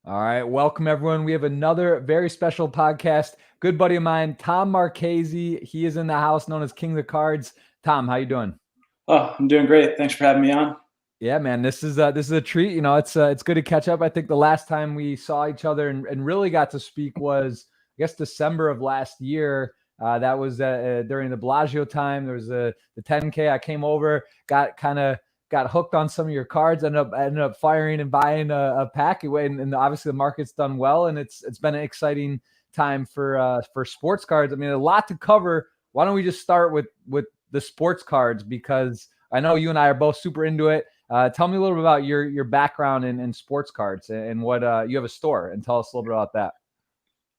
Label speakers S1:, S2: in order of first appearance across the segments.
S1: All right, welcome everyone. We have another very special podcast. Good buddy of mine, Tom Marchese. He is in the house, known as King of the Cards. Tom, how you doing?
S2: Oh, I'm doing great. Thanks for having me on.
S1: Yeah, man, this is a treat. You know, it's good to catch up. I think the last time we saw each other and really got to speak was, I guess, December of last year. That was during the Bellagio time. There was the 10K. I came over, got hooked on some of your cards. Ended up firing and buying a pack away, and obviously the market's done well, and it's been an exciting time for sports cards. I mean, a lot to cover. Why don't we just start with the sports cards, because I know you and I are both super into it. Tell me a little bit about your background in sports cards and what you have a store, and tell us a little bit about that.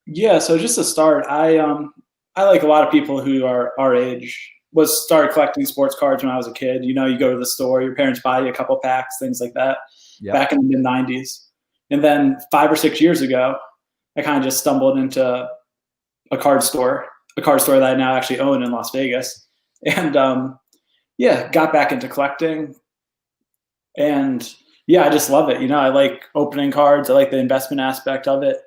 S2: Yeah, so just to start, I like a lot of people who are our age was started collecting sports cards when I was a kid. You know, you go to the store, your parents buy you a couple packs, things like that.
S1: Yeah.
S2: Back in the mid '90s, and then 5 or 6 years ago, I kind of just stumbled into a card store that I now actually own in Las Vegas, and yeah, got back into collecting. And yeah, I just love it. You know, I like opening cards. I like the investment aspect of it.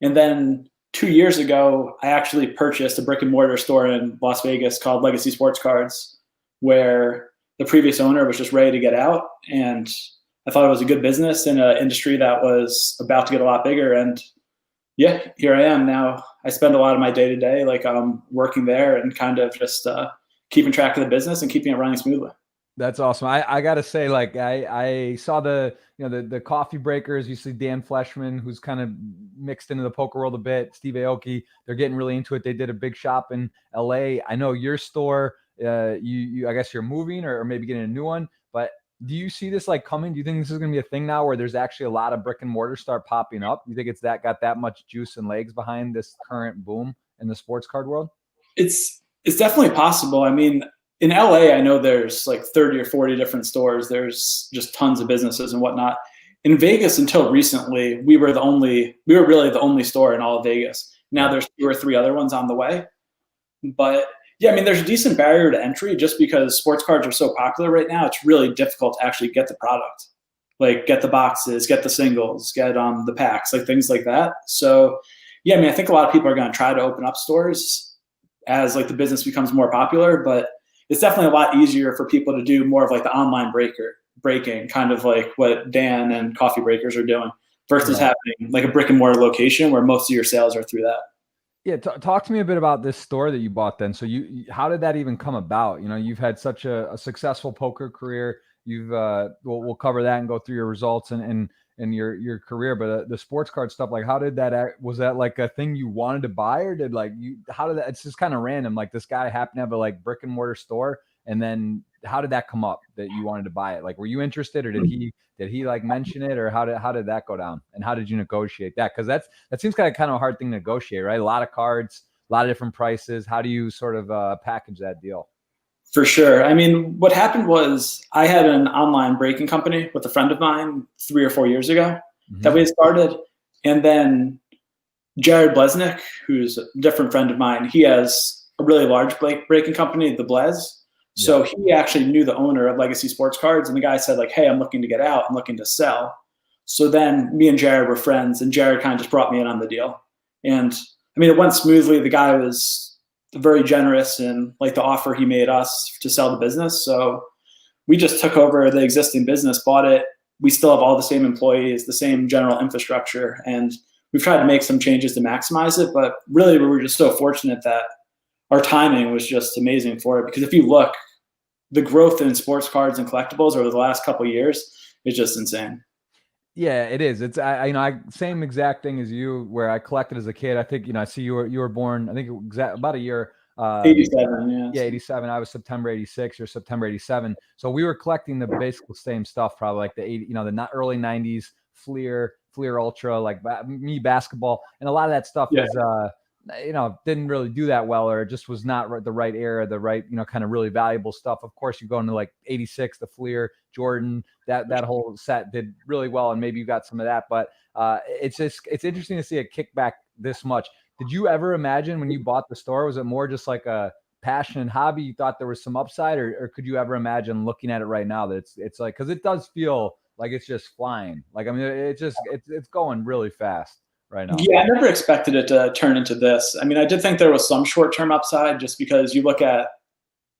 S2: And then 2 years ago, I actually purchased a brick and mortar store in Las Vegas called Legacy Sports Cards, where the previous owner was just ready to get out. And I thought it was a good business in an industry that was about to get a lot bigger. And yeah, here I am now. I spend a lot of my day to day, like working there and kind of just keeping track of the business and keeping it running smoothly.
S1: That's awesome. I gotta say, like, I saw the coffee breakers. You see Dan Fleshman, who's kind of mixed into the poker world a bit. Steve Aoki, they're getting really into it. They did a big shop in LA. I know your store. You I guess you're moving or maybe getting a new one. But do you see this like coming? Do you think this is gonna be a thing now where there's actually a lot of brick and mortar start popping up? You think it's got that much juice and legs behind this current boom in the sports card world?
S2: It's definitely possible. I mean, in LA, I know there's like 30 or 40 different stores. There's just tons of businesses and whatnot. In Vegas, until recently, we were really the only store in all of Vegas. Now there's 2 or 3 other ones on the way. But yeah, I mean, there's a decent barrier to entry just because sports cards are so popular right now. It's really difficult to actually get the product, like get the boxes, get the singles, get the packs, like things like that. So yeah, I mean, I think a lot of people are going to try to open up stores as like the business becomes more popular, but it's definitely a lot easier for people to do more of like the online breaking, kind of like what Dan and Coffee Breakers are doing, versus having like a brick and mortar location where most of your sales are through that.
S1: Yeah, talk to me a bit about this store that you bought then. So how did that even come about? You know, you've had such a successful poker career. You've we'll cover that and go through your results and your career. But the sports card stuff, like, how did that was that like a thing you wanted to buy, or how did that? It's just kind of random. Like, this guy happened to have a like brick and mortar store, and then how did that come up that you wanted to buy it? Like, were you interested, or did he like mention it, or how did that go down, and how did you negotiate that? Because that seems kind of a hard thing to negotiate, right? A lot of cards, a lot of different prices. How do you sort of package that deal?
S2: For sure. I mean, what happened was I had an online breaking company with a friend of mine 3 or 4 years ago that we had started. And then Jared Blesnick, who's a different friend of mine, he has a really large breaking company, the Blez. So he actually knew the owner of Legacy Sports Cards. And the guy said, like, hey, I'm looking to get out. I'm looking to sell. So then me and Jared were friends, and Jared kind of just brought me in on the deal. And I mean, it went smoothly. The guy was very generous in like the offer he made us to sell the business. So we just took over the existing business, bought it. We still have all the same employees, the same general infrastructure, and we've tried to make some changes to maximize it. But really, we were just so fortunate that our timing was just amazing for it. Because if you look, the growth in sports cards and collectibles over the last couple of years is just insane.
S1: Yeah, it is. It's I same exact thing as you, where I collected as a kid. I think I see you were born, I think about a year.
S2: 87, yeah.
S1: Yeah, 87. I was September 86 or September 87. So we were collecting the basic same stuff, probably like the 80, the early 90s Fleer Ultra, like me basketball, and a lot of that stuff is didn't really do that well, or it just was not the right era, the right, kind of really valuable stuff. Of course, you go into like 86, the Fleer, Jordan, that whole set did really well, and maybe you got some of that. But it's interesting to see a kickback this much. Did you ever imagine when you bought the store, was it more just like a passion and hobby? You thought there was some upside, or could you ever imagine looking at it right now that it's like, because it does feel like it's just flying. Like, I mean, it's going really fast right now.
S2: Yeah, I never expected it to turn into this. I mean, I did think there was some short-term upside just because you look at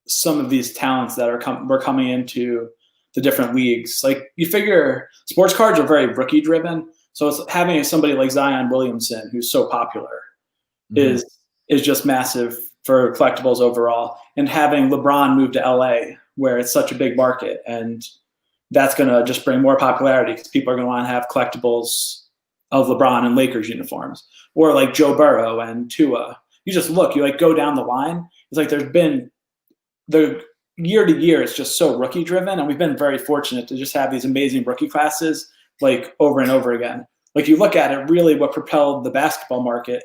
S2: some of these talents that were coming into the different leagues. Like, you figure sports cards are very rookie-driven, so it's having somebody like Zion Williamson, who's so popular, is just massive for collectibles overall. And having LeBron move to LA, where it's such a big market, and that's going to just bring more popularity because people are going to want to have collectibles of LeBron and Lakers uniforms, or like Joe Burrow and Tua. You just look, you like go down the line. It's like there's been the year to year, it's just so rookie driven. And we've been very fortunate to just have these amazing rookie classes like over and over again. Like, you look at it, really what propelled the basketball market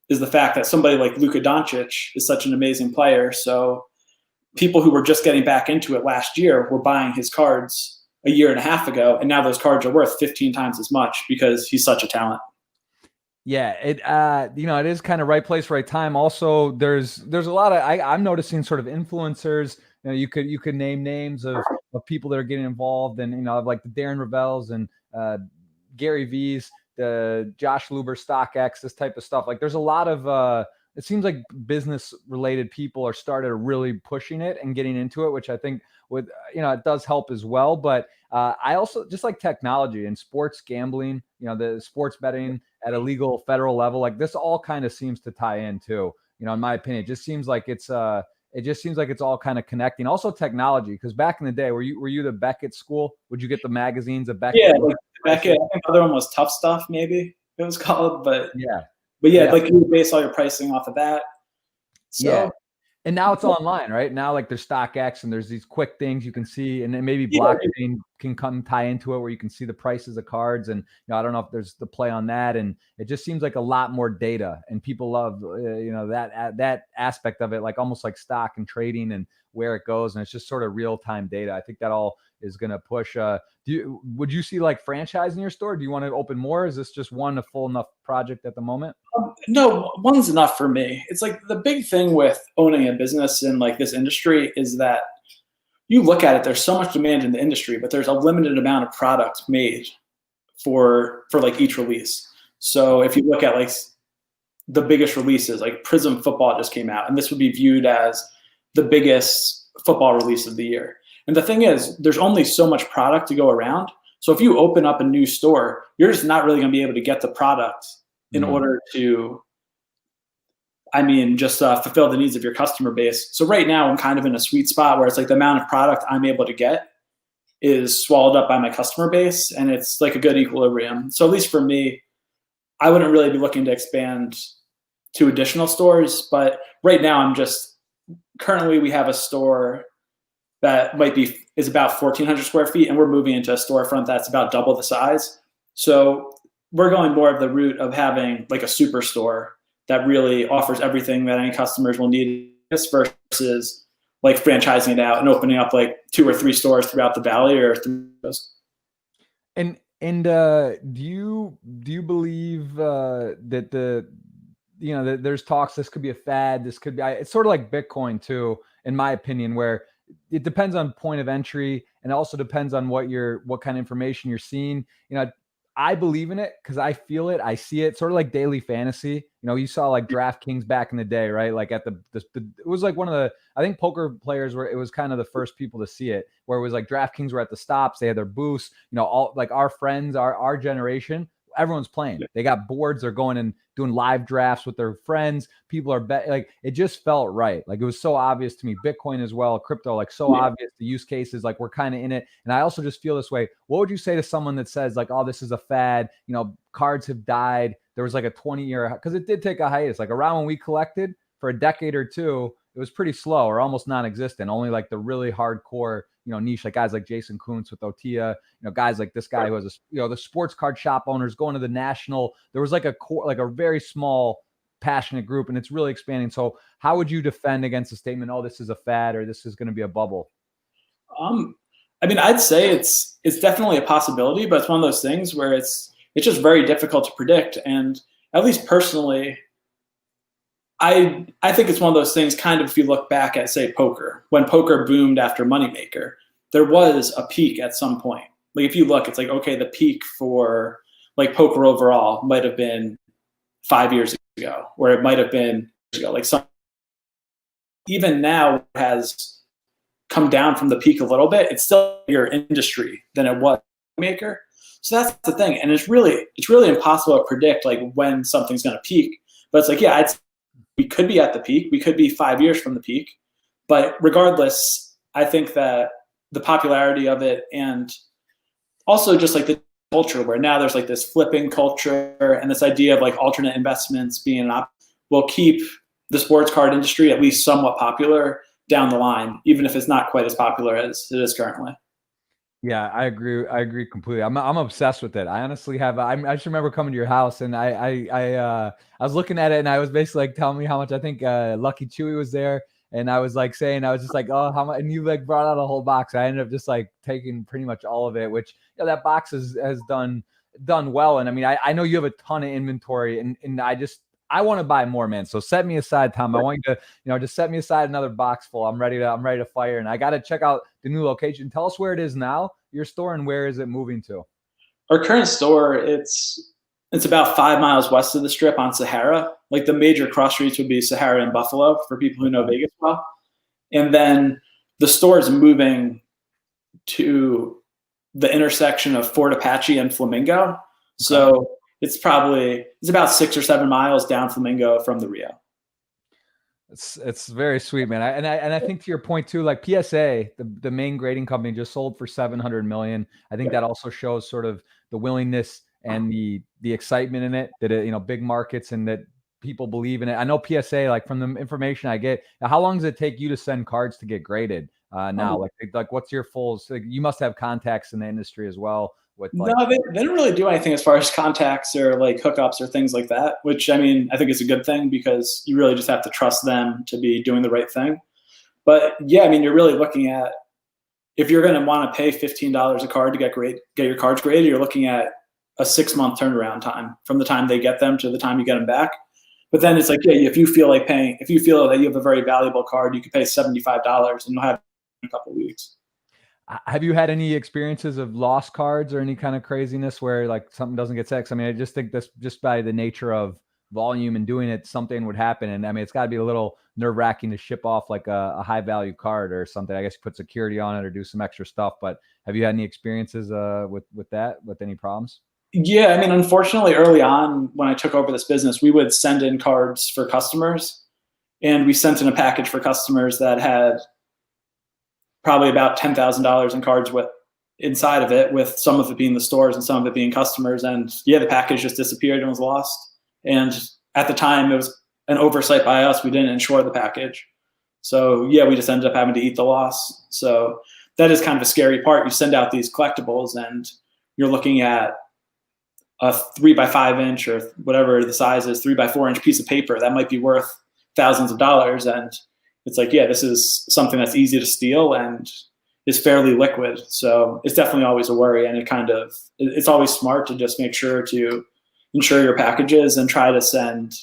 S2: is the fact that somebody like Luka Doncic is such an amazing player. So people who were just getting back into it last year were buying his cards a year and a half ago, and now those cards are worth 15 times as much because he's such a talent.
S1: Yeah, it is kind of right place, right time. Also, there's a lot of I'm noticing sort of influencers. You could name names of people that are getting involved, and like the Darren Ravels and Gary V's, the Josh Luber, StockX, this type of stuff. Like, there's a lot of it seems like business related people are started really pushing it and getting into it, which I think it does help as well. But I also just like technology and sports gambling, the sports betting at a legal federal level, like this all kind of seems to tie in too. In my opinion, it just seems like it's all kind of connecting. Also technology, because back in the day, were you the Beckett school? Would you get the magazines of Beckett?
S2: Yeah, like Beckett. I think the other one was Tough Stuff, maybe it was called, but
S1: yeah.
S2: Like you base all your pricing off of that. So.
S1: Yeah. And now it's online, right? Now, like, there's StockX and there's these quick things you can see, and then maybe blockchain can come tie into it where you can see the prices of cards. And I don't know if there's the play on that, and it just seems like a lot more data, and people love that aspect of it, like almost like stock and trading and where it goes, and it's just sort of real time data. I think that all is going to push. Would you see like franchise in your store? Do you want to open more? Is this just one a full enough project at the moment?
S2: No, one's enough for me. It's like the big thing with owning a business in like this industry is that you look at it, there's so much demand in the industry, but there's a limited amount of product made for like each release. So if you look at like the biggest releases, like Prism Football just came out, and this would be viewed as the biggest football release of the year. And the thing is, there's only so much product to go around. So if you open up a new store, you're just not really going to be able to get the product in order to, just fulfill the needs of your customer base. So right now I'm kind of in a sweet spot where it's like the amount of product I'm able to get is swallowed up by my customer base, and it's like a good equilibrium. So at least for me, I wouldn't really be looking to expand to additional stores, but right now currently we have a store that is about 1,400 square feet, and we're moving into a storefront that's about double the size. So we're going more of the route of having like a superstore that really offers everything that any customers will need, versus like franchising it out and opening up like 2 or 3 stores throughout the valley or through those.
S1: And do you believe that that there's talks this could be a fad, this could be, it's sort of like Bitcoin too, in my opinion, where it depends on point of entry, and it also depends on what kind of information you're seeing. I believe in it because I feel it, I see it, sort of like daily fantasy. You saw like DraftKings back in the day, right? Like at it was like one of the, I think poker players it was kind of the first people to see it, where it was like DraftKings were at the stops, they had their booths, all like our friends, our generation, everyone's playing. They got boards, they're going and doing live drafts with their friends. People are like, it just felt right. Like, it was so obvious to me. Bitcoin as well, crypto, like so obvious. The use cases, like, we're kind of in it. And I also just feel this way. What would you say to someone that says like, oh, this is a fad, cards have died? There was like a 20-year, because it did take a hiatus, like around when we collected for a decade or two, it was pretty slow or almost non-existent. Only like the really hardcore, niche, like guys like Jason Kuntz with Otia, guys like this guy who has the sports card shop owners going to the national. There was like a core, like a very small, passionate group, and it's really expanding. So how would you defend against the statement, oh, this is a fad or this is going to be a bubble?
S2: I'd say it's definitely a possibility, but it's one of those things where it's just very difficult to predict. And at least personally, I think it's one of those things, kind of, if you look back at, say, poker, when poker boomed after Moneymaker, there was a peak at some point. like if you look, it's like, okay, the peak for like poker overall might have been 5 years ago, or it might have been years ago. Like some, even now has come down from the peak a little bit. It's still a bigger industry than it was maker. So that's the thing. And it's really impossible to predict like when something's going to peak. But it's like, yeah, we could be at the peak. We could be 5 years from the peak. But regardless, I think that the popularity of it, and also just like the culture where now there's like this flipping culture and this idea of like alternate investments being an option will keep the sports card industry at least somewhat popular down the line, even if it's not quite as popular as it is currently.
S1: Yeah, I agree. I agree completely. I'm obsessed with it. I honestly have. I just remember coming to your house and I was looking at it and I was basically like telling me how much I think Lucky Chewy was there, and I was like saying I was just like, oh, how much? And you like brought out a whole box. I ended up just like taking pretty much all of it, which that box has done well. And I mean, I know you have a ton of inventory, and I want to buy more, man. So set me aside, Tom. I want you to, just set me aside another box full. I'm ready to fire. And I got to check out the new location. Tell us where it is now, your store, and where is it moving to?
S2: Our current store, it's about 5 miles west of the Strip on Sahara. Like the major cross streets would be Sahara and Buffalo for people who know Vegas well. And then the store is moving to the intersection of Fort Apache and Flamingo. So it's about 6 or 7 miles down Flamingo from the Rio.
S1: It's very sweet, man. I think to your point too, like PSA, the main grading company just sold for 700 million. I think that also shows sort of the willingness and the excitement in it, that it, big markets and that people believe in it. I know PSA, like from the information I get, how long does it take you to send cards to get graded now? Like what's your full, so you must have contacts in the industry as well.
S2: No, they don't really do anything as far as contacts or like hookups or things like that, which I mean, I think is a good thing because you really just have to trust them to be doing the right thing. But yeah, I mean, you're really looking at, if you're going to want to pay $15 a card to get your cards graded, you're looking at a 6-month turnaround time from the time they get them to the time you get them back. But then it's like, yeah, if you feel that you have a very valuable card, you could pay $75 and you'll have it in a couple of weeks.
S1: Have you had any experiences of lost cards or any kind of craziness where like something doesn't get sent? I mean, I just think this, just by the nature of volume and doing it, something would happen. And I mean, it's got to be a little nerve-wracking to ship off like a high value card or something. I guess you put security on it or do some extra stuff. But have you had any experiences with that, with any problems?
S2: Yeah, I mean, unfortunately, early on when I took over this business, we would send in cards for customers, and we sent in a package for customers that had probably about $10,000 in cards inside of it, with some of it being the stores and some of it being customers. And yeah, the package just disappeared and was lost. And at the time, it was an oversight by us. We didn't insure the package. So yeah, we just ended up having to eat the loss. So that is kind of a scary part. You send out these collectibles and you're looking at a 3x5 inch or whatever the size is, 3x4 inch piece of paper that might be worth thousands of dollars. And it's like, yeah, this is something that's easy to steal and is fairly liquid. So it's definitely always a worry. And it's always smart to just make sure to insure your packages and try to send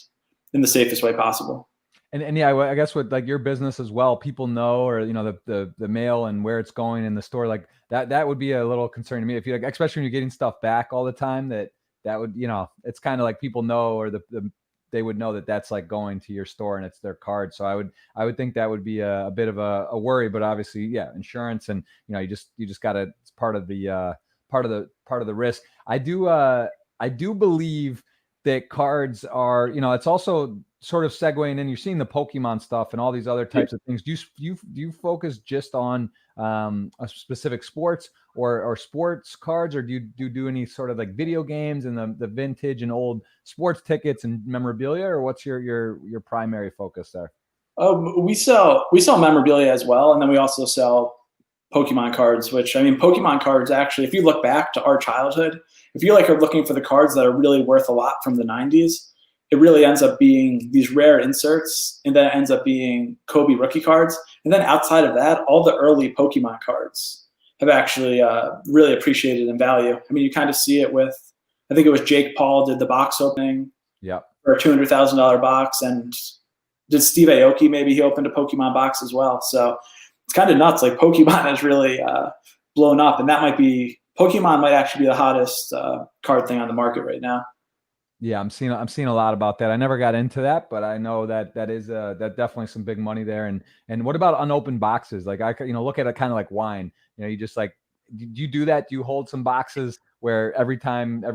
S2: in the safest way possible.
S1: And yeah, I guess with like your business as well, people know, or, the mail and where it's going in the store, like that would be a little concern to me. If you, like, especially when you're getting stuff back all the time, that would, it's kind of like people know, or they would know that that's like going to your store and it's their card. So I would think that would be a bit of a worry, but obviously, yeah, insurance and, you just gotta, it's part of the risk. I do believe that cards are, it's also sort of segueing in. You're seeing the Pokemon stuff and all these other types of things. Do you focus just on a specific sports or sports cards, or do you do any sort of like video games and the vintage and old sports tickets and memorabilia, or what's your primary focus there?
S2: We sell memorabilia as well, and then we also sell Pokemon cards, which, I mean, Pokemon cards, actually, if you look back to our childhood, if you are looking for the cards that are really worth a lot from the 90s, it really ends up being these rare inserts, and then it ends up being Kobe rookie cards. And then outside of that, all the early Pokemon cards have actually really appreciated in value. I mean, you kind of see it with, I think it was Jake Paul did the box opening for a $200,000 box, and did Steve Aoki, maybe he opened a Pokemon box as well. So it's kind of nuts. Like Pokemon has really blown up, and that might be Pokemon might actually be the hottest card thing on the market right now.
S1: Yeah, I'm seeing a lot about that. I never got into that, but I know that is that definitely some big money there. And what about unopened boxes? Like look at it kind of like wine. You just like, do you do that? Do you hold some boxes where every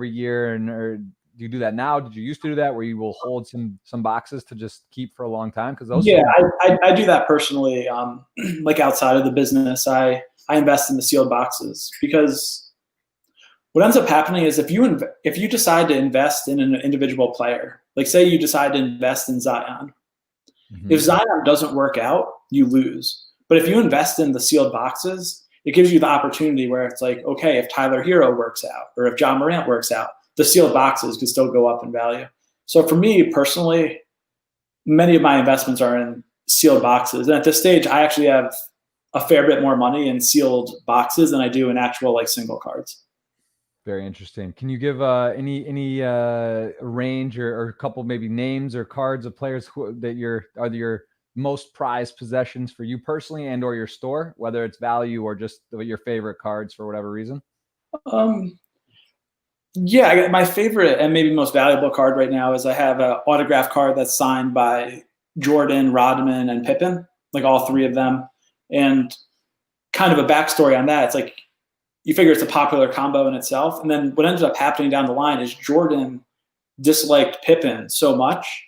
S1: year, or do you do that now? Did you used to do that where you will hold some boxes to just keep for a long time? Because those,
S2: yeah, I do that personally. Like outside of the business, I invest in the sealed boxes, because what ends up happening is if you decide to invest in an individual player, like say you decide to invest in Zion, if Zion doesn't work out, you lose. But if you invest in the sealed boxes, it gives you the opportunity where it's like, okay, if Tyler Hero works out or if John Morant works out, the sealed boxes can still go up in value. So for me personally, many of my investments are in sealed boxes. And at this stage, I actually have a fair bit more money in sealed boxes than I do in actual like single cards.
S1: very interesting. Can you give any range or a couple maybe names or cards of players that are your most prized possessions for you personally and or your store, whether it's value or just your favorite cards for whatever reason?
S2: Yeah, I got my favorite and maybe most valuable card right now is I have an autograph card that's signed by Jordan, Rodman, and Pippen, like all three of them. And kind of a backstory on that, it's like you figure it's a popular combo in itself. And then what ended up happening down the line is Jordan disliked Pippen so much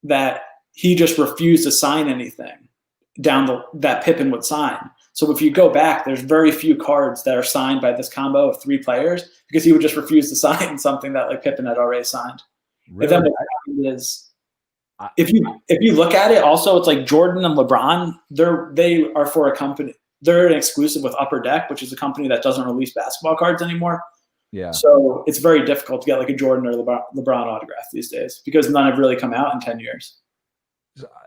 S2: that he just refused to sign anything that Pippen would sign. So if you go back, there's very few cards that are signed by this combo of three players because he would just refuse to sign something that like Pippen had already signed.
S1: Really?
S2: And then what happened is, if you look at it, also it's like Jordan and LeBron. They are for a company. They're an exclusive with Upper Deck, which is a company that doesn't release basketball cards anymore.
S1: Yeah.
S2: So it's very difficult to get like a Jordan or LeBron autograph these days because none have really come out in 10 years.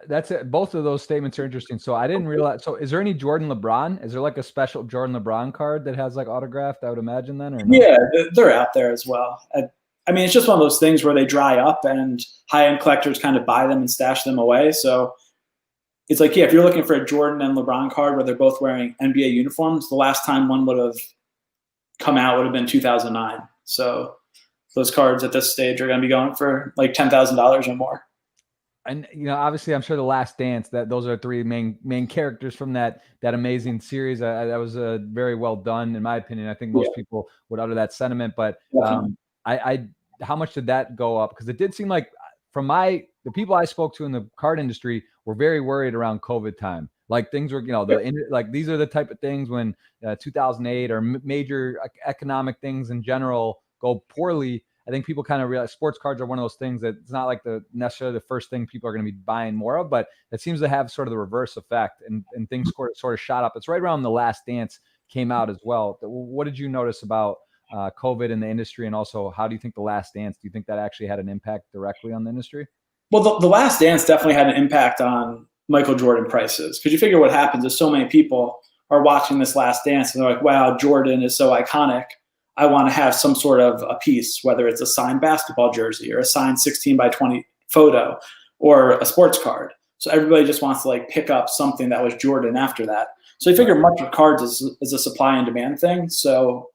S1: That's it. Both of those statements are interesting. So I didn't realize. So is there any Jordan LeBron? Is there like a special Jordan LeBron card that has like autographed? I would imagine then, or no?
S2: Yeah, they're out there as well. I mean, it's just one of those things where they dry up and high-end collectors kind of buy them and stash them away. So it's like, yeah, if you're looking for a Jordan and LeBron card where they're both wearing NBA uniforms, the last time one would have come out would have been 2009. So those cards at this stage are going to be going for like $10,000 or more.
S1: And obviously, I'm sure The Last Dance. Those are three main characters from that amazing series. That was very well done, in my opinion. I think most people would utter that sentiment. But how much did that go up? Because it did seem like, from the people I spoke to in the card industry, were very worried around COVID time. Like things were, like these are the type of things when 2008 or major economic things in general go poorly. I think people kind of realize sports cards are one of those things that it's not like necessarily the first thing people are going to be buying more of, but it seems to have sort of the reverse effect, and things sort of shot up. It's right around The Last Dance came out as well. What did you notice about COVID in the industry, and also how do you think The Last Dance? Do you think that actually had an impact directly on the industry?
S2: Well, the Last Dance definitely had an impact on Michael Jordan prices, because you figure what happens is so many people are watching this Last Dance and they're like, wow, Jordan is so iconic. I want to have some sort of a piece, whether it's a signed basketball jersey or a signed 16 by 20 photo or a sports card. So everybody just wants to like pick up something that was Jordan after that. So I figure much of cards is a supply and demand thing. So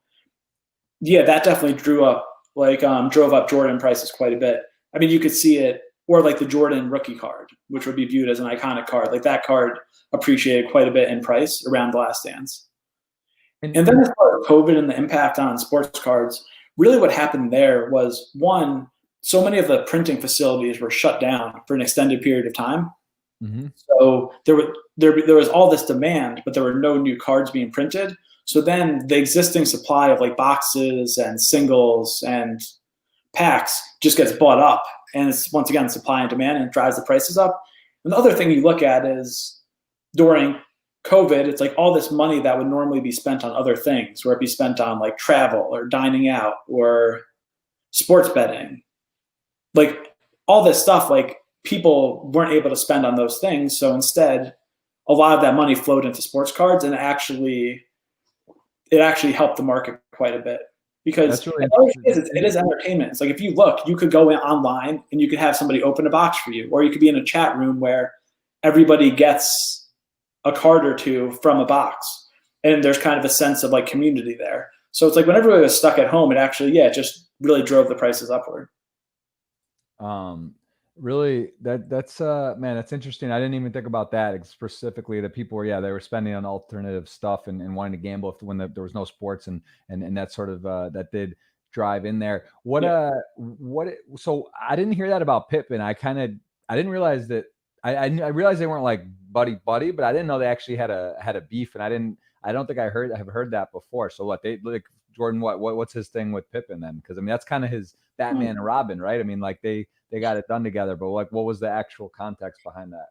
S2: yeah, that definitely drove up Jordan prices quite a bit. I mean, you could see it, or like the Jordan rookie card, which would be viewed as an iconic card. Like that card appreciated quite a bit in price around The Last Dance. And then as far as COVID and the impact on sports cards, really what happened there was, one, so many of the printing facilities were shut down for an extended period of time. Mm-hmm. So there was all this demand, but there were no new cards being printed. So then the existing supply of like boxes and singles and packs just gets bought up. And it's once again supply and demand, and it drives the prices up. And the other thing you look at is during COVID, it's like all this money that would normally be spent on other things, where it'd be spent on like travel or dining out or sports betting, like all this stuff, like people weren't able to spend on those things. So instead, a lot of that money flowed into sports cards, and it actually helped the market quite a bit, because really it is entertainment. It's like, if you look, you could go online and you could have somebody open a box for you, or you could be in a chat room where everybody gets a card or two from a box, and there's kind of a sense of like community there. So it's like when everybody was stuck at home, it actually, it just really drove the prices upward.
S1: Really, that's man, that's interesting. I didn't even think about that specifically. That people were, they were spending on alternative stuff and wanting to gamble when there was no sports and that sort of that did drive in there. So I didn't hear that about Pippen. I didn't realize that. I realized they weren't like buddy, but I didn't know they actually had a beef, and I don't think I have heard that before. So what they like Jordan, what's his thing with Pippen then? Because I mean that's kind of his Batman and Robin, right? I mean, like they got it done together, but like what was the actual context behind that?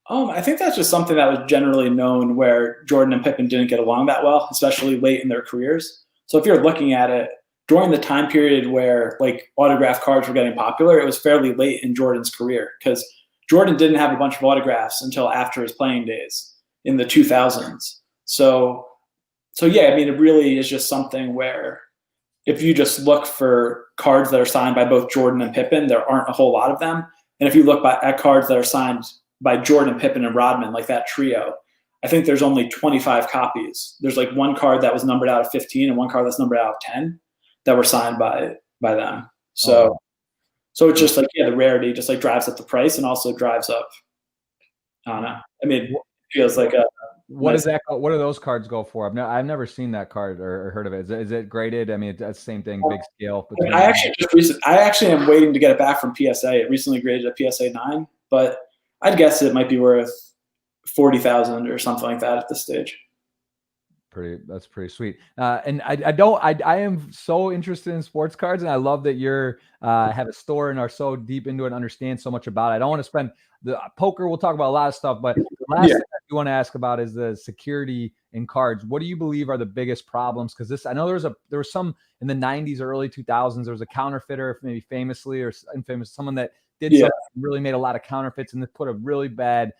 S2: I think that's just something that was generally known where Jordan and Pippen didn't get along that well, especially late in their careers. So if you're looking at it during the time period where like autograph cards were getting popular, it was fairly late in Jordan's career because Jordan didn't have a bunch of autographs until after his playing days in the 2000s. So yeah, I mean, it really is just something where if you just look for cards that are signed by both Jordan and Pippen, there aren't a whole lot of them. And if you look at cards that are signed by Jordan, Pippen, and Rodman, like that trio, I think there's only 25 copies. There's like one card that was numbered out of 15 and one card that's numbered out of 10 that were signed by them. So it's just like, the rarity just like drives up the price and also drives up, I don't know. I mean, it feels like a,
S1: what is that? What do those cards go for? I've never seen that card or heard of it. Is it graded? I mean, it's the same thing, big scale.
S2: I actually am waiting to get it back from PSA. It recently graded a PSA 9, but I'd guess it might be worth 40,000 or something like that at this stage.
S1: That's pretty sweet. And I am so interested in sports cards, and I love that you're have a store and are so deep into it and understand so much about it. I don't want to spend the poker. We'll talk about a lot of stuff, but the last thing I do want to ask about is the security in cards. What do you believe are the biggest problems? Because I know there was some in the 90s or early 2000s. There was a counterfeiter, maybe famously or infamous, someone that did something really made a lot of counterfeits and put a really bad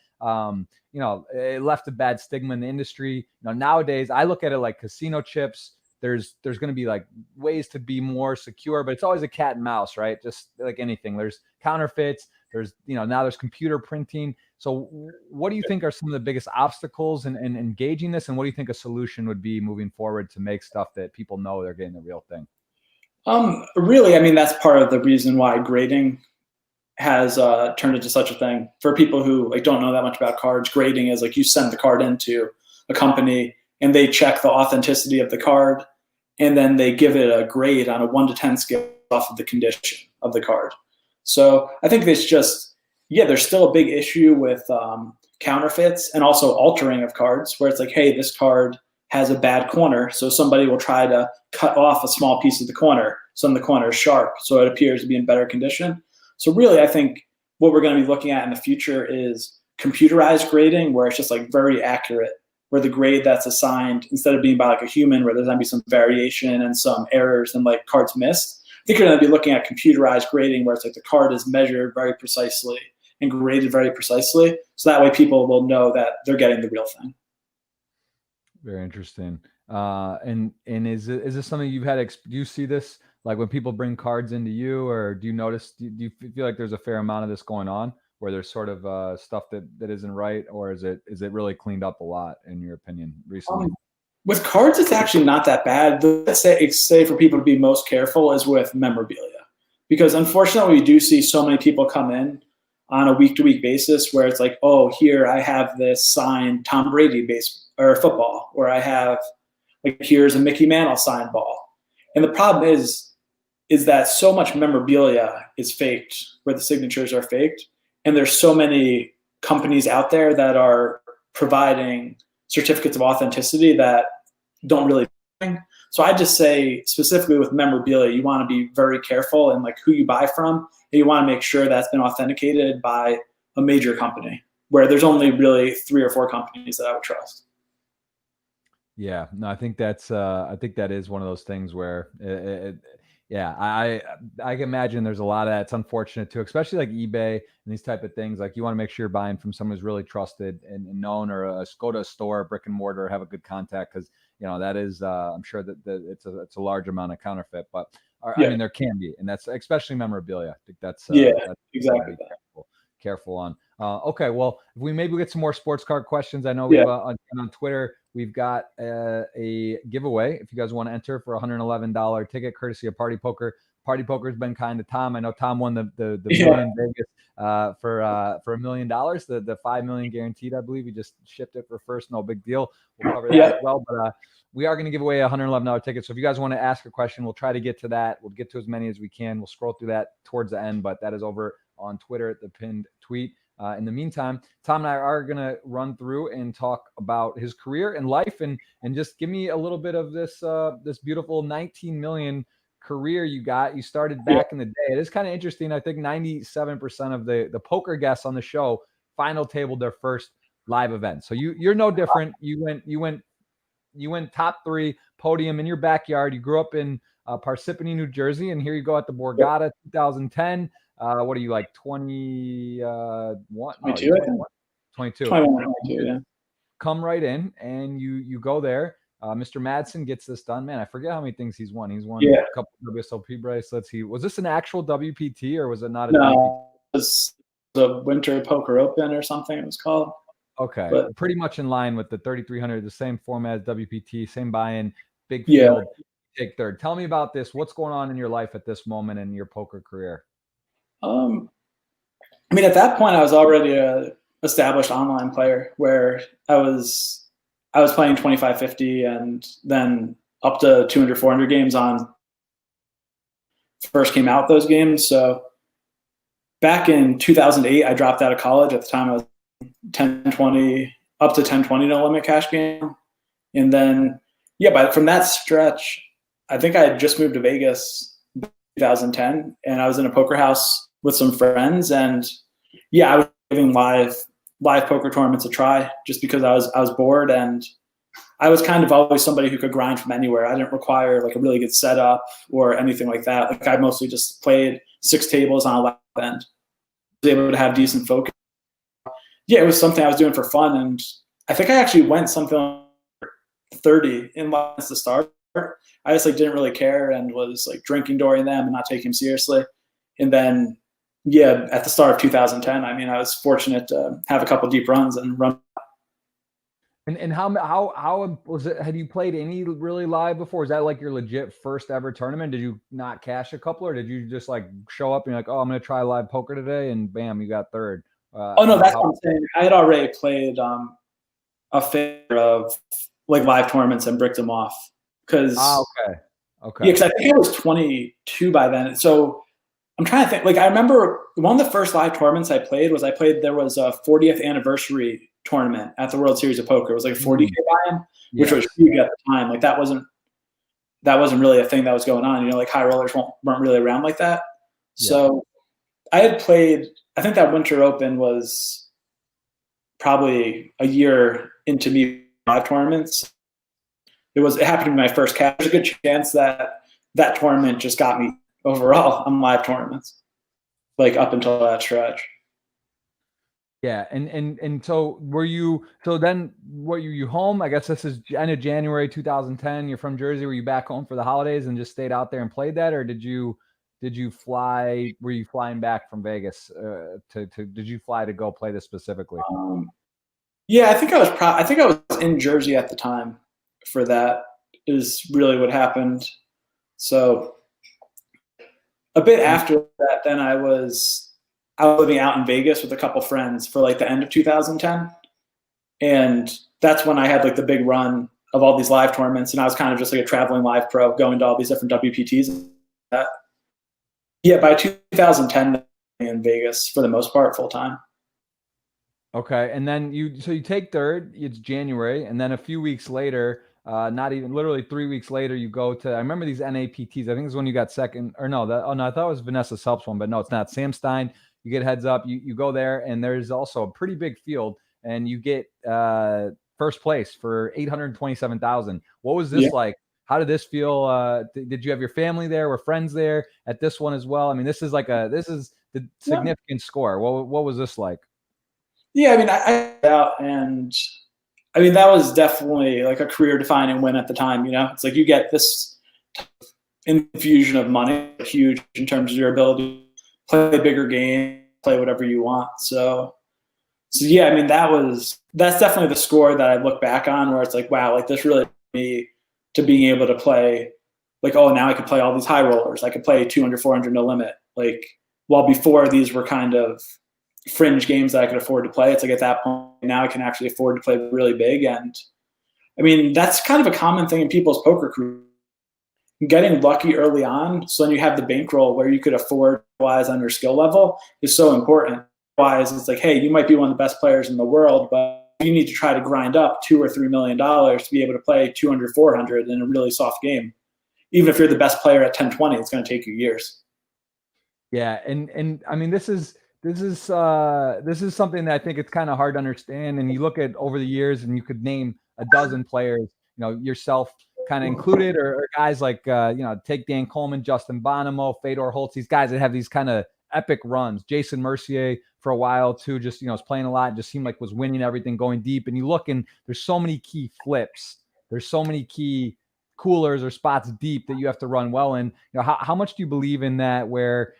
S1: it left a bad stigma in the industry. Nowadays I look at it like casino chips. There's going to be like ways to be more secure, but it's always a cat and mouse, right? Just like anything. There's counterfeits. There's, now there's computer printing. So what do you think are some of the biggest obstacles in engaging this? And what do you think a solution would be moving forward to make stuff that people know they're getting the real thing?
S2: Really, I mean, that's part of the reason why grading has turned into such a thing. For people who like don't know that much about cards, grading is like you send the card into a company and they check the authenticity of the card and then they give it a grade on a 1 to 10 scale off of the condition of the card. So I think it's just, there's still a big issue with counterfeits and also altering of cards where it's like, hey, this card has a bad corner, so somebody will try to cut off a small piece of the corner so then the corner is sharp so it appears to be in better condition. So really, I think what we're going to be looking at in the future is computerized grading, where it's just like very accurate, where the grade that's assigned, instead of being by like a human, where there's going to be some variation and some errors and like cards missed, I think you're going to be looking at computerized grading, where it's like the card is measured very precisely and graded very precisely. So that way people will know that they're getting the real thing.
S1: Very interesting. And is this something you've had? Do you see this? Like when people bring cards into you, or do you notice, do you feel like there's a fair amount of this going on where there's sort of stuff that isn't right, or is it really cleaned up a lot in your opinion recently?
S2: With cards, it's actually not that bad. Let's say for people to be most careful is with memorabilia, because unfortunately we do see so many people come in on a week-to-week basis where it's like, oh, here I have this signed Tom Brady or football, or I have like here's a Mickey Mantle signed ball, and the problem is that so much memorabilia is faked, where the signatures are faked. And there's so many companies out there that are providing certificates of authenticity that don't really. So I just say specifically with memorabilia, you want to be very careful and like who you buy from. And you want to make sure that's been authenticated by a major company, where there's only really 3 or 4 companies that I would trust.
S1: Yeah, no, I think that is one of those things where I can imagine there's a lot of that. It's unfortunate too, especially like eBay and these type of things. Like you want to make sure you're buying from someone who's really trusted and known, or go to a store, brick and mortar, have a good contact, because that is I'm sure that it's a large amount of counterfeit, but I mean there can be, and that's especially memorabilia. I think that's exactly. Careful on. Okay, well, if we maybe get some more sports card questions. I know we have on Twitter, we've got a giveaway. If you guys want to enter for a $111 ticket, courtesy of Party Poker. Party Poker's been kind to Tom. I know Tom won the million Vegas for $1 million. The $5 million guaranteed, I believe. He just shipped it for first. No big deal. We'll cover that as well. But we are going to give away a $111 ticket. So if you guys want to ask a question, we'll try to get to that. We'll get to as many as we can. We'll scroll through that towards the end, but that is over on Twitter at the pinned tweet. In the meantime, Tom and I are going to run through and talk about his career and life, and just give me a little bit of this this beautiful 19 million career you got. You started back in the day. It is kind of interesting. I think 97% of the poker guests on the show final tabled their first live event. So you're no different. You went top 3 podium in your backyard. You grew up in Parsippany, New Jersey, and here you go at the Borgata 2010. What are you, like 21?
S2: 22, I think.
S1: 22.
S2: 21, 22, yeah.
S1: Come right in, and you go there. Mr. Madsen gets this done. Man, I forget how many things he's won. He's won a couple of WSOP bracelets. Was this an actual WPT, or was it not a WPT?
S2: It was the Winter Poker Open or something it was called.
S1: Okay, but pretty much in line with the 3,300, the same format as WPT, same buy-in, big field, take third. Tell me about this. What's going on in your life at this moment in your poker career?
S2: I mean, at that point, I was already a established online player where I was playing 25-50 and then up to 200, 400 games on first came out those games. So back in 2008, I dropped out of college. At the time, I was 10-20, up to 10-20 no limit cash game. And then, but from that stretch, I think I had just moved to Vegas in 2010, and I was in a poker house with some friends, and I was giving live poker tournaments a try just because I was bored, and I was kind of always somebody who could grind from anywhere. I didn't require like a really good setup or anything like that. Like I mostly just played 6 tables on a live end. I was able to have decent focus. It was something I was doing for fun, and I think I actually went something like 30 in lines to start. I just like didn't really care and was like drinking during them and not taking them seriously. And then at the start of 2010, I mean, I was fortunate to have a couple deep runs and run.
S1: And how was it? Had you played any really live before? Is that like your legit first ever tournament? Did you not cash a couple, or did you just like show up and you're like, oh, I'm going to try live poker today, and bam, you got third?
S2: No, that's what I'm saying. I had already played a fair of like live tournaments and bricked them off because
S1: okay.
S2: Because I think I was 22 by then. So I'm trying to think. Like I remember one of the first live tournaments I played. There was a 40th anniversary tournament at the World Series of Poker. It was like a 40K buy-in, which was huge at the time. Like that wasn't really a thing that was going on. You know, like high rollers weren't really around like that. So I had played. I think that Winter Open was probably a year into me live tournaments. It happened to be my first cash. There's a good chance that tournament just got me overall on live tournaments, like up until that stretch.
S1: Yeah, and so were you home? I guess this is end of January 2010. You're from Jersey. Were you back home for the holidays and just stayed out there and played that, or did you fly? Were you flying back from Vegas did you fly to go play this specifically?
S2: I think I was in Jersey at the time for that is really what happened. So a bit after that, then I was living out in Vegas with a couple friends for like the end of 2010. And that's when I had like the big run of all these live tournaments. And I was kind of just like a traveling live pro going to all these different WPTs. By 2010 in Vegas for the most part, full time.
S1: Okay. And then you take third, it's January. And then a few weeks later, not even literally 3 weeks later, you go to, I remember these NAPTs. I think it's when you got second or no, I thought it was Vanessa Selp's one, but no, it's not. Sam Stein, you get heads up, you go there, and there's also a pretty big field, and you get first place for $827,000. What was this like? How did this feel? Did you have your family there? Were friends there at this one as well? I mean, this is the significant score. What was this like?
S2: I mean, I mean, that was definitely like a career-defining win at the time. You know, it's like you get this infusion of money, huge in terms of your ability to play a bigger game, play whatever you want. So, So yeah, I mean, that's definitely the score that I look back on where it's like, wow, like this really me to being able to play like, oh, now I could play all these high rollers. I could play 200, 400 no limit. Like, while before these were kind of fringe games that I could afford to play, it's like at that point now I can actually afford to play really big. And I mean, that's kind of a common thing in people's poker career. Getting lucky early on, so then you have the bankroll where you could afford wise on your skill level is so important. Otherwise, it's like, hey, you might be one of the best players in the world, but you need to try to grind up $2 or $3 million to be able to play 200, 400 in a really soft game. Even if you're the best player at 10-20, it's going to take you years.
S1: Yeah, and I mean, this is something that I think it's kind of hard to understand. And you look at over the years, and you could name a dozen players, you know, yourself kind of included, or guys like take Dan Coleman, Justin Bonomo, Fedor Holtz, these guys that have these kind of epic runs. Jason Mercier for a while too, just was playing a lot, just seemed like was winning everything, going deep. And you look, and there's so many key flips, there's so many key coolers or spots deep that you have to run well in. You know, how much do you believe in that, where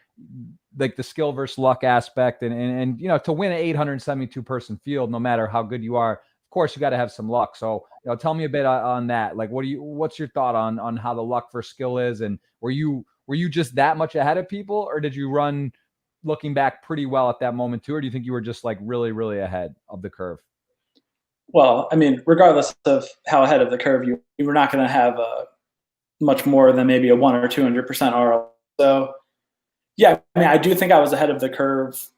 S1: like the skill versus luck aspect, and to win an 872 person field, no matter how good you are, of course you got to have some luck. So tell me a bit on that. Like, what's your thought on how the luck versus skill is, and were you just that much ahead of people, or did you run looking back pretty well at that moment too, or do you think you were just like really, really ahead of the curve?
S2: Well, I mean, regardless of how ahead of the curve you were not going to have much more than maybe a 100 or 200% ROI. So yeah, I mean, I do think I was ahead of the curve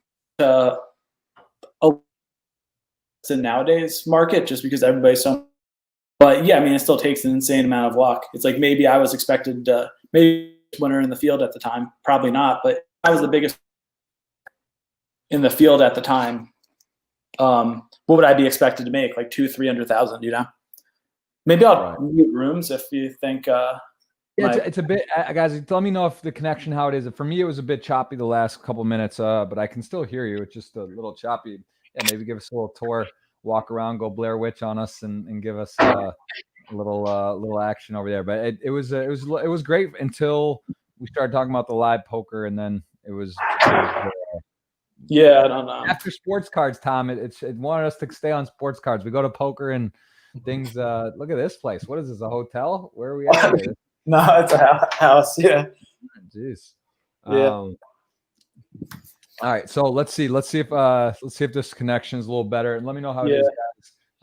S2: in nowadays market, just because everybody's so. But yeah, I mean, it still takes an insane amount of luck. It's like maybe I was expected to maybe winner in the field at the time, probably not, but I was the biggest in the field at the time. What would I be expected to make? Like 200,000-300,000, you know? Maybe I'll mute rooms if you think. Yeah,
S1: it's a bit, guys. Let me know if the connection, how it is. For me, it was a bit choppy the last couple minutes, but I can still hear you. It's just a little choppy. Yeah, maybe give us a little tour, walk around, go Blair Witch on us, and give us a little action over there. But it was great until we started talking about the live poker, and then it was
S2: yeah, I don't know.
S1: After sports cards, Tom, it wanted us to stay on sports cards. We go to poker and things. Look at this place. What is this? A hotel? Where are we at?
S2: No, it's a house. Yeah.
S1: Jeez.
S2: Yeah.
S1: All right. So let's see if this connection is a little better, and let me know how it is,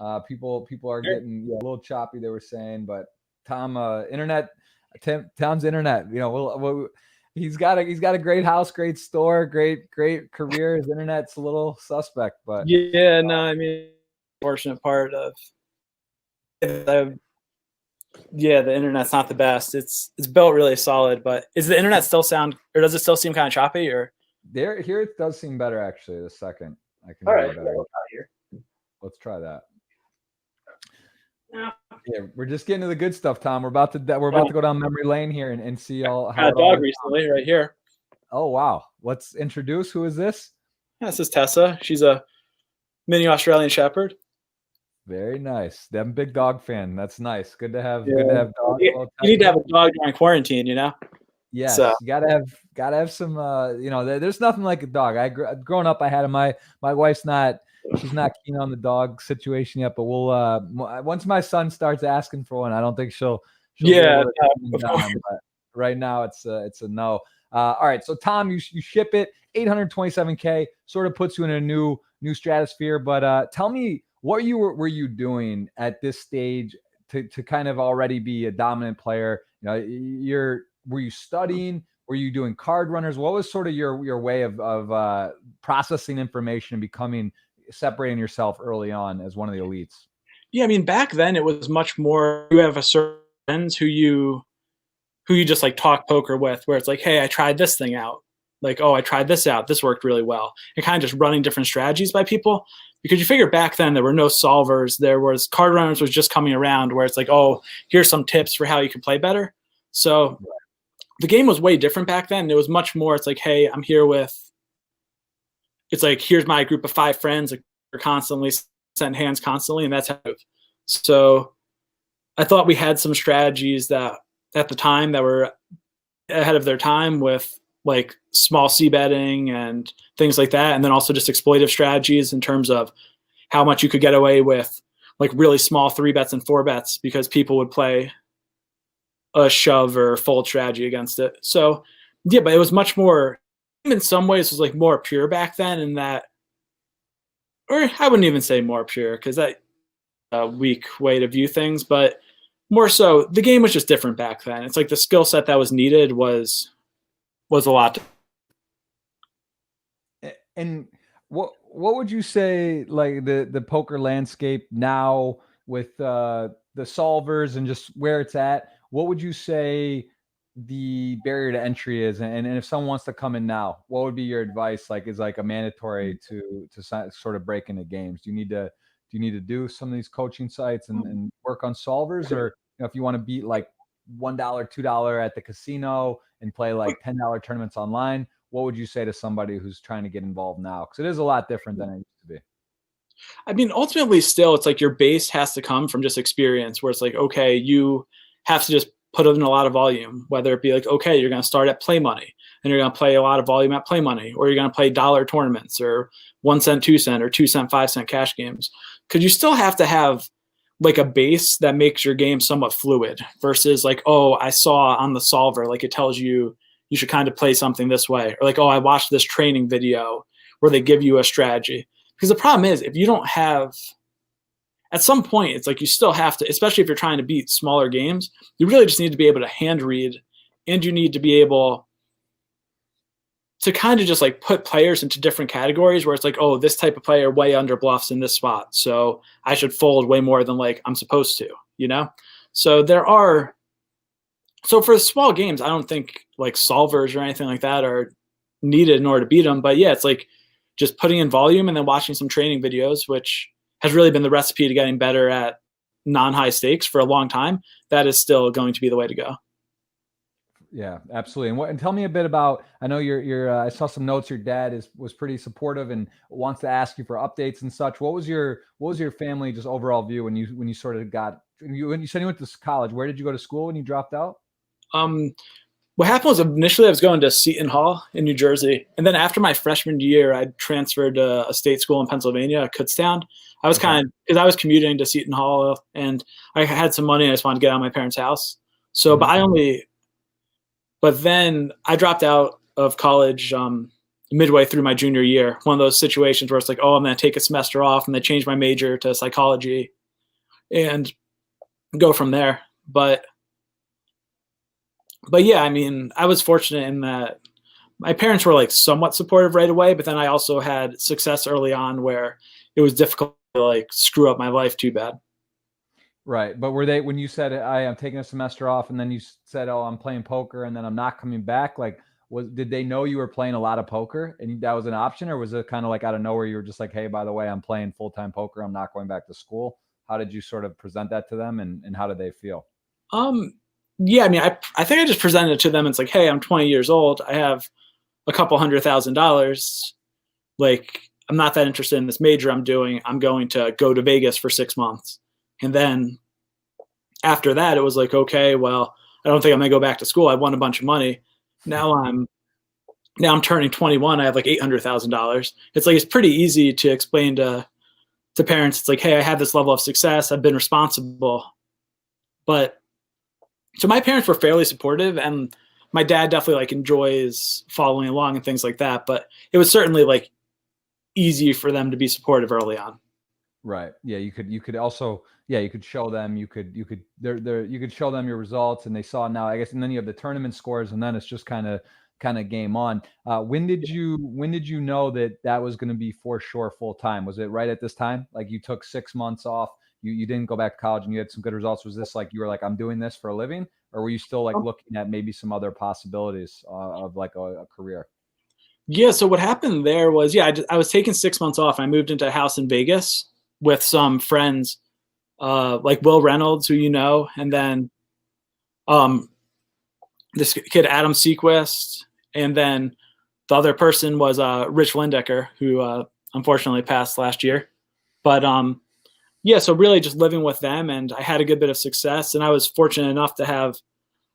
S1: guys. People are getting a little choppy, they were saying, but Tom, Tom's internet. He's got a great house, great store, great career. His internet's a little suspect, but
S2: yeah, no, I mean, fortunate part of the internet's not the best. It's built really solid, but is the internet still sound, or does it still seem kind of choppy? Or
S1: here it does seem better actually. The second I can
S2: hear
S1: it better. Let's try that. Yeah, we're just getting to the good stuff, Tom. We're about to go down memory lane here and see all.
S2: How it dog recently, right here.
S1: Oh wow! Let's introduce. Who is this?
S2: This is Tessa. She's a mini Australian Shepherd.
S1: Very nice. I'm a big dog fan. That's nice. Good to have. Yeah. Good to have dogs.
S2: You need to have a dog during quarantine, you know.
S1: Yeah, so. You gotta have some. There's nothing like a dog. Growing up, I had my wife's she's not keen on the dog situation yet, but we'll once my son starts asking for one, I don't think she'll down, but right now it's a no. All right, so Tom, you ship it 827K, sort of puts you in a new stratosphere. But tell me, what were you doing at this stage to kind of already be a dominant player? Were you studying? Were you doing card runners? What was sort of your way of processing information and separating yourself early on as one of the elites?
S2: Yeah, I mean, back then it was much more, you have a certain friends who you just like talk poker with, where it's like, hey, I tried this thing out. Like, oh, I tried this out. This worked really well. And kind of just running different strategies by people. Because you figure back then there were no solvers. There was card runners was just coming around, where it's like, oh, here's some tips for how you can play better. So the game was way different back then. It was much more, it's like, hey, I'm here with, it's like, here's my group of 5 friends. Like, they're constantly sending hands constantly, and that's how. So I thought we had some strategies that at the time that were ahead of their time, with like small C betting and things like that. And then also just exploitive strategies in terms of how much you could get away with like really small 3-bets and 4-bets because people would play a shove or fold strategy against it. So yeah, but it was much more, in some ways, it was like more pure back then, in that, or I wouldn't even say more pure because that a weak way to view things, but more so the game was just different back then. It's like the skill set that was needed was a lot.
S1: And what would you say, like the poker landscape now with the solvers and just where it's at? What would you say the barrier to entry is? And if someone wants to come in now, what would be your advice? Like, is like a mandatory to sort of break into games? Do you need to do some of these coaching sites and work on solvers, or if you want to beat like $1, $2 at the casino and play like $10 tournaments online? What would you say to somebody who's trying to get involved now? Because it is a lot different than it used to be.
S2: I mean, ultimately, still, it's like your base has to come from just experience, where it's like, okay, you have to just put in a lot of volume, whether it be like, okay, you're going to start at play money and you're going to play a lot of volume at play money, or you're going to play dollar tournaments or 1 cent, 2 cent, or 2 cent, 5 cent cash games. Because you still have to have like a base that makes your game somewhat fluid versus like, oh, I saw on the solver, like it tells you you should kind of play something this way, or like, oh, I watched this training video where they give you a strategy. Because the problem is, if you don't have, at some point, it's like you still have to, especially if you're trying to beat smaller games, you really just need to be able to hand read, and you need to be able to kind of just like put players into different categories where it's like, oh, this type of player way under bluffs in this spot, so I should fold way more than like I'm supposed to, you know? So for small games, I don't think like solvers or anything like that are needed in order to beat them. But yeah, it's like just putting in volume and then watching some training videos, which has really been the recipe to getting better at non-high stakes for a long time. That is still going to be the way to go.
S1: Yeah, absolutely. And tell me a bit about, I know I saw some notes. Your dad was pretty supportive and wants to ask you for updates and such. What was your family just overall view when you sort of when you said you went to college? Where did you go to school when you dropped out?
S2: What happened was, initially I was going to Seton Hall in New Jersey. And then after my freshman year, I transferred to a state school in Pennsylvania, Kutztown. I was because I was commuting to Seton Hall and I had some money and I just wanted to get out of my parents' house. So, but then I dropped out of college midway through my junior year. One of those situations where it's like, oh, I'm going to take a semester off, and they changed my major to psychology and go from there. But yeah, I mean, I was fortunate in that my parents were like somewhat supportive right away, but then I also had success early on where it was difficult to like screw up my life too bad.
S1: Right. But were they, when you said I'm taking a semester off, and then you said, oh, I'm playing poker and then I'm not coming back, like, did they know you were playing a lot of poker and that was an option, or was it kind of like out of nowhere you were just like, hey, by the way, I'm playing full-time poker, I'm not going back to school? How did you sort of present that to them, and how did they feel?
S2: Yeah, I mean, I think I just presented it to them. It's like, hey, I'm 20 years old. I have a couple $100,000. Like, I'm not that interested in this major I'm doing. I'm going to go to Vegas for 6 months. And then after that, it was like, okay, well, I don't think I'm going to go back to school. I won a bunch of money. Now I'm turning 21. I have like $800,000. It's like, it's pretty easy to explain to parents. It's like, hey, I have this level of success. I've been responsible. But so my parents were fairly supportive, and my dad definitely like enjoys following along and things like that. But it was certainly like easy for them to be supportive early on.
S1: Right. Yeah. You could also, you could show them, you could show them your results, and they saw now, I guess, and then you have the tournament scores, and then it's just kind of game on. When did you know that was going to be for sure full time? Was it right at this time? Like, you took 6 months off, you didn't go back to college, and you had some good results. Was this like, you were like, I'm doing this for a living, or were you still like looking at maybe some other possibilities of like a career?
S2: Yeah. So what happened there was, I was taking 6 months off. I moved into a house in Vegas with some friends, like Will Reynolds, who you know, and then this kid Adam Sequist, and then the other person was Rich Lindecker, who unfortunately passed last year. But so really just living with them, and I had a good bit of success, and I was fortunate enough to have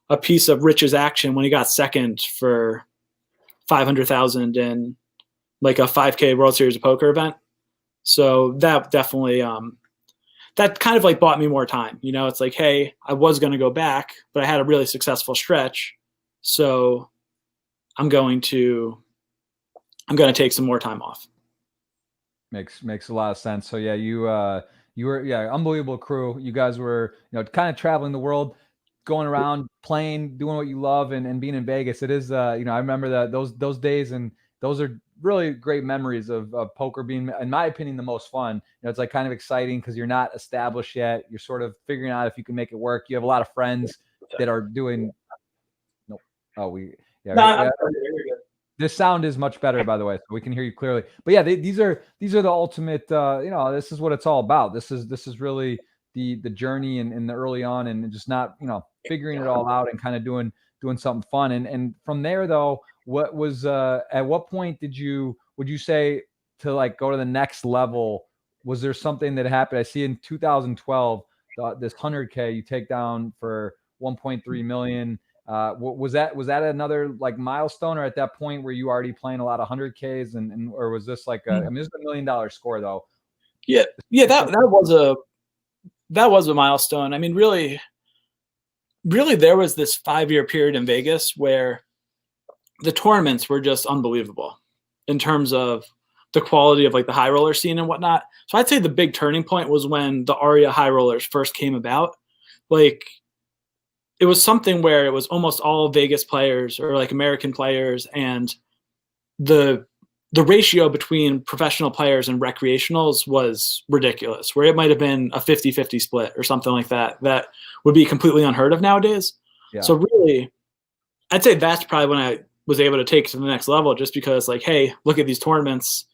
S2: a piece of Rich's action when he got second for $500,000 in like a 5K World Series of Poker event. So that definitely that kind of like bought me more time. You know, it's like, hey, I was going to go back, but I had a really successful stretch, so I'm going to take some more time off.
S1: Makes a lot of sense. So yeah, you were unbelievable crew. You guys were kind of traveling the world, going around, playing, doing what you love, and being in Vegas. It is I remember that those days, and those are really great memories of poker being, in my opinion, the most fun. It's like kind of exciting because you're not established yet. You're sort of figuring out if you can make it work. You have a lot of friends that are doing. Nope. Oh, this sound is much better, by the way, so we can hear you clearly. But yeah, these are the ultimate. This is what it's all about. This is really the journey and the early on, and just not figuring it all out and kind of doing something fun. And from there, though, what was at what point would you say to like go to the next level? Was there something that happened? I see in 2012 this 100K you take down for 1.3 million. Was that another like milestone, or at that point were you already playing a lot of 100Ks and or was this like I mean, this is $1 million score though?
S2: Yeah, that was a milestone. I mean, really there was this 5-year period in Vegas where the tournaments were just unbelievable in terms of the quality of like the high roller scene and whatnot. So I'd say the big turning point was when the Aria high rollers first came about. Like, it was something where it was almost all Vegas players or like American players, and the ratio between professional players and recreationals was ridiculous, where it might have been a 50-50 split or something like that. That would be completely unheard of nowadays. Yeah. So really, I'd say that's probably when I was able to take it to the next level, just because like, hey, look at these tournaments.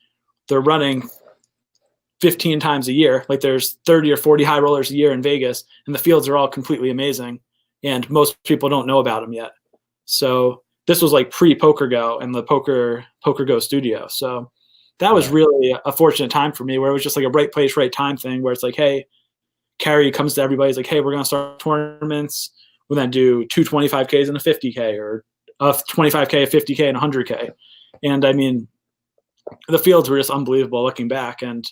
S2: They're running 15 times a year. Like there's 30 or 40 high rollers a year in Vegas, and the fields are all completely amazing. And most people don't know about them yet. So this was like pre-Poker Go and the Poker Go studio. So that was really a fortunate time for me, where it was just like a right place, right time thing, where it's like, hey, Carrie comes to everybody. He's like, hey, we're going to start tournaments. We're going to do 2 25Ks and a 50K, or a 25K, a 50K, and a 100K. And I mean, the fields were just unbelievable looking back. And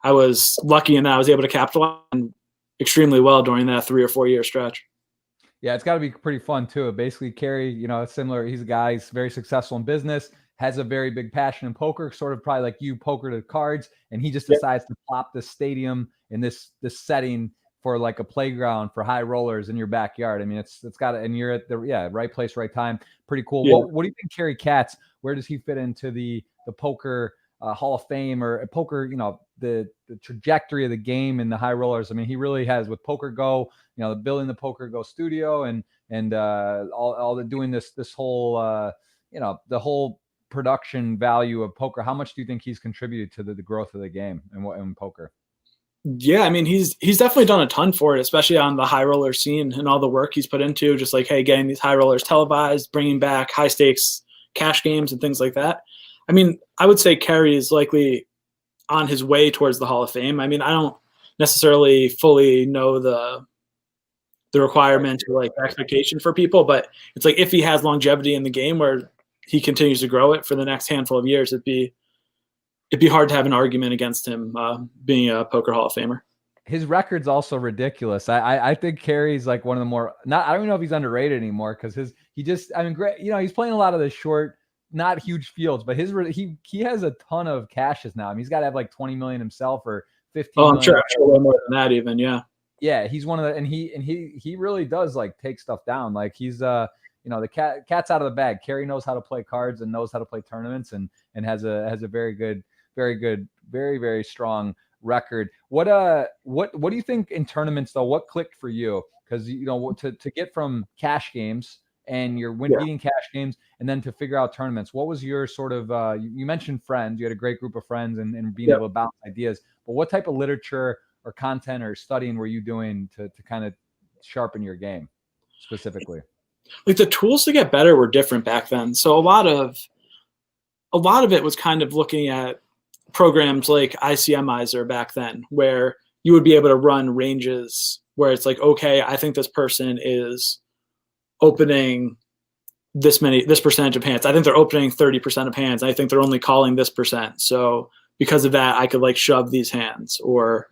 S2: I was lucky in that I was able to capitalize extremely well during that 3 or 4 year stretch.
S1: Yeah, it's got to be pretty fun too. Basically, Carrie, similar. He's a guy who's very successful in business, has a very big passion in poker, sort of probably like you, poker to cards, and he just decides to plop this stadium in this setting for like a playground for high rollers in your backyard. I mean, it's got it, and you're at the right place, right time. Pretty cool. Yeah. What do you think, Kerry Katz? Where does he fit into the poker Hall of Fame, or poker? The trajectory of the game and the high rollers. I mean, he really has with Poker Go. Building the Poker Go studio and all the doing this whole the whole production value of poker. How much do you think he's contributed to the growth of the game and poker?
S2: Yeah, I mean, he's definitely done a ton for it, especially on the high roller scene and all the work he's put into, just like, hey, getting these high rollers televised, bringing back high stakes cash games and things like that. I mean, I would say Kerry is likely on his way towards the Hall of Fame. I mean, I don't necessarily fully know the requirements or like expectation for people, but it's like if he has longevity in the game where he continues to grow it for the next handful of years, it'd be hard to have an argument against him being a poker Hall of Famer.
S1: His record's also ridiculous. I think Kerry's like one of the more, I don't even know if he's underrated anymore, because great. He's playing a lot of the short, not huge fields, but he has a ton of cashes now. I mean, he's got to have like 20 million himself or 15 million.
S2: I'm sure a little more than that even. Yeah.
S1: Yeah, he's one of the, and he really does like take stuff down. Like he's the cat's out of the bag. Kerry knows how to play cards and knows how to play tournaments and has a very good, very, very strong record. What do you think in tournaments though? What clicked for you? Because to get from cash games and you're beating cash games, and then to figure out tournaments, what was your sort of you mentioned friends, you had a great group of friends and being able to bounce ideas, but what type of literature or content or studying were you doing to kind of sharpen your game specifically?
S2: Like the tools to get better were different back then. So a lot of it was kind of looking at programs like ICMizer back then, where you would be able to run ranges where it's like, okay, I think this person is opening this percentage of hands. I think they're opening 30% of hands. I think they're only calling this percent. So because of that, I could like shove these hands, or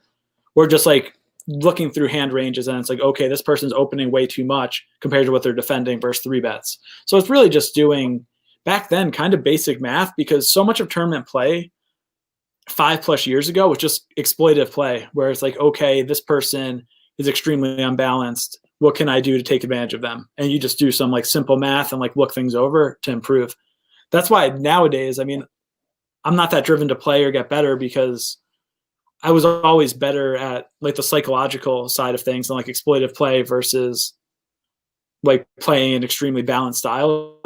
S2: just like looking through hand ranges and it's like, okay, this person's opening way too much compared to what they're defending versus 3-bets. So it's really just doing back then kind of basic math, because so much of tournament play 5+ years ago was just exploitative play, where it's like, okay, this person is extremely unbalanced. What can I do to take advantage of them? And you just do some like simple math and like look things over to improve. That's why nowadays, I mean, I'm not that driven to play or get better, because I was always better at like the psychological side of things and like exploitative play versus like playing an extremely balanced style.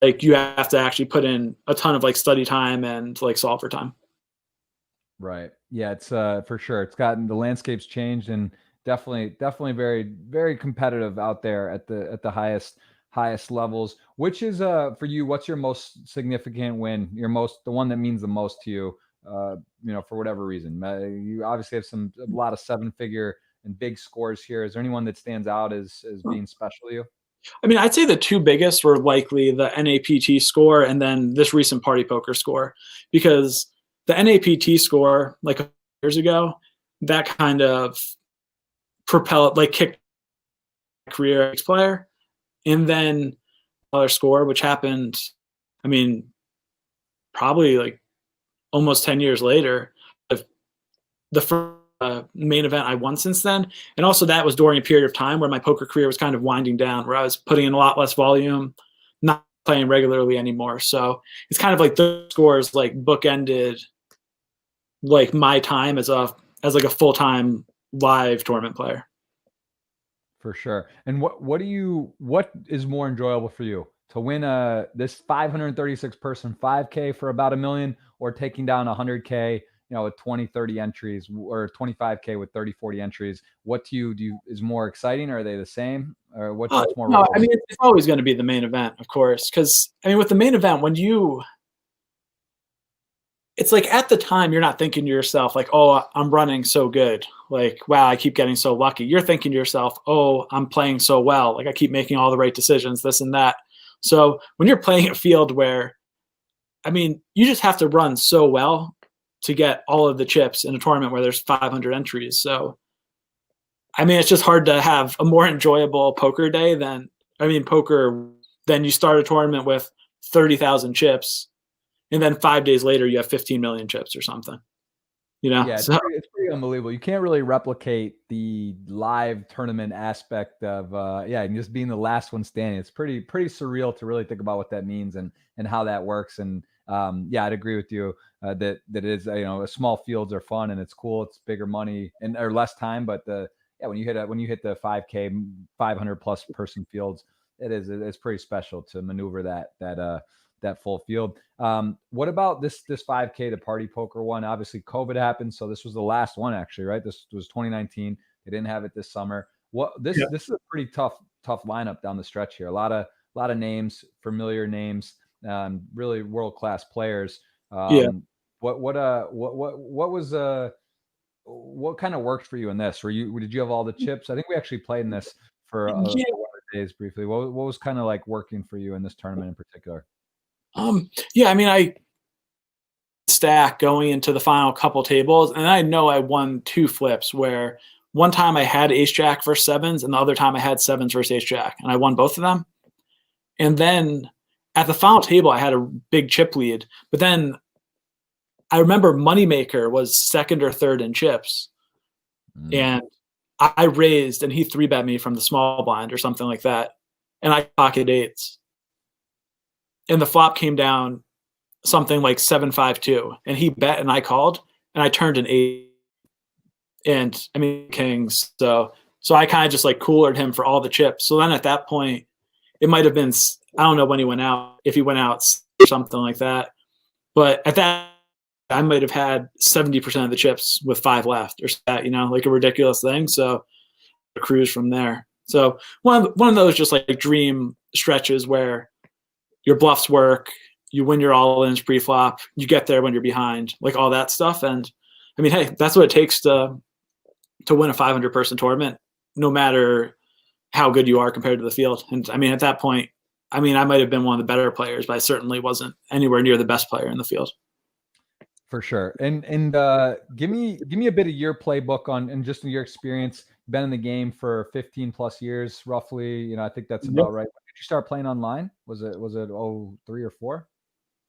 S2: Like you have to actually put in a ton of like study time and like solver time.
S1: Right. Yeah, it's for sure. It's gotten, the landscape's changed, and definitely very, very competitive out there at the highest levels. Which is for you, what's your most significant win? The one that means the most to you, for whatever reason. You obviously have a lot of 7-figure and big scores here. Is there anyone that stands out as being special to you?
S2: I mean, I'd say the two biggest were likely the NAPT score and then this recent party poker score, because the NAPT score, like years ago, that kind of kicked my career as a player. And then other score, which happened, I mean, probably like almost 10 years later, the first main event I won since then. And also that was during a period of time where my poker career was kind of winding down, where I was putting in a lot less volume, not playing regularly anymore. So it's kind of like those scores like bookended like my time as like a full-time live tournament player.
S1: For sure. And what is more enjoyable for you, to win this 536 person 5K for about $1 million, or taking down 100K, with 20, 30 entries, or 25K with 30, 40 entries? What do you is more exciting? Or are they the same? Or what's more
S2: no, I mean, it's always going to be the main event, of course, because I mean, with the main event, it's like at the time you're not thinking to yourself like, oh, I'm running so good, like, wow, I keep getting so lucky. You're thinking to yourself, oh, I'm playing so well, like I keep making all the right decisions, this and that. So when you're playing a field where, I mean, you just have to run so well to get all of the chips in a tournament where there's 500 entries. So I mean, it's just hard to have a more enjoyable poker day than you start a tournament with 30,000 chips, and then 5 days later you have 15 million chips or something.
S1: Yeah, it's pretty unbelievable. You can't really replicate the live tournament aspect of and just being the last one standing. It's pretty surreal to really think about what that means and how that works. And I'd agree with you that it is, small fields are fun and it's cool. It's bigger money or less time, but when you hit the 5K 500 plus person fields, it's pretty special to maneuver that full field. What about this 5K, the party poker one? Obviously COVID happened, so this was the last one actually, right? This was 2019. They didn't have it this summer. This is a pretty tough lineup down the stretch here. A lot of names, familiar names, really world-class players. What kind of worked for you in this? Did you have all the chips? I think we actually played in this for one of the days briefly. What was kind of like working for you in this tournament in particular?
S2: I mean, I stack going into the final couple tables, and I know I won 2 flips where one time I had ace jack versus 7s, and the other time I had 7s versus ace jack, and I won both of them. And then at the final table, I had a big chip lead, but then I remember Moneymaker was second or third in chips, and I raised, and he 3-bet me from the small blind or something like that, and I pocket 8s. And the flop came down something like 7-5-2, and he bet and I called, and I turned an 8, and I mean kings. So I kind of just like coolered him for all the chips. So then at that point, it might have been, I don't know when he went out, if he went out or something like that. But at that, I might have had 70% of the chips with 5 left or that, like a ridiculous thing. So I cruise from there. So one of those just like dream stretches where your bluffs work, you win your all-ins pre-flop, you get there when you're behind, like all that stuff. And I mean, hey, that's what it takes to win a 500-person tournament, no matter how good you are compared to the field. And I mean, at that point, I mean, I might have been one of the better players, but I certainly wasn't anywhere near the best player in the field.
S1: For sure. And give me a bit of your playbook on, and just in your experience, been in the game for 15 plus years, roughly. You know, I think that's about right. When did you start playing online? Was it 03 or 4?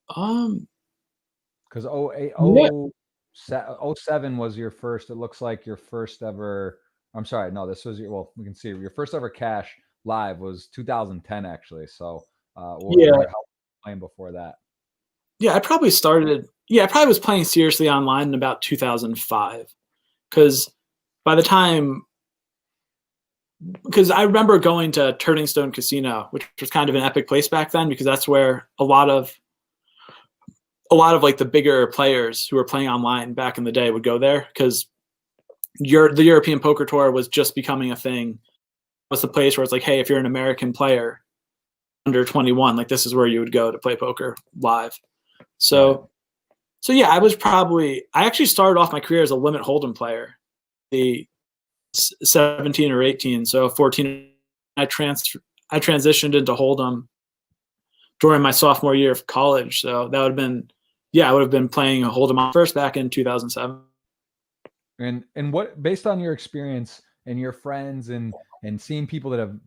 S1: Because 08,
S2: Yeah.
S1: 07 was your first. It looks like your first ever. I'm sorry, no, this was your. Well, we can see your first ever cash live was 2010 actually. So,
S2: Yeah.
S1: how playing before that?
S2: Yeah, I probably started. Yeah, I probably was playing seriously online in about 2005, because by the time, because I remember going to Turning Stone Casino, which was kind of an epic place back then, because that's where a lot of like the bigger players who were playing online back in the day would go there, because the European Poker Tour was just becoming a thing. It was the place where it's like, hey, if you're an American player under 21, like this is where you would go to play poker live. So yeah, I actually started off my career as a limit hold'em player, the 17 or 18. So 14, I transitioned into hold'em during my sophomore year of college. So that would have been, I would have been playing a hold'em first back in 2007.
S1: And what, based on your experience and your friends and seeing people that have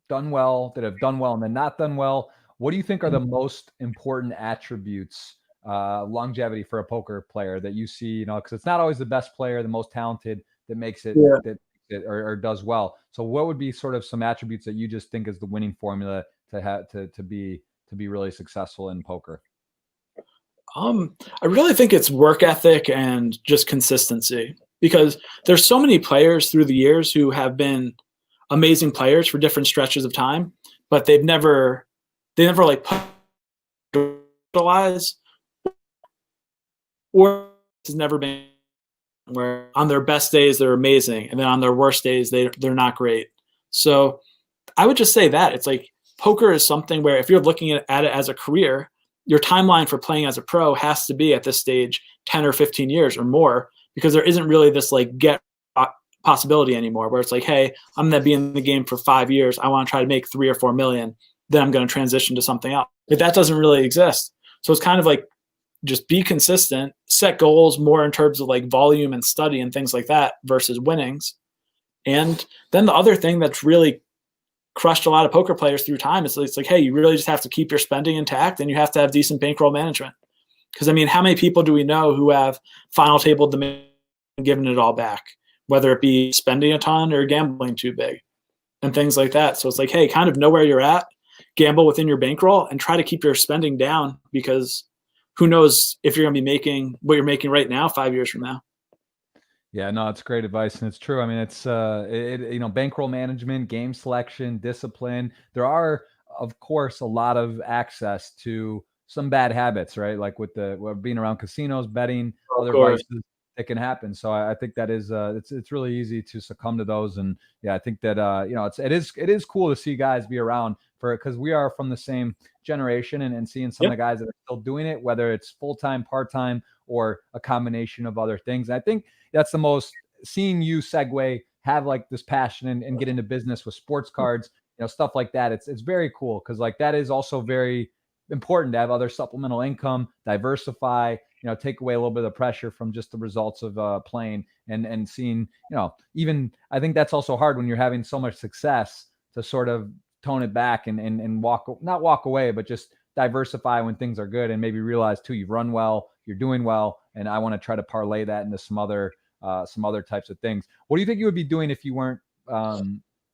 S1: done well, and then not done well, what do you think are the most important attributes, longevity for a poker player that you see? You know, because it's not always the best player, the most talented that makes it, or does well. So what would be sort of some attributes that you just think is the winning formula to have to be really successful in poker?
S2: I really think it's work ethic and just consistency, because there's so many players through the years who have been amazing players for different stretches of time, but they never like utilize, or has never been where on their best days they're amazing, and then on their worst days they're not great. So I would just say that it's like poker is something where if you're looking at it as a career, your timeline for playing as a pro has to be at this stage 10 or 15 years or more, because there isn't really this like get possibility anymore where it's like, hey, I'm going to be in the game for 5 years. I want to try to make 3 or 4 million. Then I'm going to transition to something else. But that doesn't really exist. So it's kind of like, just be consistent, set goals more in terms of like volume and study and things like that versus winnings. And then the other thing that's really crushed a lot of poker players through time is it's like, hey, you really just have to keep your spending intact, and you have to have decent bankroll management. Because I mean, how many people do we know who have final tabled them and given it all back, whether it be spending a ton or gambling too big and things like that? So it's like, hey, kind of know where you're at, gamble within your bankroll, and try to keep your spending down, because who knows if you're going to be making what you're making right now 5 years from now.
S1: Yeah, no, it's great advice, and it's true. I mean, it's you know, bankroll management, game selection, discipline. There are, of course, a lot of access to some bad habits, right? Like with being around casinos, betting, other vices that can happen. So I think that is it's really easy to succumb to those. And yeah, I think that you know, it is cool to see guys be around because we are from the same generation, and seeing some of the guys that are still doing it, whether it's full-time, part-time, or a combination of other things. And I think that's the most, seeing you segue, have like this passion and get into business with sports cards, you know, stuff like that. It's very cool, because like that is also very important to have other supplemental income, diversify, you know, take away a little bit of the pressure from just the results of playing and seeing, you know, even I think that's also hard when you're having so much success to sort of tone it back and not walk away, but just diversify when things are good, and maybe realize too, you've run well, you're doing well, and I want to try to parlay that into some other types of things. What do you think you would be doing if you weren't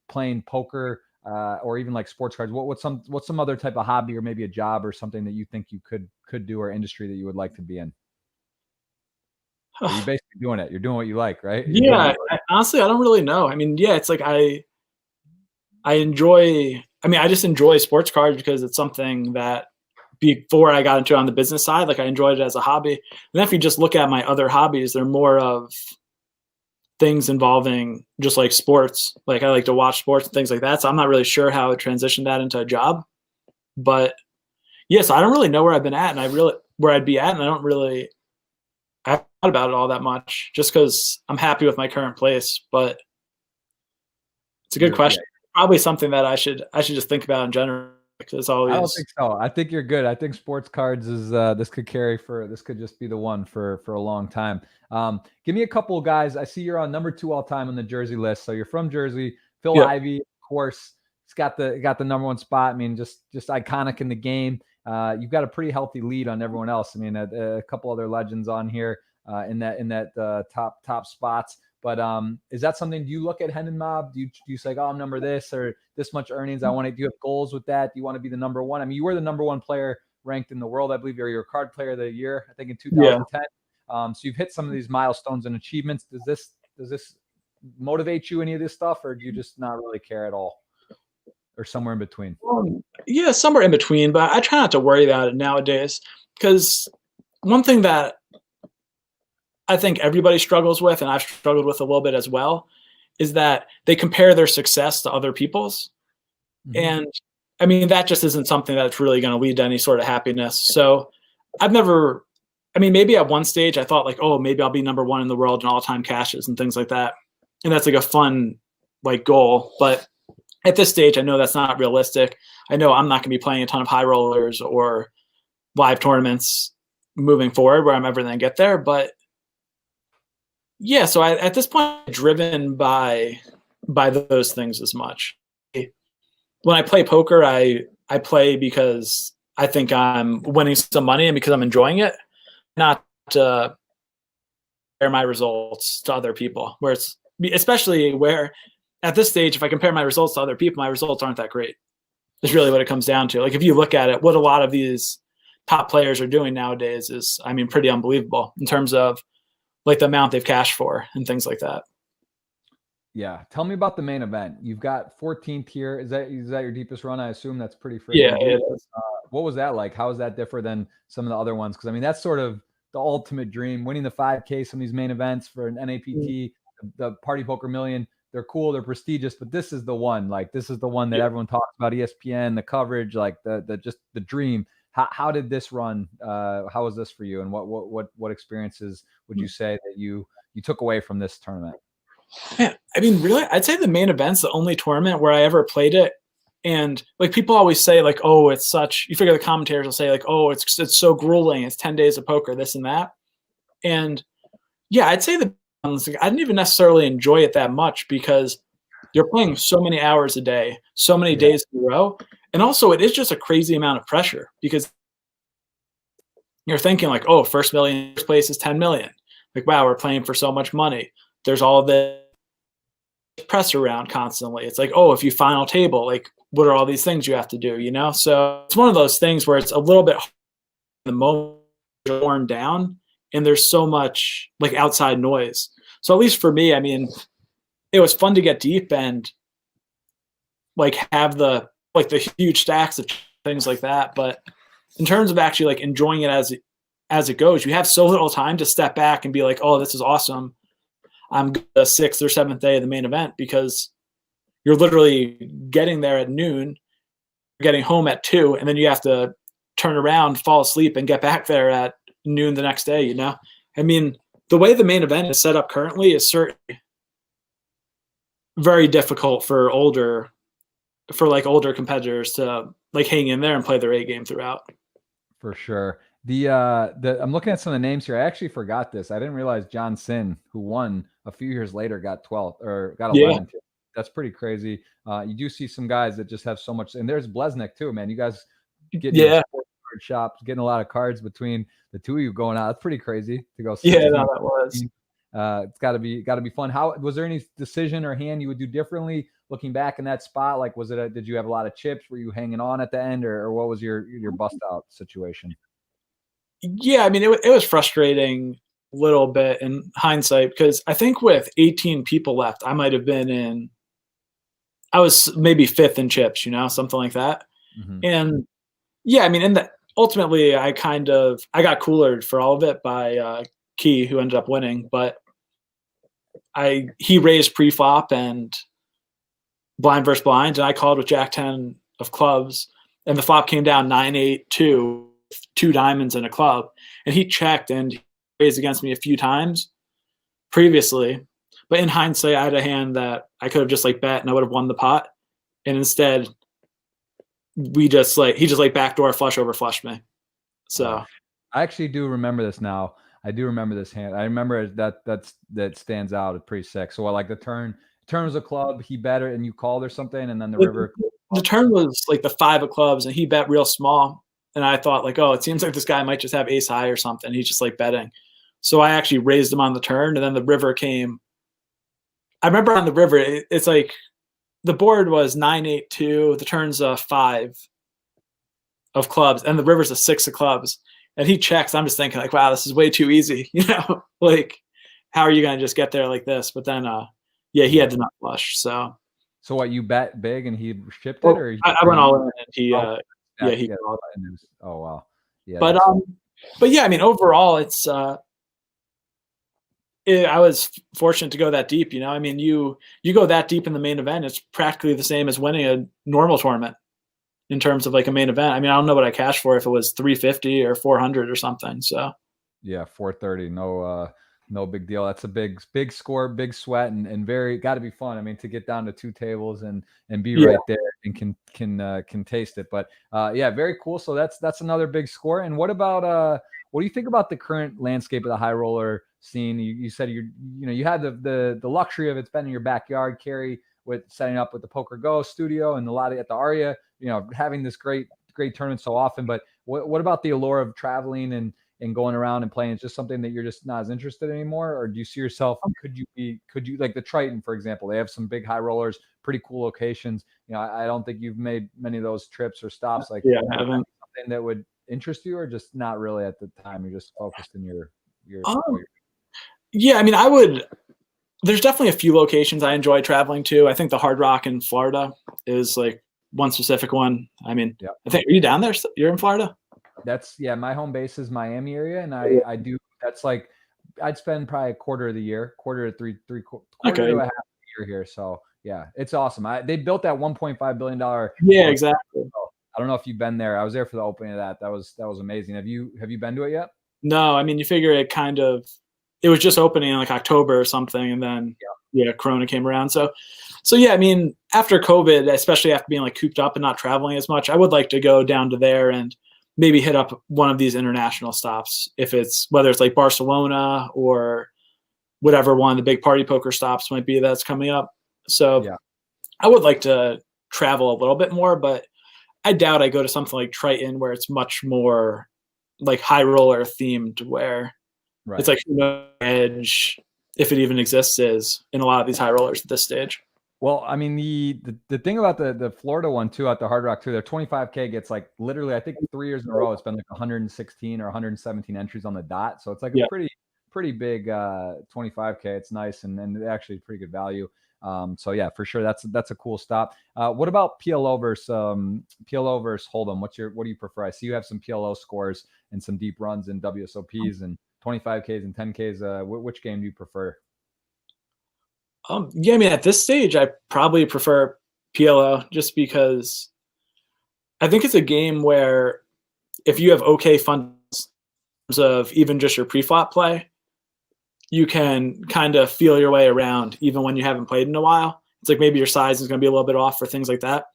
S1: playing poker or even like sports cards? What's some other type of hobby or maybe a job or something that you think you could do, or industry that you would like to be in? You're basically doing it. You're doing what you like, right?
S2: Honestly, I don't really know. I mean, yeah, it's like I just enjoy sports cards because it's something that before I got into it on the business side, like I enjoyed it as a hobby. And then if you just look at my other hobbies, they're more of things involving just like sports. Like I like to watch sports and things like that. So I'm not really sure how I would transition that into a job. But yes, I don't really know where I've been at, and where I'd be at, and I haven't thought about it all that much, just because I'm happy with my current place. But it's a good question. Probably something that I should just think about in general. It's always.
S1: I don't think so. I think you're good. I think sports cards is this could just be the one for a long time. Give me a couple of guys. I see you're on number 2 all time on the jersey list. So you're from Jersey. Phil
S2: Yep.
S1: Ivey, of course, he's got the number 1 spot. I mean, just iconic in the game. You've got a pretty healthy lead on everyone else. I mean, a couple other legends on here in that top spots. But is that something? Do you look at Hendon Mob? Do you say, oh, I'm number this or this much earnings? Do you have goals with that? Do you want to be the number 1? I mean, you were the number 1 player ranked in the world. I believe you're your card player of the year, I think in 2010. Yeah. So you've hit some of these milestones and achievements. Does this motivate you, any of this stuff, or do you just not really care at all? Or somewhere in between?
S2: Yeah, somewhere in between, but I try not to worry about it nowadays, because one thing that I think everybody struggles with, and I've struggled with a little bit as well, is that they compare their success to other people's. Mm-hmm. And I mean, that just isn't something that's really going to lead to any sort of happiness. So maybe at one stage I thought like, oh, maybe I'll be number 1 in the world in all-time cashes and things like that. And that's like a fun like goal. But at this stage, I know that's not realistic. I know I'm not going to be playing a ton of high rollers or live tournaments moving forward where I'm ever going to get there. But yeah, so at this point, I'm driven by those things as much. When I play poker, I play because I think I'm winning some money and because I'm enjoying it, not to compare my results to other people. Especially where at this stage, if I compare my results to other people, my results aren't that great. Is really what it comes down to. Like if you look at it, what a lot of these top players are doing nowadays is, I mean, pretty unbelievable in terms of like the amount they've cashed for and things like that.
S1: Yeah. Tell me about the main event. You've got 14th here. Is that your deepest run? I assume that's pretty freaking
S2: Yeah,
S1: deep.
S2: it is.
S1: What was that like? How is that different than some of the other ones? Because I mean, that's sort of the ultimate dream, winning the 5K, some of these main events for an NAPT, the Party Poker Million. They're cool, they're prestigious, but this is the one. Like this is the one that everyone talks about, ESPN, the coverage, like the dream. How did this run? How was this for you? And what experiences would you say that you took away from this tournament?
S2: Yeah, I mean, really, I'd say the main event's the only tournament where I ever played it. And like people always say, like, oh, it's such. You figure the commentators will say, like, oh, it's so grueling. It's 10 days of poker, this and that. And yeah, I'd say I didn't even necessarily enjoy it that much because you're playing so many hours a day, so many days in a row. And also it is just a crazy amount of pressure because you're thinking like, oh, first place is 10 million. Like, wow, we're playing for so much money. There's all the press around constantly. It's like, oh, if you final table, like what are all these things you have to do, you know? So it's one of those things where it's a little bit hard the moment you're worn down and there's so much like outside noise. So at least for me, I mean, it was fun to get deep and like have the huge stacks of things like that. But in terms of actually like enjoying it as it goes, you have so little time to step back and be like, oh, this is awesome. I'm the 6th or 7th day of the main event because you're literally getting there at noon, getting home at 2, and then you have to turn around, fall asleep, and get back there at noon the next day, you know? I mean, the way the main event is set up currently is certainly very difficult for older competitors to like hang in there and play their A game throughout.
S1: For sure. I'm looking at some of the names here. I actually forgot this. I didn't realize John Sin, who won a few years later, got 12th or got 11th. Yeah. That's pretty crazy. You do see some guys that just have so much, and there's Blesnik too, man. You guys get card shops, getting a lot of cards between the two of you going out. That's pretty crazy to go.
S2: Yeah, no, that was.
S1: It's got to be fun. How was there any decision or hand you would do differently looking back in that spot? Like, did you have a lot of chips? Were you hanging on at the end, or what was your bust out situation?
S2: Yeah, I mean, it was frustrating a little bit in hindsight because I think with 18 people left, I was maybe 5th in chips, you know, something like that. Mm-hmm. And yeah, I mean, ultimately I got coolered for all of it by Key, who ended up winning, but he raised pre-flop and blind versus blind, and I called with Jack 10 of clubs, and the flop came down 9-8-2, 2 diamonds and a club, and he checked and he raised against me a few times previously, but in hindsight, I had a hand that I could have just like bet and I would have won the pot, and instead he just like backdoor flush over flushed me. So
S1: I actually do remember this now. I do remember this hand. I remember that stands out. It's pretty sick. So like the turn was a club, he bet it and you called or something, and then the river.
S2: The turn was like the 5 of clubs, and he bet real small. And I thought like, oh, it seems like this guy might just have ace high or something. He's just like betting. So I actually raised him on the turn, and then the river came. I remember on the river, it's like the board was 9-8-2. The turn's a 5 of clubs, and the river's a 6 of clubs. And he checks. I'm just thinking like, wow, this is way too easy. Like, how are you going to just get there like this? But then, yeah, he had the nut flush. So
S1: what, you bet big and he shipped it, or
S2: I went all in, and he, he
S1: called it. Oh wow, yeah.
S2: But yeah, I mean, overall, it's. I was fortunate to go that deep. I mean, you go that deep in the main event, it's practically the same as winning a normal tournament in terms of like a main event. I mean, I don't know what I cashed for, if it was 350 or 400 or something. So
S1: yeah, 430. No big deal. That's a big score, big sweat, and very got to be fun. I mean, to get down to 2 tables and be right there and can taste it. But yeah, very cool. So that's another big score. And what about what do you think about the current landscape of the high roller scene? You said you had the luxury of it's been in your backyard, Carrie, with setting up with the Poker Go studio and a lot at the Aria, having this great tournament so often. But what about the allure of traveling and going around and playing? It's just something that you're just not as interested in anymore? Or do you see yourself, could you like the Triton, for example, they have some big high rollers, pretty cool locations. I don't think you've made many of those trips or stops. Like,
S2: yeah, I haven't.
S1: Something that would interest you, or just not really at the time? You're just focused in your
S2: yeah, I mean, there's definitely a few locations I enjoy traveling to. I think the Hard Rock in Florida is like one specific one. I mean, yeah. I think, are you down there? You're in Florida?
S1: That's, yeah, my home base is Miami area, and I do, that's like, I'd spend probably a quarter of the year, quarter to a half a year here. So yeah, it's awesome. They built that $1.5 billion.
S2: Yeah, exactly.
S1: I don't know if you've been there. I was there for the opening of that. That was amazing. Have you been to it yet?
S2: No, I mean, you figure it was just opening in like October or something, and then Corona came around. So yeah, I mean, after COVID, especially after being like cooped up and not traveling as much, I would like to go down to there and maybe hit up one of these international stops, whether it's like Barcelona or whatever one of the big party poker stops might be that's coming up. So yeah, I would like to travel a little bit more, but I doubt I go to something like Triton, where it's much more like high roller themed, where it's like edge, if it even exists, is in a lot of these high rollers at this stage.
S1: Well, I mean, the thing about the Florida one too, at the Hard Rock too, their 25K gets like literally, I think 3 years in a row, it's been like 116 or 117 entries on the dot. So it's like a pretty big 25K. It's nice, and actually pretty good value. So yeah, for sure, that's a cool stop. What about PLO versus Hold'em? What do you prefer? I see you have some PLO scores and some deep runs in WSOPs and 25Ks and 10Ks. Which game do you prefer?
S2: Yeah, I mean, at this stage, I probably prefer PLO, just because I think it's a game where if you have okay fundamentals in terms of even just your pre-flop play, you can kind of feel your way around even when you haven't played in a while. It's like maybe your size is going to be a little bit off for things like that.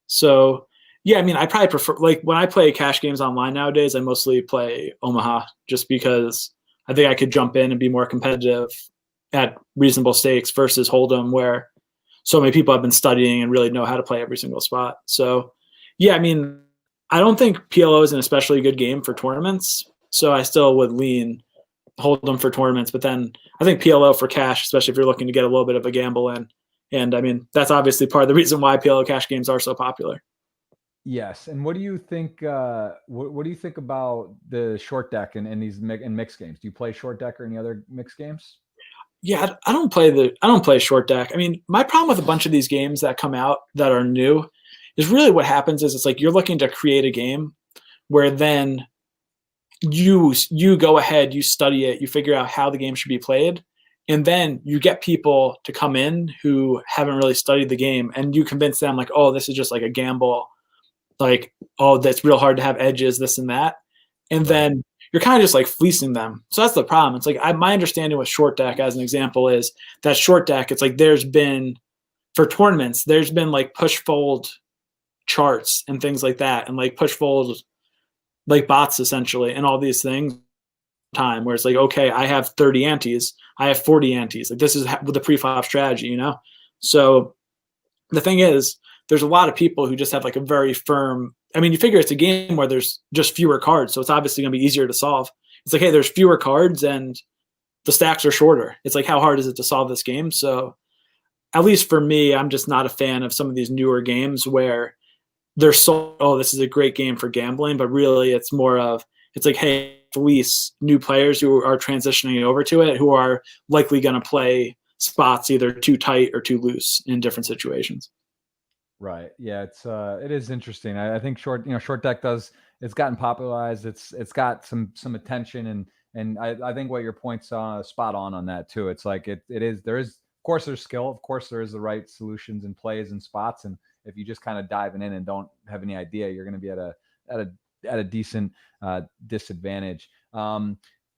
S2: So yeah, I mean, I probably prefer, like when I play cash games online nowadays, I mostly play Omaha, just because I think I could jump in and be more competitive at reasonable stakes versus Hold'em, where so many people have been studying and really know how to play every single spot. So yeah, I mean, I don't think PLO is an especially good game for tournaments, so I still would lean Hold'em for tournaments. But then I think PLO for cash, especially if you're looking to get a little bit of a gamble in. And I mean, that's obviously part of the reason why PLO cash games are so popular.
S1: Yes. And what do you think? What do you think about the short deck and these mixed games? Do you play short deck or any other mixed games?
S2: Yeah, I don't play short deck. I mean, my problem with a bunch of these games that come out that are new is really what happens is it's like you're looking to create a game where then you go ahead, you study it, you figure out how the game should be played, and then you get people to come in who haven't really studied the game, and you convince them like, oh, this is just like a gamble, like, oh, that's real hard to have edges, this and that, and then you're kind of just like fleecing them. So that's the problem. It's like my understanding with short deck, as an example, is that short deck, it's like for tournaments, there's been like push fold charts and things like that, and like push fold like bots essentially, and all these things. Time where it's like, okay, I have 30 antes, I have 40 antes. Like this is with the pre-flop strategy, you know. So the thing is, there's a lot of people who just have like a very firm. I mean, you figure it's a game where there's just fewer cards, so it's obviously going to be easier to solve. It's like, hey, there's fewer cards and the stacks are shorter. It's like, how hard is it to solve this game? So at least for me, I'm just not a fan of some of these newer games where they're so, oh, this is a great game for gambling, but really it's more of, it's like, hey, fleece new players who are transitioning over to it, who are likely going to play spots either too tight or too loose in different situations.
S1: Right. Yeah. It is interesting. I think short deck it's gotten popularized. It's got some attention, and I think what your point's spot on that too. It's like there is, of course there's skill. Of course there is the right solutions and plays and spots. And if you just kind of diving in and don't have any idea, you're going to be at a decent disadvantage. All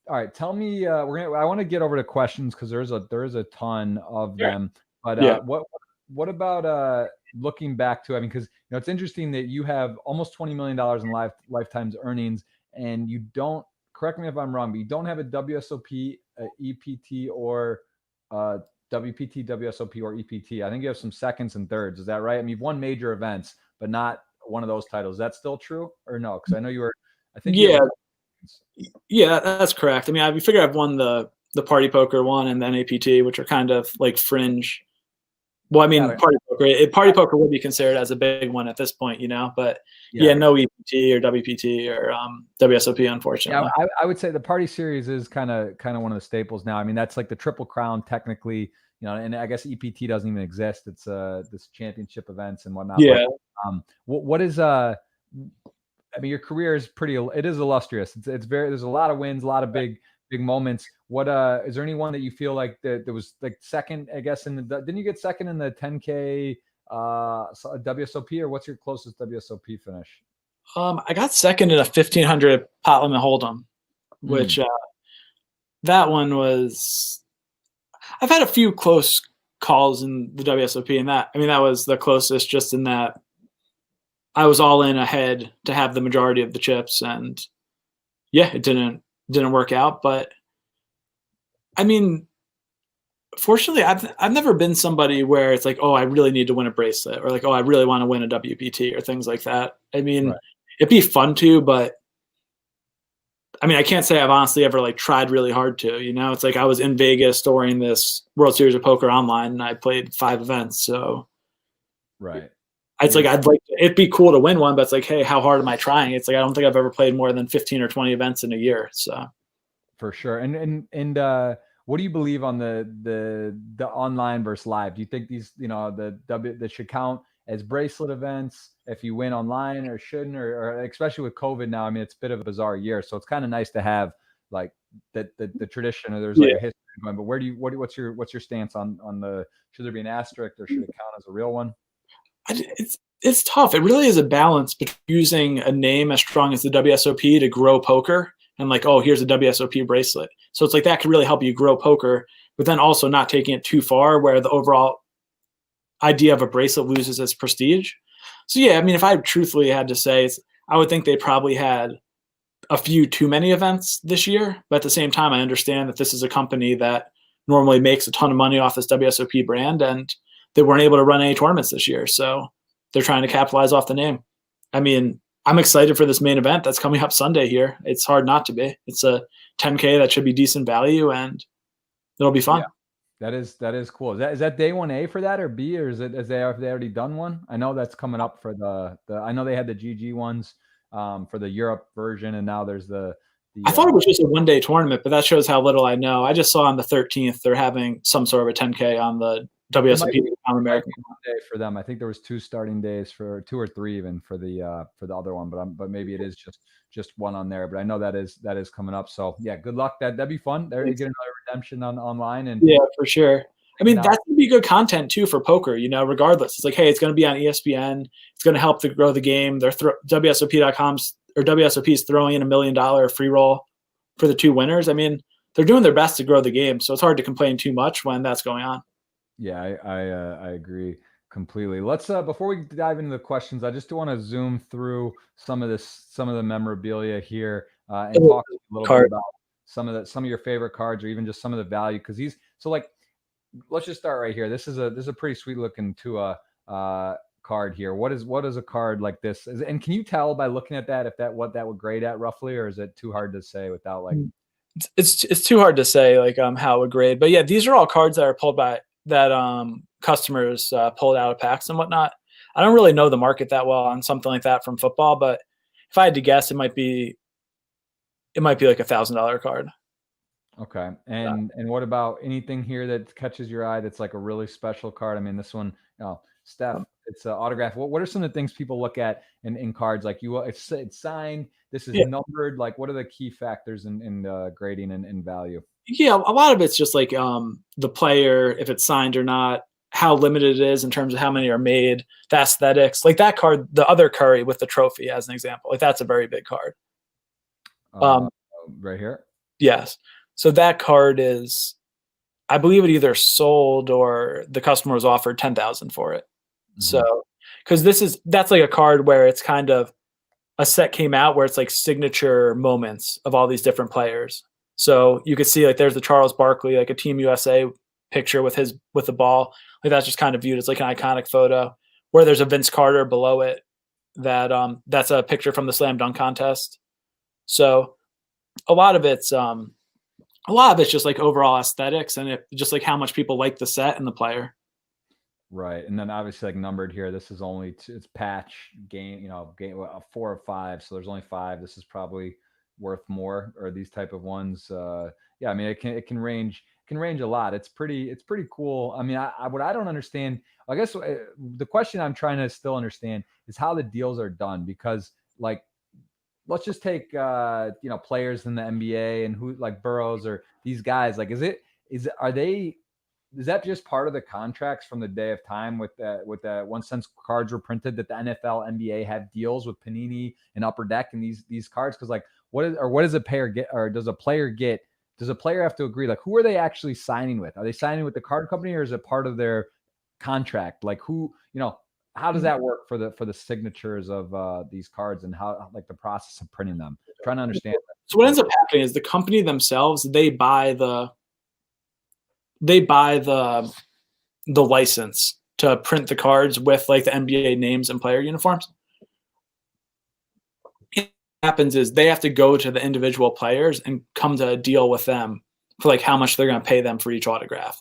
S1: right, tell me. I want to get over to questions because there is a ton of them. But what about looking back to? I mean, because it's interesting that you have almost $20 million in lifetime's earnings, and you don't. Correct me if I'm wrong, but you don't have a WSOP, EPT, or WPT, WSOP, or EPT. I think you have some seconds and thirds. Is that right? I mean, you've won major events, but not one of those titles. Is that still true or no? Because I know you were. I think.
S2: Yeah, that's correct. I mean, I figure I've won the party poker one and then APT, which are kind of like fringe. Well, I mean, party poker would be considered as a big one at this point, you know. But no EPT or WPT or WSOP, unfortunately.
S1: Yeah, I would say the party series is kind of one of the staples now. I mean, that's like the Triple Crown technically, and I guess EPT doesn't even exist. It's this championship events and whatnot.
S2: Yeah.
S1: But, what is I mean, your career is it is illustrious. It's very, there's a lot of wins, a lot of big moments. What is there anyone that you feel like that was like second, I guess, didn't you get second in the 10K WSOP, or what's your closest WSOP finish?
S2: I got second in a 1500 pot limit hold'em, which that one was, I've had a few close calls in the WSOP, and that was the closest, just in that I was all in ahead to have the majority of the chips, and it didn't work out. But I mean, fortunately, I've never been somebody where it's like, oh, I really need to win a bracelet, or like, oh, I really want to win a WPT or things like that. I mean, it'd be fun to, but I mean, I can't say I've honestly ever like tried really hard to, it's like I was in Vegas during this World Series of Poker online and I played 5 events. So it's like, it'd be cool to win one, but it's like, hey, how hard am I trying? It's like, I don't think I've ever played more than 15 or 20 events in a year. So
S1: for sure. And what do you believe on the online versus live? Do you think these, that should count as bracelet events if you win online, or shouldn't, or especially with COVID now? I mean, it's a bit of a bizarre year, so it's kind of nice to have like the tradition, or there's like a history going. But what's your stance on the, should there be an asterisk, or should it count as a real one?
S2: It's tough. It really is a balance between using a name as strong as the WSOP to grow poker, and like, oh, here's a WSOP bracelet. So it's like that could really help you grow poker, but then also not taking it too far where the overall idea of a bracelet loses its prestige. So I mean, if I truthfully had to say, I would think they probably had a few too many events this year. But at the same time, I understand that this is a company that normally makes a ton of money off this WSOP brand, and they weren't able to run any tournaments this year. So they're trying to capitalize off the name. I mean, I'm excited for this main event that's coming up Sunday here. It's hard not to be. It's a 10K that should be decent value, and it'll be fun.
S1: Yeah. That is cool. Is that day 1A for that, or B, or have they already done one? I know that's coming up for the I know they had the GG ones for the Europe version, and now there's the
S2: I thought it was just a one-day tournament, but that shows how little I know. I just saw on the 13th they're having some sort of a 10K on the WSOP American
S1: day for them. I think there was 2 starting days, for 2 or 3 even for the other one, but maybe it is just one on there. But I know that is coming up. So good luck. That'd be fun. There you get another redemption online, and
S2: for sure. I mean, that's gonna be good content too for poker. Regardless, it's like, hey, it's gonna be on ESPN. It's gonna help to grow the game. They're WSOP.com's or WSOP is throwing in $1 million free roll for the 2 winners. I mean, they're doing their best to grow the game, so it's hard to complain too much when that's going on.
S1: Yeah, I agree. Completely. Let's before we dive into the questions, I just want to zoom through some of the memorabilia here, and talk a little bit about some of your favorite cards, or even just some of the value, because these. So like, let's just start right here. This is a pretty sweet looking Tua card here. What is a card like this? And can you tell by looking at that if what that would grade at roughly, or is it too hard to say without like?
S2: It's too hard to say like how it would grade, but yeah, these are all cards that are pulled by that customers pulled out of packs and whatnot. I don't really know the market that well on something like that from football, but if I had to guess, it might be like $1,000 card.
S1: Okay. And what about anything here that catches your eye that's like a really special card? I mean, this one, Steph, it's an autograph. What are some of the things people look at in cards? Like it's signed, this is numbered. Like, what are the key factors in grading and value?
S2: Yeah, a lot of it's just like the player, if it's signed or not, how limited it is in terms of how many are made, the aesthetics. Like that card, the other Curry with the trophy as an example, like that's a very big card.
S1: Right here?
S2: Yes. So that card is, I believe it either sold or the customer was offered 10,000 for it. Mm-hmm. So, because that's like a card where it's kind of a set came out where it's like signature moments of all these different players. So you could see like there's the Charles Barkley, like a Team USA picture with the ball. Like that's just kind of viewed as like an iconic photo. Where there's a Vince Carter below it, that's a picture from the slam dunk contest. So a lot of it's just like overall aesthetics and just like how much people like the set and the player.
S1: Right. And then obviously like numbered here, this is only it's patch game, game 4 or 5. So there's only 5. This is probably worth more, or these type of ones. Yeah, I mean, it can range a lot. It's pretty cool. I mean, what I don't understand, I guess the question I'm trying to still understand is how the deals are done, because like, let's just take players in the NBA and who like Burrows or these guys, like is that just part of the contracts from the day of time with that once since cards were printed that the NFL, NBA have deals with Panini and Upper Deck and these cards? Because like what does a player get, or does a player have to agree? Like, who are they actually signing with? Are they signing with the card company, or is it part of their contract? Like how does that work for the signatures of these cards, and how like the process of printing them? I'm trying to understand that.
S2: So what ends up happening is the company themselves, they buy the license to print the cards with like the NBA names and player uniforms. What happens is they have to go to the individual players and come to a deal with them for like how much they're going to pay them for each autograph.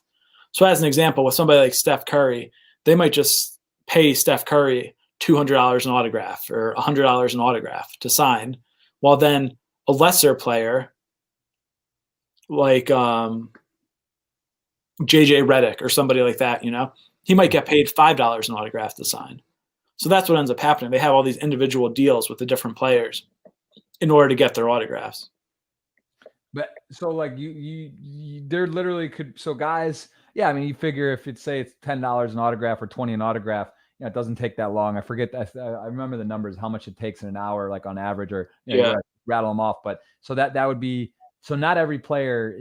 S2: So as an example, with somebody like Steph Curry, they might just pay Steph Curry $200 an autograph or $100 an autograph to sign, while then a lesser player like JJ Redick or somebody like that, he might get paid $5 an autograph to sign. So that's what ends up happening. They have all these individual deals with the different players in order to get their autographs.
S1: But so like you there literally could, so guys, yeah, I mean, you figure if it's $10 an autograph or 20 an autograph, it doesn't take that long. I forget that. I remember the numbers, how much it takes in an hour, like on average, or rattle them off. But so that would be, so not every player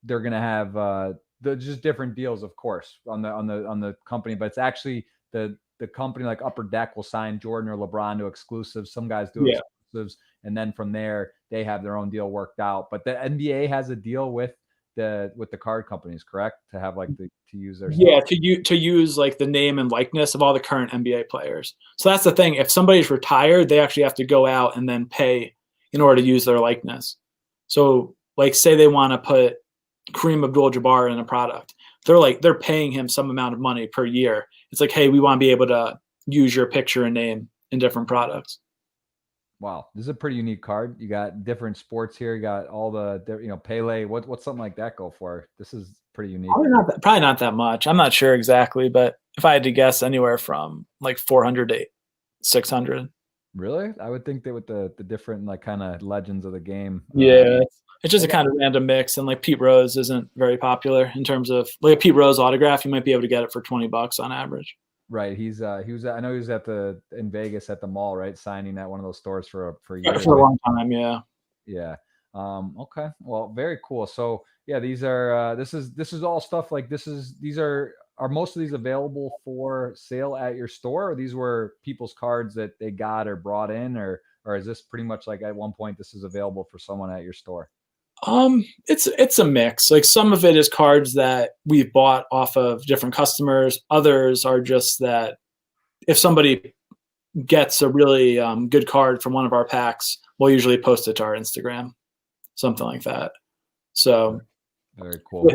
S1: they're going to have just different deals, of course, on the company, but it's actually the company like Upper Deck will sign Jordan or LeBron to exclusives. Some guys do exclusives, and then from there they have their own deal worked out. But the NBA has a deal with the card companies, correct? To have like to use their stuff.
S2: to use like the name and likeness of all the current NBA players. So that's the thing. If somebody's retired, they actually have to go out and then pay in order to use their likeness. So like say they want to put Kareem Abdul-Jabbar in a product, they're paying him some amount of money per year. It's like, hey, we want to be able to use your picture and name in different products.
S1: Wow, this is a pretty unique card. You got different sports here. You got all the Pele. What's something like that go for? This is pretty unique.
S2: Probably not that much. I'm not sure exactly, but if I had to guess, anywhere from like 400 to 600.
S1: Really? I would think that with the different like kind of legends of the game.
S2: Yeah. It's just a kind of random mix, and like Pete Rose isn't very popular in terms of like a Pete Rose autograph. You might be able to get it for $20 on average.
S1: Right. He was I know he was in Vegas at the mall, right? Signing at one of those stores for a year.
S2: For a long time. Yeah.
S1: Yeah. Okay. Well, very cool. So yeah, these are this is all stuff like these are are most of these available for sale at your store, or these were people's cards that they got or brought in, or is this pretty much like at one point this is available for someone at your store?
S2: It's a mix. Like some of it is cards that we've bought off of different customers. Others are just that if somebody gets a really good card from one of our packs, we'll usually post it to our Instagram, something like that. So
S1: very cool.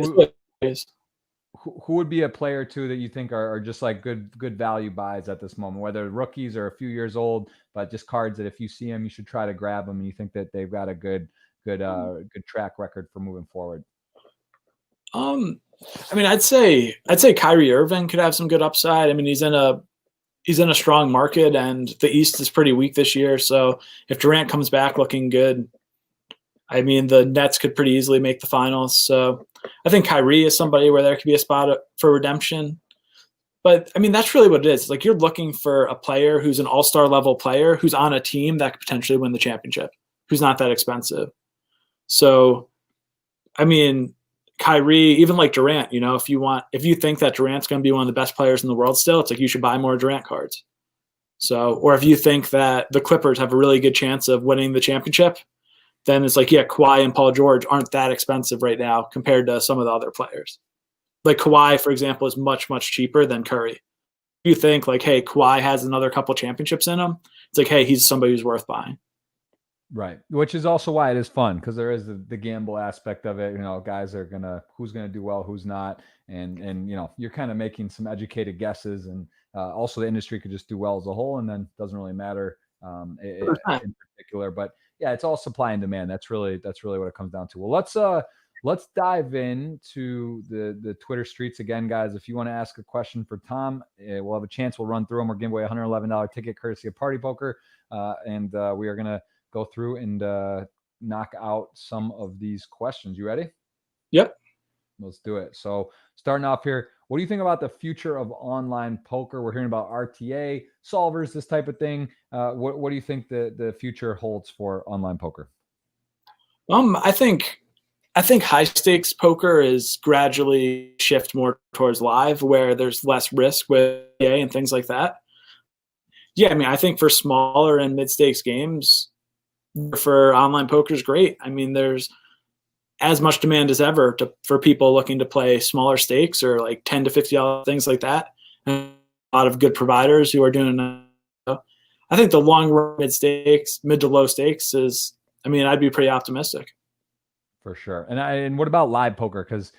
S1: Who would be a player too that you think are just like good value buys at this moment, whether rookies or a few years old, but just cards that if you see them, you should try to grab them and you think that they've got a good track record for moving forward?
S2: I mean, I'd say Kyrie Irving could have some good upside. I mean, he's in a strong market, and the East is pretty weak this year. So if Durant comes back looking good, I mean, the Nets could pretty easily make the finals. So I think Kyrie is somebody where there could be a spot for redemption. But I mean, that's really what it is. Like you're looking for a player who's an all-star level player who's on a team that could potentially win the championship, who's not that expensive. So, I mean, Kyrie, even like Durant, you know, if you think that Durant's going to be one of the best players in the world still, it's like you should buy more Durant cards. So, or if you think that the Clippers have a really good chance of winning the championship, then it's like, yeah, Kawhi and Paul George aren't that expensive right now compared to some of the other players. Like Kawhi, for example, is much, much cheaper than Curry. If you think like, hey, Kawhi has another couple championships in him, it's like, hey, he's somebody who's worth buying.
S1: Right. Which is also why it is fun, because there is the gamble aspect of it. You know, guys are who's gonna do well, who's not, and you know, you're kind of making some educated guesses, and also the industry could just do well as a whole, and then doesn't really matter in particular. But yeah, it's all supply and demand. That's really what it comes down to. Well, let's dive into the Twitter streets again, guys. If you want to ask a question for Tom, we'll have a chance. We'll run through them. We're giving away a $111 ticket courtesy of Party Poker, and we are gonna go through and knock out some of these questions. You ready?
S2: Yep.
S1: Let's do it. So starting off here, what do you think about the future of online poker? We're hearing about RTA, solvers, this type of thing. What do you think the future holds for online poker?
S2: I think high stakes poker is gradually shift more towards live, where there's less risk with RTA and things like that. Yeah, I mean, I think for smaller and mid stakes games, for online poker is great. I mean, there's as much demand as ever for people looking to play smaller stakes or like $10 to $50 things like that. And a lot of good providers who are doing that. I think the long run mid to low stakes is, I mean, I'd be pretty optimistic.
S1: For sure. And what about live poker? Because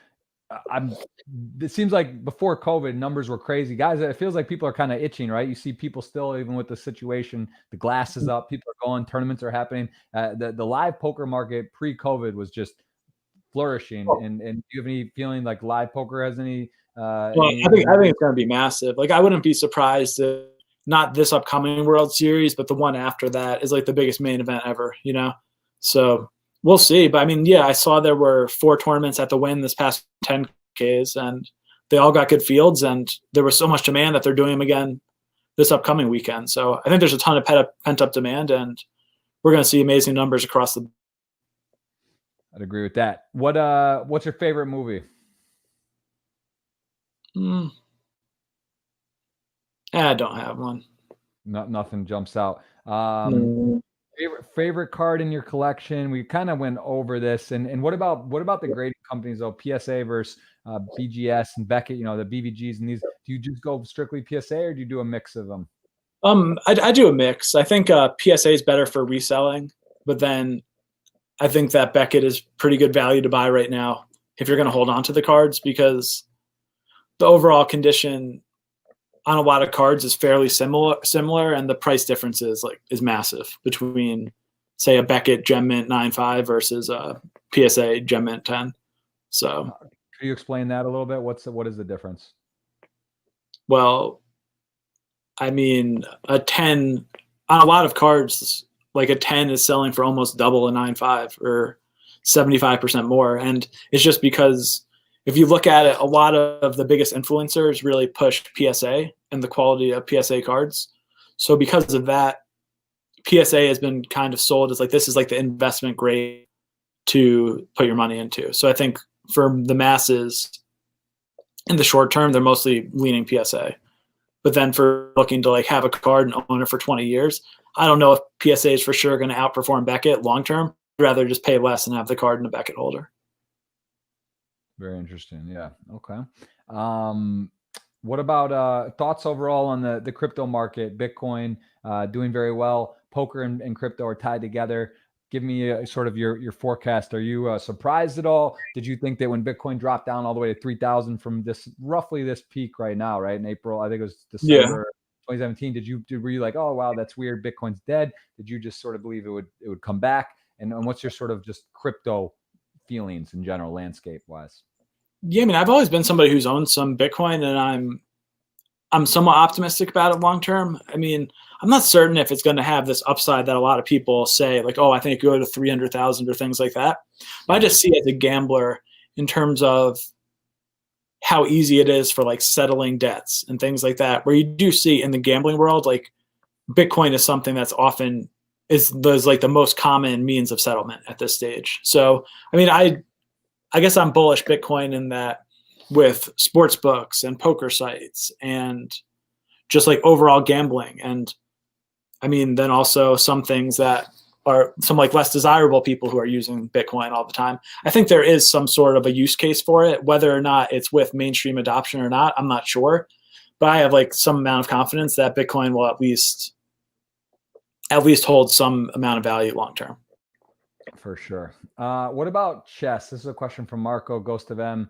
S1: it seems like before COVID, numbers were crazy. Guys, it feels like people are kind of itching, right? You see people still, even with the situation, the glass is up, people are going, tournaments are happening. The live poker market pre-COVID was just flourishing. And do you have any feeling like live poker has any?
S2: I think it's going to be massive. Like I wouldn't be surprised if not this upcoming World Series, but the one after that is like the biggest main event ever, you know? So we'll see. But I mean, yeah, I saw there were 4 tournaments at the Wynn this past 10Ks, and they all got good fields, and there was so much demand that they're doing them again this upcoming weekend. So I think there's a ton of pent-up demand, and we're going to see amazing numbers across the.
S1: I'd agree with that. What's your favorite movie?
S2: I don't have one.
S1: Nothing jumps out.
S2: No.
S1: Favorite card in your collection? We kind of went over this, and what about the grading companies though? PSA versus BGS and Beckett. You know, the BVGs and these. Do you just go strictly PSA, or do you do a mix of them?
S2: I do a mix. I think PSA is better for reselling, but then I think that Beckett is pretty good value to buy right now if you're going to hold on to the cards, because the overall condition on a lot of cards is fairly similar, and the price difference is massive between, say, a Beckett Gem Mint 9.5 versus a PSA Gem Mint 10. So,
S1: can you explain that a little bit? What is the difference?
S2: Well, I mean, a 10 on a lot of cards, like a 10 is selling for almost double a 9.5 or 75% more, and it's just because if you look at it, a lot of the biggest influencers really push PSA and the quality of PSA cards. So because of that, PSA has been kind of sold as like, this is like the investment grade to put your money into. So I think for the masses, in the short term, they're mostly leaning PSA. But then for looking to like have a card and own it for 20 years, I don't know if PSA is for sure going to outperform Beckett long term. I'd rather just pay less and have the card in a Beckett holder.
S1: Very interesting. Yeah. Okay. What about thoughts overall on the crypto market? Bitcoin doing very well. Poker and crypto are tied together. Give me sort of your forecast. Are you surprised at all? Did you think that when Bitcoin dropped down all the way to 3,000 from this roughly this peak right now, right in April? I think it was December 2017. Were you like, oh wow, that's weird, Bitcoin's dead? Did you just sort of believe it would come back? And what's your sort of just crypto feelings in general, landscape wise?
S2: Yeah, I mean, I've always been somebody who's owned some Bitcoin, and I'm somewhat optimistic about it long term. I mean, I'm not certain if it's going to have this upside that a lot of people say, like, oh, I think it could go to 300,000 or things like that. But I just see it as a gambler in terms of how easy it is for like settling debts and things like that, where you do see in the gambling world, like Bitcoin is something that's often is like the most common means of settlement at this stage. So, I mean, I guess I'm bullish Bitcoin in that with sports books and poker sites and just like overall gambling. And I mean, then also some things that are some like less desirable people who are using Bitcoin all the time. I think there is some sort of a use case for it, whether or not it's with mainstream adoption or not, I'm not sure. But I have like some amount of confidence that Bitcoin will at least hold some amount of value long term.
S1: For sure. What about chess? This is a question from Marco, Ghost of M.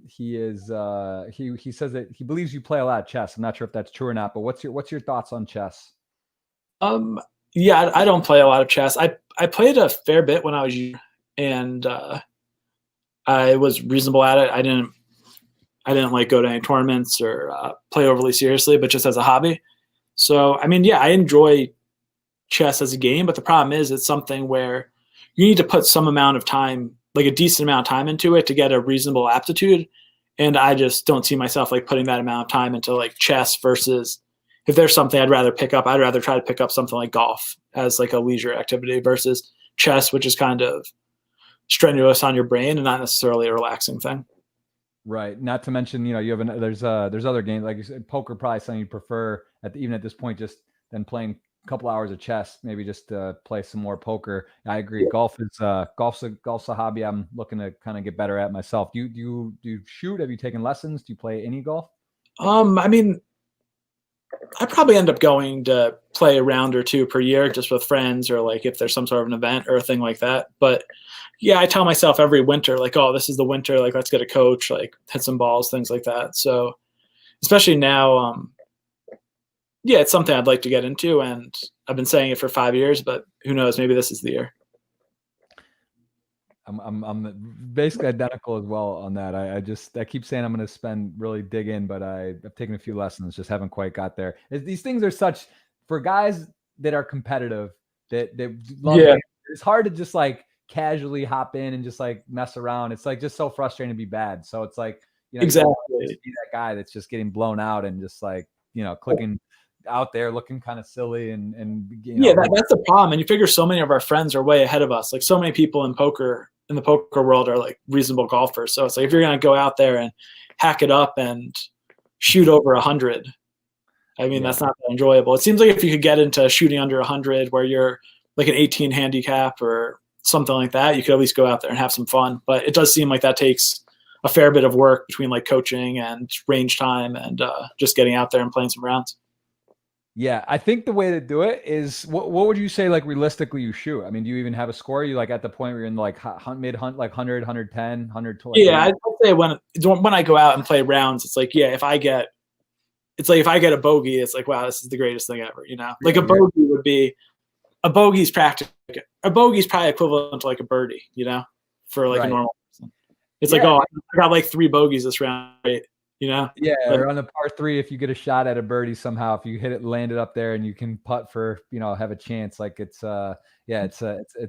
S1: He says that he believes you play a lot of chess. I'm not sure if that's true or not, but what's your thoughts on chess?
S2: Yeah, I don't play a lot of chess. I played a fair bit when I was young, and I was reasonable at it. I didn't like go to any tournaments or play overly seriously, but just as a hobby. So, I mean, yeah, I enjoy chess as a game, but the problem is it's something where you need to put some amount of time, like a decent amount of time into it to get a reasonable aptitude. And I just don't see myself like putting that amount of time into like chess versus if there's something I'd rather pick up, I'd rather try to pick up something like golf as like a leisure activity versus chess, which is kind of strenuous on your brain and not necessarily a relaxing thing.
S1: Right. Not to mention, you have there's other games like you said, poker probably something you prefer even at this point, just than playing a couple hours of chess, maybe just play some more poker. I agree. Yeah. Golf's a hobby I'm looking to kind of get better at myself. Do you shoot? Have you taken lessons? Do you play any golf?
S2: I mean, I probably end up going to play a round or two per year just with friends or like if there's some sort of an event or a thing like that. But yeah, I tell myself every winter, like, oh, this is the winter, like let's get a coach, like hit some balls, things like that. So especially now, yeah, it's something I'd like to get into, and I've been saying it for 5 years, but who knows, maybe this is the year.
S1: I'm basically identical as well on that. I keep saying I'm going to really dig in, but I've taken a few lessons, just haven't quite got there. These things are such for guys that are competitive that love it. It's hard to just like casually hop in and just like mess around. It's like just so frustrating to be bad. So it's like,
S2: exactly,
S1: you be that guy that's just getting blown out and just like, clicking out there looking kind of silly and
S2: that's the problem. And you figure so many of our friends are way ahead of us. Like so many people in the poker world are like reasonable golfers. So it's like if you're going to go out there and hack it up and shoot over 100, I mean, that's not that enjoyable. It seems like if you could get into shooting under 100 where you're like an 18 handicap or something like that, you could at least go out there and have some fun. But it does seem like that takes a fair bit of work between like coaching and range time and just getting out there and playing some rounds.
S1: Yeah, I think the way to do it is what would you say like realistically you shoot? I mean, do you even have a score? Are you like at the point where you're in like mid hunt like 100, 110, 120?
S2: Yeah, I'd say when I go out and play rounds, it's like, yeah, if I get a bogey, it's like, wow, this is the greatest thing ever, Like a bogey would be a bogey's practice. A bogey's probably equivalent to like a birdie, for like a normal person. It's like, oh, I got like 3 bogeys this round, right?
S1: Yeah, or on the par 3, if you get a shot at a birdie somehow, if you hit it, land it up there, and you can putt for, have a chance. Like it's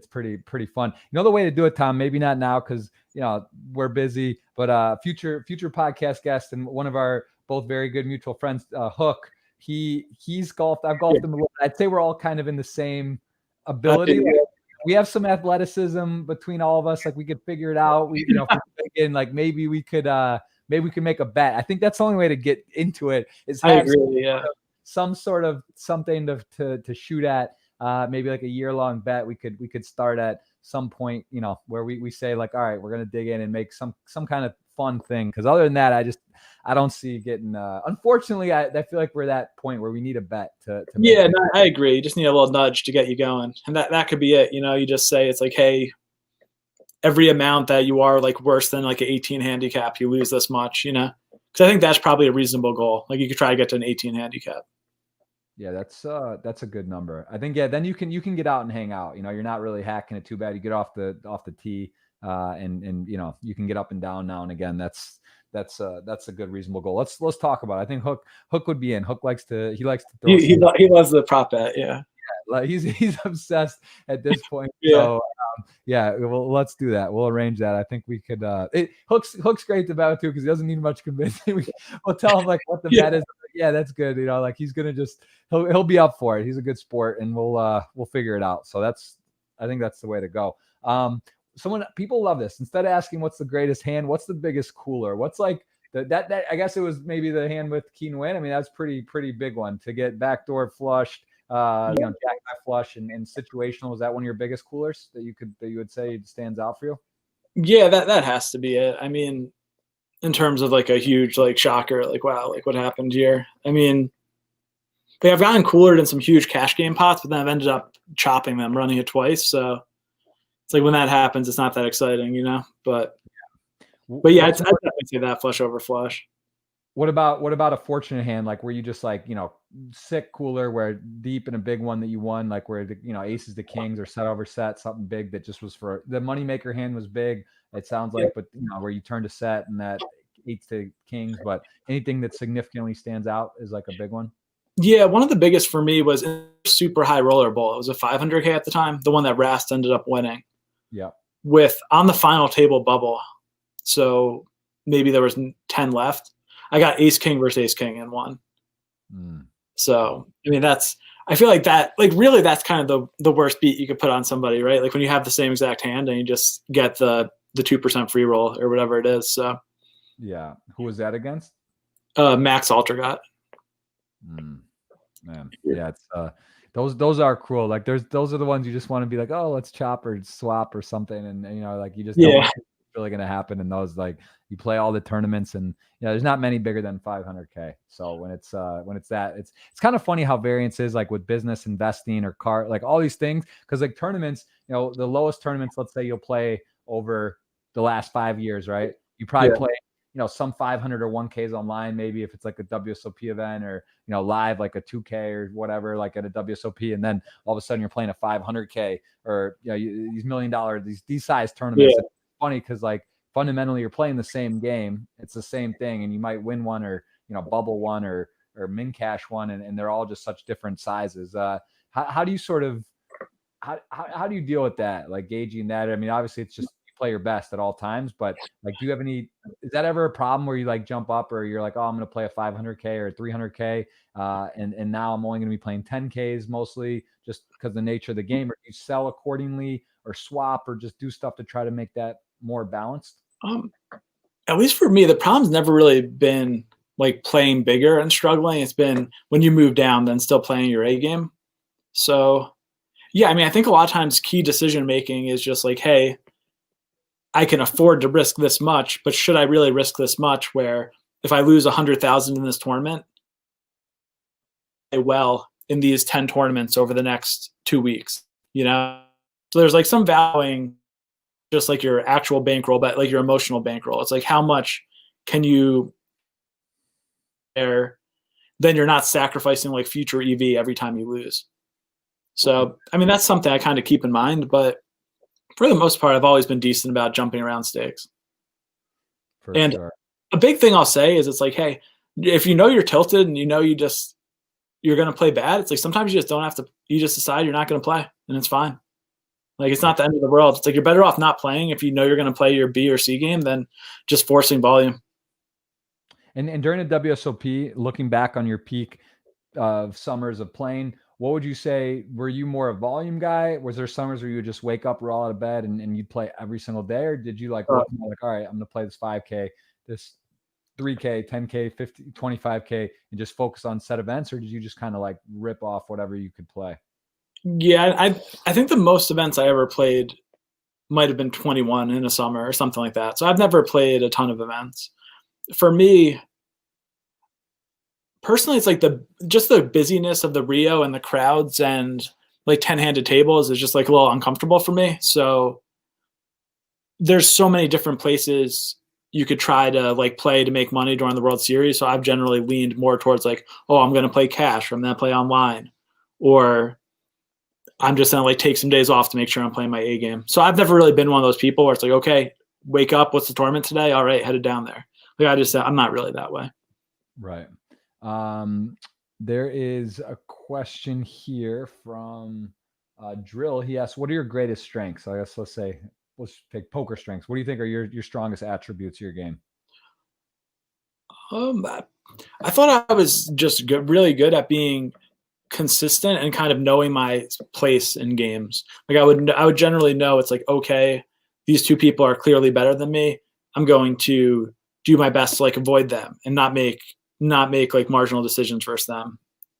S1: pretty fun. The way to do it, Tom. Maybe not now because we're busy, but future podcast guest and one of our both very good mutual friends, Hook. He's golfed. I've golfed him a little. I'd say we're all kind of in the same ability. We have some athleticism between all of us. Like we could figure it out. We, like maybe we could. maybe we can make a bet. I think that's the only way to get into it is
S2: I
S1: have
S2: agree. Yeah.
S1: some sort of something to shoot at. Maybe like a year-long bet we could start at some point, you know, where we say like, all right, we're going to dig in and make some kind of fun thing. Cause other than that, I don't see getting, unfortunately, I feel like we're at that point where we need a bet to make
S2: Yeah, no, I agree. You just need a little nudge to get you going. And that could be it. You know, you just say, it's like, hey, every amount that you are like worse than like an 18 handicap, you lose this much, you know? Cause I think that's probably a reasonable goal. Like you could try to get to an 18 handicap.
S1: Yeah, that's a good number. I think, yeah, then you can get out and hang out. You know, you're not really hacking it too bad. You get off the tee, and you know, you can get up and down now and again. That's a good reasonable goal. Let's talk about it. I think Hook would be in. Hook likes to throw.
S2: He loves the prop bet, yeah.
S1: Like he's obsessed at this point.
S2: Yeah.
S1: So yeah, well, let's do that. We'll arrange that. I think we could. Hook's great to bet too because he doesn't need much convincing. We'll tell him like what the bet is. Yeah, that's good. You know, like he's gonna just he'll be up for it. He's a good sport, and we'll figure it out. So I think that's the way to go. People love this. Instead of asking what's the greatest hand, what's the biggest cooler? What's like that I guess it was maybe the hand with Keen win. I mean, that's pretty big one to get backdoor flushed. You know, jack high flush and situational. Was that one of your biggest coolers that you would say stands out for you?
S2: Yeah, that has to be it. I mean, in terms of like a huge like shocker, like wow, like what happened here? I mean, I've gotten coolered in some huge cash game pots, but then I've ended up chopping them, running it twice. So it's like when that happens, it's not that exciting, you know. But yeah, I'd definitely say that flush over flush.
S1: What about a fortunate hand, like where you just like, you know, sick cooler where deep in a big one that you won, like where the, you know, aces to kings or set over set, something big that just was for the moneymaker hand was big. It sounds like, but you know, where you turned a set and that eights to kings, but anything that significantly stands out is like a big one.
S2: Yeah, one of the biggest for me was super high roller bowl. It was a 500K at the time, the one that Rast ended up winning.
S1: Yeah.
S2: With on the final table bubble. So maybe there was 10 left. I got ace king versus ace king and won. So, I mean, I feel like that, like really that's kind of the worst beat you could put on somebody, right? Like when you have the same exact hand and you just get the 2% free roll or whatever it is. So
S1: yeah. Who was that against?
S2: Max Altergott.
S1: Man. Yeah. It's, those are cruel. Like those are the ones you just want to be like, oh, let's chop or swap or something. And you know, like you just don't want really going to happen in those. Like you play all the tournaments and you know there's not many bigger than 500K. So when it's that it's kind of funny how variance is like with business investing or car, like all these things, because like tournaments, you know, the lowest tournaments, let's say you'll play over the last 5 years, right? You probably play, you know, some 500 or 1Ks online, maybe if it's like a WSOP event or, you know, live like a 2K or whatever, like at a WSOP. And then all of a sudden you're playing a 500K or, you know, these $1 million, these size tournaments. It's funny because like fundamentally you're playing the same game. It's the same thing. And you might win one or, you know, bubble one or min cash one. And they're all just such different sizes. How do you sort of, how do you deal with that? Like gauging that? I mean, obviously it's just, play your best at all times, but like do you have is that ever a problem where you like jump up or you're like, oh, I'm going to play a 500K or a 300K and now I'm only going to be playing 10Ks mostly just because the nature of the game, or you sell accordingly or swap or just do stuff to try to make that more balanced?
S2: At least for me, the problem's never really been like playing bigger and struggling. It's been when you move down then still playing your A game. So yeah, I mean, I think a lot of times key decision making is just like, hey, I can afford to risk this much, but should I really risk this much where if I lose 100,000 in this tournament, well, in these 10 tournaments over the next 2 weeks, you know? So there's like some valuing just like your actual bankroll, but like your emotional bankroll. It's like how much can you there, then you're not sacrificing like future EV every time you lose. So, I mean, that's something I kind of keep in mind, but for the most part, I've always been decent about jumping around stakes. And a big thing I'll say is it's like, hey, if you know you're tilted and you know you're going to play bad, it's like sometimes you just don't have to, you just decide you're not going to play and it's fine. Like it's not the end of the world. It's like you're better off not playing if you know you're going to play your B or C game than just forcing volume.
S1: And during the WSOP, looking back on your peak of summers of playing, what would you say? Were you more a volume guy? Was there summers where you would just wake up, roll out of bed, and you'd play every single day, or did you like, look, like, all right, I'm gonna play this 5K? This 3K, 10K, 50, 25K and just focus on set events, or did you just kind of like rip off whatever you could play?
S2: Yeah, I think the most events I ever played might have been 21 in a summer or something like that. So I've never played a ton of events. For me, personally, it's like just the busyness of the Rio and the crowds and like 10-handed tables is just like a little uncomfortable for me. So there's so many different places you could try to like play to make money during the World Series. So I've generally leaned more towards like, oh, I'm going to play cash, or I'm going to play online, or I'm just going to like take some days off to make sure I'm playing my A game. So I've never really been one of those people where it's like, okay, wake up, what's the tournament today? All right, headed down there. Like I'm not really that way.
S1: Right. There is a question here from Drill. He asks, what are your greatest strengths? I guess let's pick poker strengths. What do you think are your strongest attributes of your game?
S2: I thought I was just really good at being consistent and kind of knowing my place in games. Like I would generally know it's like, okay, these two people are clearly better than me. I'm going to do my best to like avoid them and not make like marginal decisions versus them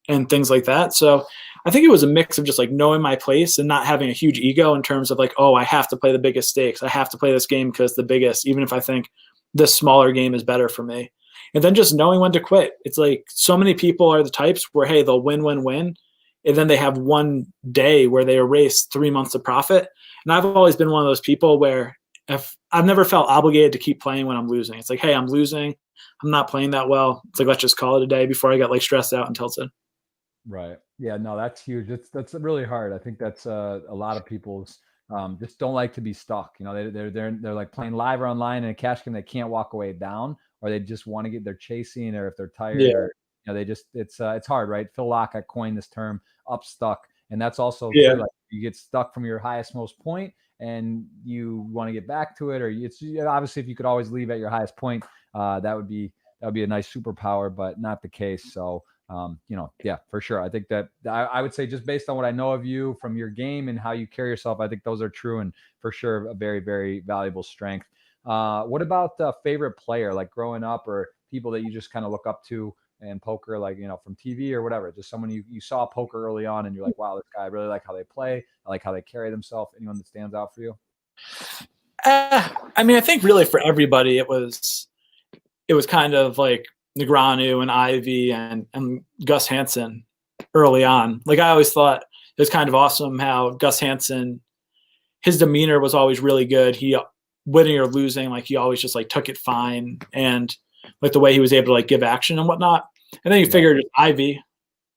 S2: and things like that. So I think it was a mix of just like knowing my place and not having a huge ego in terms of like, oh, I have to play the biggest stakes. I have to play this game because the biggest, even if I think this smaller game is better for me. And then just knowing when to quit. It's like so many people are the types where, hey, they'll win. And then they have one day where they erase 3 months of profit. And I've always been one of those people where if I've never felt obligated to keep playing when I'm losing. It's like, hey, I'm losing. I'm not playing that well. It's like, let's just call it a day before I get like stressed out and tilted.
S1: Right. Yeah, no, that's huge. That's really hard. I think that's a lot of people's just don't like to be stuck. You know, they're like playing live or online in a cash game they can't walk away down, or they just want to they're chasing, or if they're tired, or you know, they just it's hard, right? Phil Locke coined this term up stuck, and that's also true. Like you get stuck from your highest most point and you want to get back to it, or it's obviously if you could always leave at your highest point, that would be a nice superpower, but not the case. So you know, yeah, for sure. I think that I would say just based on what I know of you from your game and how you carry yourself, I think those are true and for sure a very, very valuable strength. What about the favorite player, like growing up, or people that you just kind of look up to in poker, like, you know, from TV or whatever, just someone you saw poker early on and you're like, wow, this guy, I really like how they play. I like how they carry themselves. Anyone that stands out for you?
S2: I mean, I think really for everybody, it was kind of like Negreanu and Ivy and Gus Hansen early on. Like I always thought it was kind of awesome how Gus Hansen, his demeanor was always really good. He winning or losing, like he always just like took it fine, and like the way he was able to like give action and whatnot. And then you figured Ivy,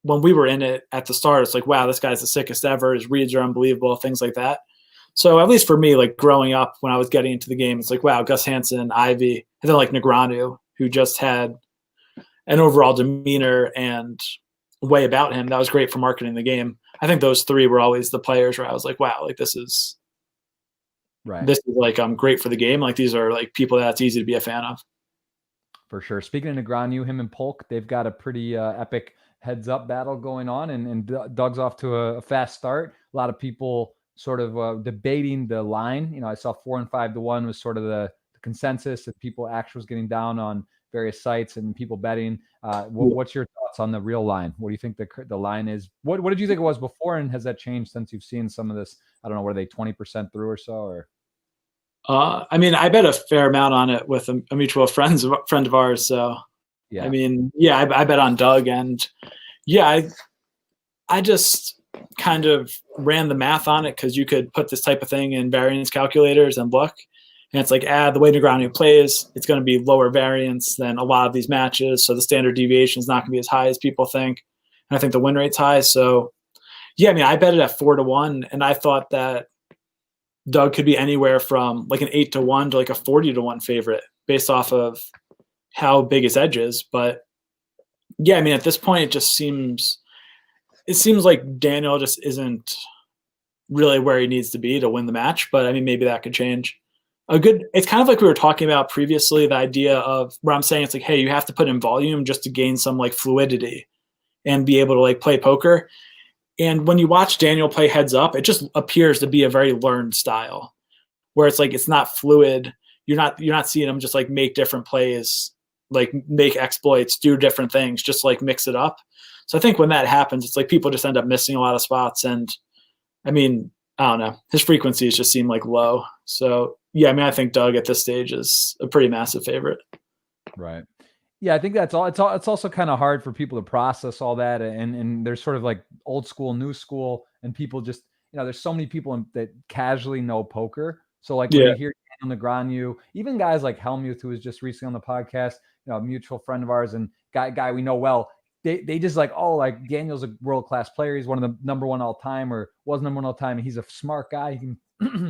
S2: when we were in it at the start, it's like, wow, this guy's the sickest ever. His reads are unbelievable, things like that. So at least for me, like growing up when I was getting into the game, it's like, wow, Gus Hansen, Ivy, and then like Negreanu, who just had an overall demeanor and way about him that was great for marketing the game. I think those three were always the players where I was like, wow, like this is like great for the game. Like these are like people that's easy to be a fan of.
S1: For sure. Speaking of Negreanu, him and Polk, they've got a pretty epic heads up battle going on, and Doug's off to a fast start. A lot of people sort of debating the line. You know, I saw 4 and 5 to 1 was sort of the consensus that people actually was getting down on various sites and people betting. What's your thoughts on the real line? What do you think the line is? What did you think it was before, and has that changed since you've seen some of this? I don't know, what are they 20% through or so? Or
S2: I mean, I bet a fair amount on it with a mutual friend of ours. So yeah, I mean, yeah, I bet on Doug, and yeah, I just kind of ran the math on it because you could put this type of thing in variance calculators and look. And it's like, the way Negreanu plays, it's going to be lower variance than a lot of these matches. So the standard deviation is not going to be as high as people think. And I think the win rate's high. So, yeah, I mean, I bet it at 4 to 1. And I thought that Doug could be anywhere from like an 8 to 1 to like a 40 to 1 favorite based off of how big his edge is. But, yeah, I mean, at this point, it seems like Daniel just isn't really where he needs to be to win the match. But, I mean, maybe that could change. It's kind of like we were talking about previously, the idea of where I'm saying it's like, hey, you have to put in volume just to gain some like fluidity and be able to like play poker. And when you watch Daniel play heads up, it just appears to be a very learned style where it's like, it's not fluid. You're not seeing him just like make different plays like make exploits, do different things, just like mix it up. So I think when that happens, it's like people just end up missing a lot of spots. And I mean, I don't know, his frequencies just seem like low. So yeah, I mean, I think Doug at this stage is a pretty massive favorite.
S1: Right. Yeah, I think that's all. It's also kind of hard for people to process all that, and there's sort of like old school, new school, and people just, there's so many people that casually know poker. So like when
S2: Yeah.
S1: they hear Daniel Negreanu, even guys like Helmuth, who was just recently on the podcast, a mutual friend of ours and guy we know well, they just like, oh, like Daniel's a world-class player. He's one of the number one all time, or was number one all time. And he's a smart guy. He can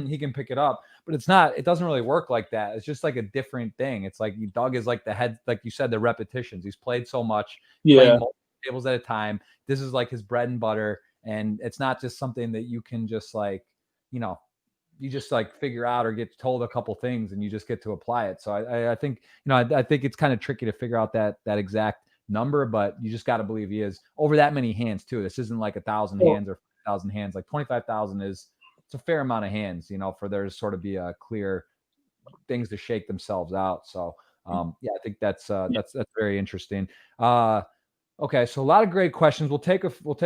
S1: he can pick it up. But it doesn't really work like that. It's just like a different thing. It's like Doug is like the head, like you said, the repetitions. He's played so much, playing multiple tables at a time. This is like his bread and butter. And it's not just something that you can just like, you just like figure out or get told a couple things and you just get to apply it. So I think, I think it's kind of tricky to figure out that exact number, but you just got to believe he is over that many hands too. This isn't like 1,000 hands or 5,000 hands. Like 25,000 it's a fair amount of hands, for there to sort of be a clear things to shake themselves out. So yeah, I think that's very interesting. Okay, so a lot of great questions. We'll take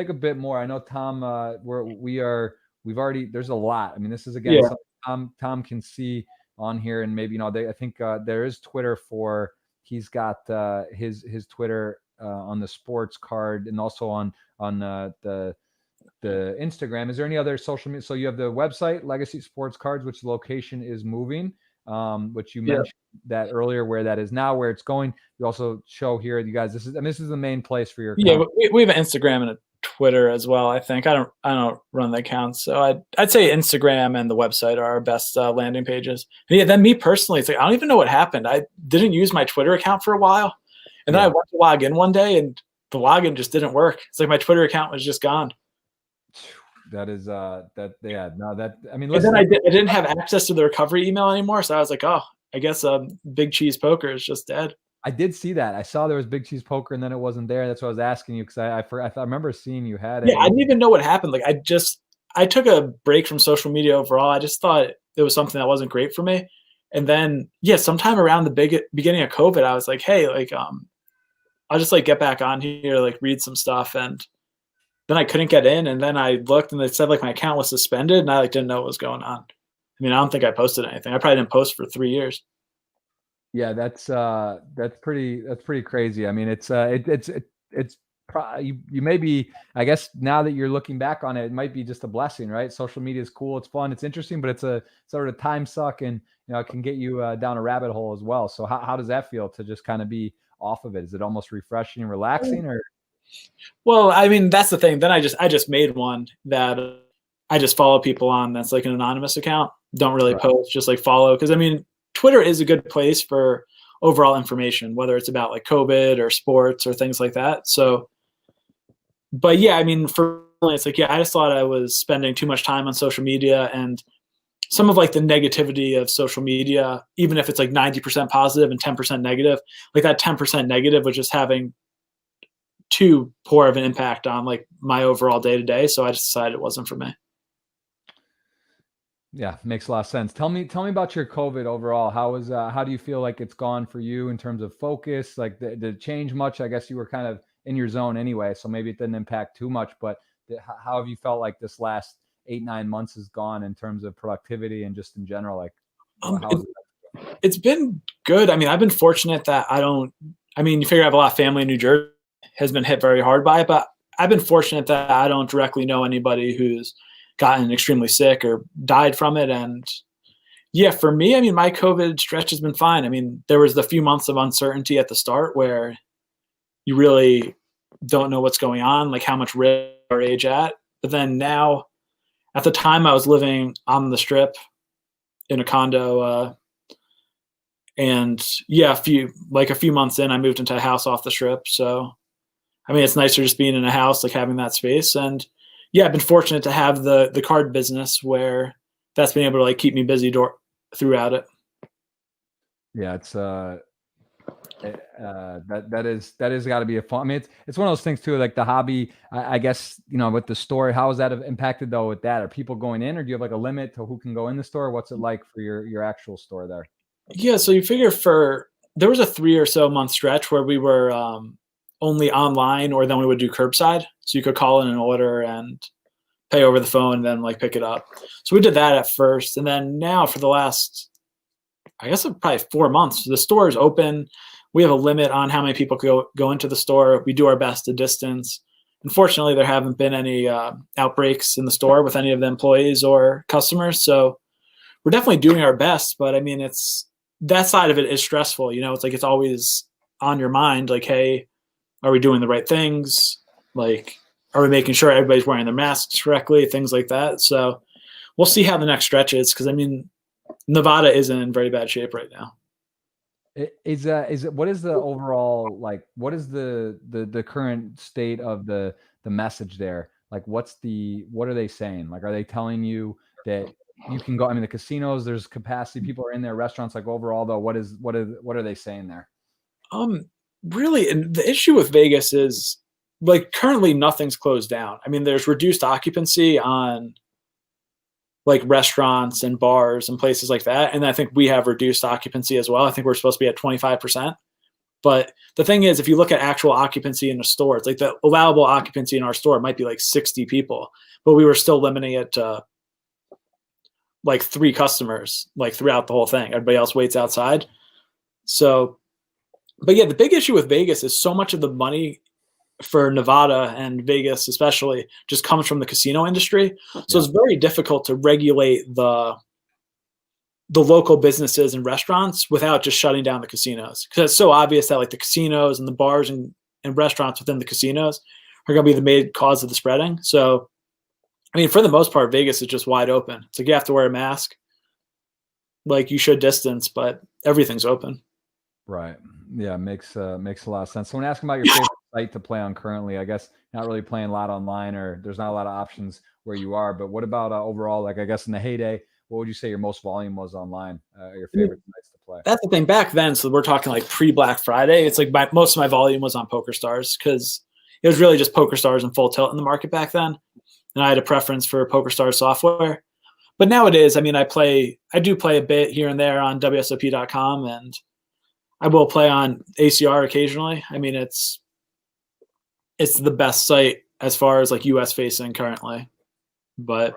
S1: a bit more. I know Tom, we've already, there's a lot. I mean, this is again something Tom can see on here, and maybe I think there is Twitter for, he's got his Twitter on the sports card and also on the Instagram. Is there any other social media? So you have the website Legacy Sports Cards, which location is moving, which you mentioned that earlier, where that is now, where it's going. You also show here, you guys, this is the main place for your account.
S2: We have an Instagram and a Twitter as well. I think I don't run the accounts, so I'd say Instagram and the website are our best landing pages. And yeah, then me personally, it's like I don't even know what happened. I didn't use my Twitter account for a while, and then I went to log in one day, and the login just didn't work. It's like my Twitter account was just gone.
S1: That is I mean,
S2: listen, and then I didn't have access to the recovery email anymore, so I was like, oh, I guess Big Cheese Poker is just dead.
S1: I did see that. I saw there was Big Cheese Poker, and then it wasn't there. That's what I was asking you, because I remember seeing you had it.
S2: Yeah, I didn't even know what happened. Like I took a break from social media overall. I just thought it was something that wasn't great for me. And then sometime around the beginning of COVID, I was like, hey, like I'll just like get back on here, like read some stuff, and then I couldn't get in, and then I looked and it said like my account was suspended, and I like didn't know what was going on. I mean, I don't think I posted anything. I probably didn't post for 3 years.
S1: Yeah, that's pretty crazy. I mean, it's you may be, I guess now that you're looking back on it, it might be just a blessing, right? Social media is cool, it's fun, it's interesting, but it's a sort of time suck, and it can get you down a rabbit hole as well. So how does that feel to just kind of be off of it? Is it almost refreshing and relaxing, or?
S2: Well, I mean, that's the thing. Then I just made one that I just follow people on. That's like an anonymous account. Don't really post, just like follow. Because I mean, Twitter is a good place for overall information, whether it's about like COVID or sports or things like that. So, but yeah, I mean, for me, it's like, I just thought I was spending too much time on social media, and some of like the negativity of social media, even if it's like 90% positive and 10% negative, like that 10% negative was just having too poor of an impact on like my overall day to day. So I just decided it wasn't for me.
S1: Yeah, makes a lot of sense. Tell me about your COVID overall. How do you feel like it's gone for you in terms of focus? Like did it change much? I guess you were kind of in your zone anyway, so maybe it didn't impact too much, but how have you felt like this last 8-9 months has gone in terms of productivity and just in general? Like,
S2: it's been good. I mean, I've been fortunate that you figure I have a lot of family in New Jersey, has been hit very hard by it, but I've been fortunate that I don't directly know anybody who's gotten extremely sick or died from it. And yeah, for me, I mean, my COVID stretch has been fine. I mean, there was the few months of uncertainty at the start where you really don't know what's going on, like how much risk our age at. But then now, at the time I was living on the Strip in a condo, and yeah, a few months in, I moved into a house off the Strip. So, I mean, it's nicer just being in a house, like having that space. And yeah, I've been fortunate to have the card business where that's been able to like keep me busy throughout it.
S1: Yeah, it's that is got to be a fun. I mean, it's one of those things too, like the hobby. I guess with the store, how has that impacted though? With that, are people going in, or do you have like a limit to who can go in the store? What's it like for your actual store there?
S2: Yeah, so you figure for there was a 3 or so month stretch where we were only online, or then we would do curbside. So you could call in an order and pay over the phone and then like pick it up. So we did that at first. And then now for the last, I guess probably 4 months, the store is open. We have a limit on how many people go into the store. We do our best to distance. Unfortunately, there haven't been any outbreaks in the store with any of the employees or customers. So we're definitely doing our best, but I mean, that side of it is stressful. You know, it's like, it's always on your mind. Like, hey, are we doing the right things? Like, are we making sure everybody's wearing their masks correctly? Things like that. So we'll see how the next stretch is. Cause I mean, Nevada is in very bad shape right now.
S1: Is it, what is the overall, like, what is the current state of the message there? Like, what are they saying? Like, are they telling you that you can go? I mean, the casinos, there's capacity, people are in there, restaurants, like overall though, what are they saying there?
S2: Really, and the issue with Vegas is like currently nothing's closed down. I mean, there's reduced occupancy on like restaurants and bars and places like that. And I think we have reduced occupancy as well. I think we're supposed to be at 25%. But the thing is, if you look at actual occupancy in the store, it's like the allowable occupancy in our store might be like 60 people, but we were still limiting it to like 3 customers, like throughout the whole thing. Everybody else waits outside. So, but yeah, the big issue with Vegas is so much of the money for Nevada and Vegas especially just comes from the casino industry. So it's very difficult to regulate the local businesses and restaurants without just shutting down the casinos. Because it's so obvious that like the casinos and the bars and restaurants within the casinos are going to be the main cause of the spreading. So, I mean, for the most part, Vegas is just wide open. It's like you have to wear a mask. Like you should distance, but everything's open.
S1: Right. Yeah. Makes a lot of sense. So when asking about your favorite site to play on currently, I guess not really playing a lot online, or there's not a lot of options where you are, but what about overall, like, I guess in the heyday, what would you say your most volume was online, your favorite sites to play?
S2: That's the thing back then. So we're talking like pre-Black Friday. It's like most of my volume was on PokerStars because it was really just PokerStars and Full Tilt in the market back then. And I had a preference for PokerStars software. But nowadays, I mean, I do play a bit here and there on WSOP.com, and I will play on ACR occasionally. I mean, it's the best site as far as like US facing currently. But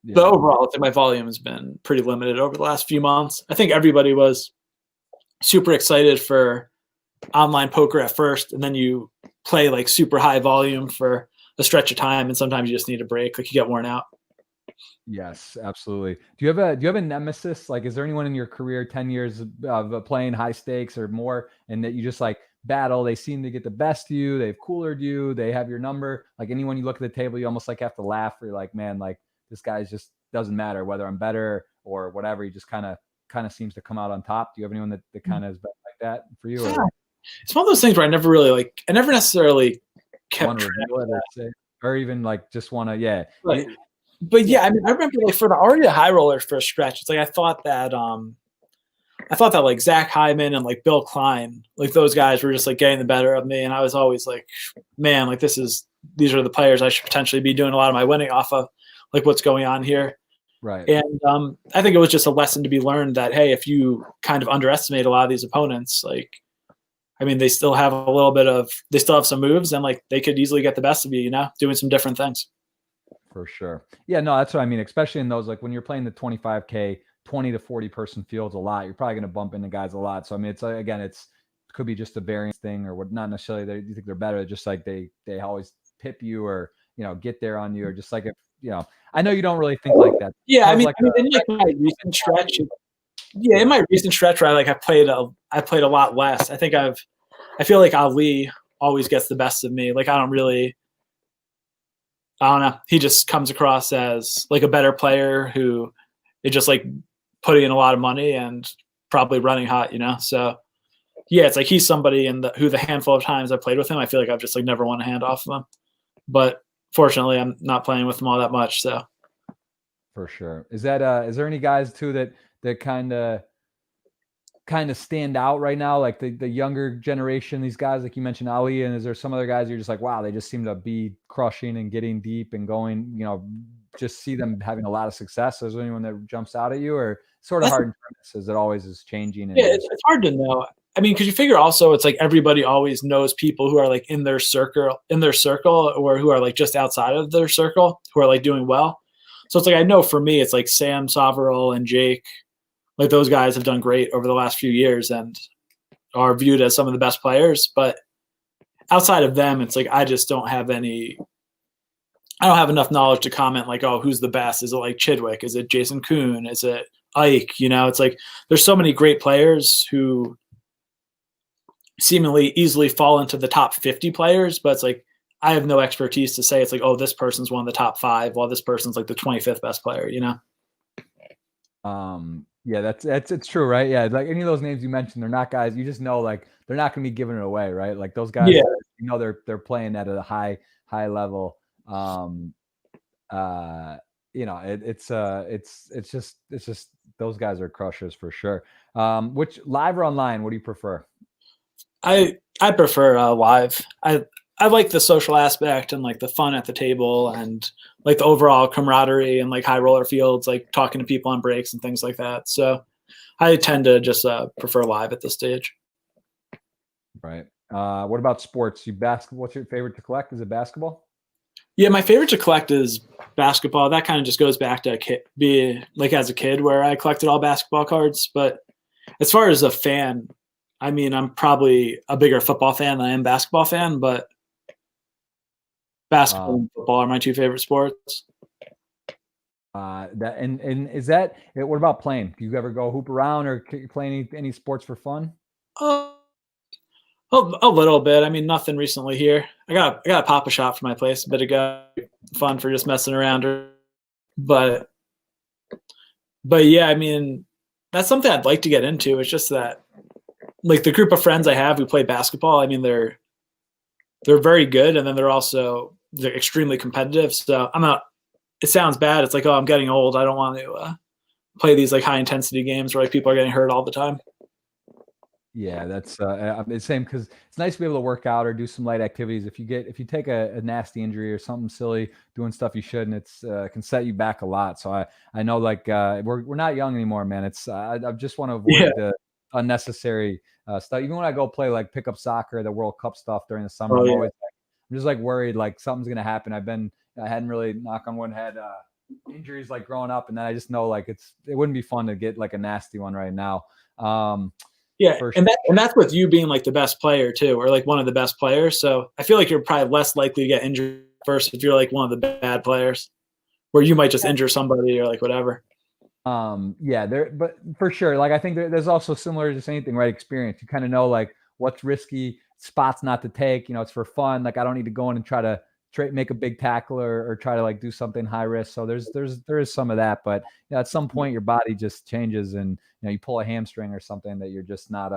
S2: the overall, I think my volume has been pretty limited over the last few months. I think everybody was super excited for online poker at first, and then you play like super high volume for a stretch of time, and sometimes you just need a break. Like you get worn out.
S1: Yes, absolutely. Do you have a nemesis? Like, is there anyone in your career, 10 years of playing high stakes or more, and that you just like battle? They seem to get the best of you. They've coolered you. They have your number. Like anyone you look at the table, you almost like have to laugh. Or you're like, man, like this guy's just doesn't matter whether I'm better or whatever. He just kind of seems to come out on top. Do you have anyone that kind of is like that for you? Or?
S2: It's one of those things where I never necessarily kept track
S1: or even like just want to, yeah.
S2: Right. But yeah, I mean, I remember like for the Aria high rollers for a stretch, it's like I thought that like Zach Hyman and like Bill Klein, like those guys were just like getting the better of me, and I was always like, man, like these are the players I should potentially be doing a lot of my winning off of, like what's going on here.
S1: Right.
S2: And I think it was just a lesson to be learned that hey, if you kind of underestimate a lot of these opponents, like I mean, they still have some moves, and like they could easily get the best of you, you know, doing some different things.
S1: For sure. Yeah, no, that's what I mean. Especially in those, like when you're playing the 25K, 20 to 40 person fields a lot, you're probably going to bump into guys a lot. So, I mean, it's again, it could be just a variance thing, or what, not necessarily you think they're better. Just like they always pip you, or, you know, get there on you, or just like, if, you know, I know you don't really think like that.
S2: Yeah. I mean, in like my recent stretch, in my recent stretch where I played a lot less. I feel like Ali always gets the best of me. Like, I don't know. He just comes across as like a better player who is just like putting in a lot of money and probably running hot, you know? So yeah, it's like he's somebody who the handful of times I played with him, I feel like I've just like never won a hand off of him. But fortunately, I'm not playing with him all that much. So
S1: for sure. Is there any guys too that kind of stand out right now, like the younger generation, these guys like you mentioned Ali, and is there some other guys you're just like, wow, they just seem to be crushing and getting deep and going, you know, just see them having a lot of success? Is there anyone that jumps out at you, or sort of hard in premise as it always is changing?
S2: Yeah, it's hard to know. I mean, because you figure also it's like everybody always knows people who are like in their circle, or who are like just outside of their circle, who are like doing well. So it's like, I know for me, it's like Sam Soverell and Jake, like those guys have done great over the last few years and are viewed as some of the best players. But outside of them, it's like I just don't have enough knowledge to comment like, oh, who's the best? Is it like Chidwick? Is it Jason Kuhn? Is it Ike? It's like there's so many great players who seemingly easily fall into the top 50 players, but it's like I have no expertise to say it's like, oh, this person's one of the top 5 while this person's like the 25th best player,
S1: Yeah, that's it's true, right? Yeah, like any of those names you mentioned, they're not guys you just know like they're not going to be giving it away, right? Like those guys,
S2: Yeah.
S1: They're playing at a high level. It's just those guys are crushers for sure. Which live or online? What do you prefer?
S2: I prefer live. I like the social aspect and like the fun at the table and like the overall camaraderie and like high roller fields, like talking to people on breaks and things like that. So I tend to just prefer live at this stage.
S1: Right. What about sports? What's your favorite to collect? Is it basketball?
S2: Yeah, my favorite to collect is basketball. That kind of just goes back to be like as a kid where I collected all basketball cards. But as far as a fan, I mean, I'm probably a bigger football fan than I am basketball fan, but basketball and football are my 2 favorite sports.
S1: What about playing? Do you ever go hoop around or play any sports for fun?
S2: A little bit. I mean, nothing recently here. I got a Papa Shop for my place a bit ago. Fun for just messing around. But yeah, I mean, that's something I'd like to get into. It's just that, like, the group of friends I have who play basketball, I mean, they're very good, and then they're extremely competitive. So it sounds bad. It's like, oh, I'm getting old. I don't want to play these like high intensity games where like people are getting hurt all the time.
S1: Yeah, that's the same, because it's nice to be able to work out or do some light activities. If you take a nasty injury or something silly, doing stuff you shouldn't, it's can set you back a lot. So I know, like, we're not young anymore, man. It's I just want to avoid the unnecessary stuff. Even when I go play like pickup soccer, the World Cup stuff during the summer, I'm just like worried like something's gonna happen. I hadn't really, knock on wood, had injuries like growing up, and then I just know like it wouldn't be fun to get like a nasty one right now.
S2: Yeah, and that's with you being like the best player too, or like one of the best players. So I feel like you're probably less likely to get injured first if you're like one of the bad players, where you might just injure somebody or like whatever.
S1: But for sure, like I think there's also, similar to just anything, right? Experience. You kind of know like what's risky spots not to take. It's for fun. Like I don't need to go in and try to make a big tackle or try to like do something high risk. So there is some of that, but at some point your body just changes, and you pull a hamstring or something that you're just not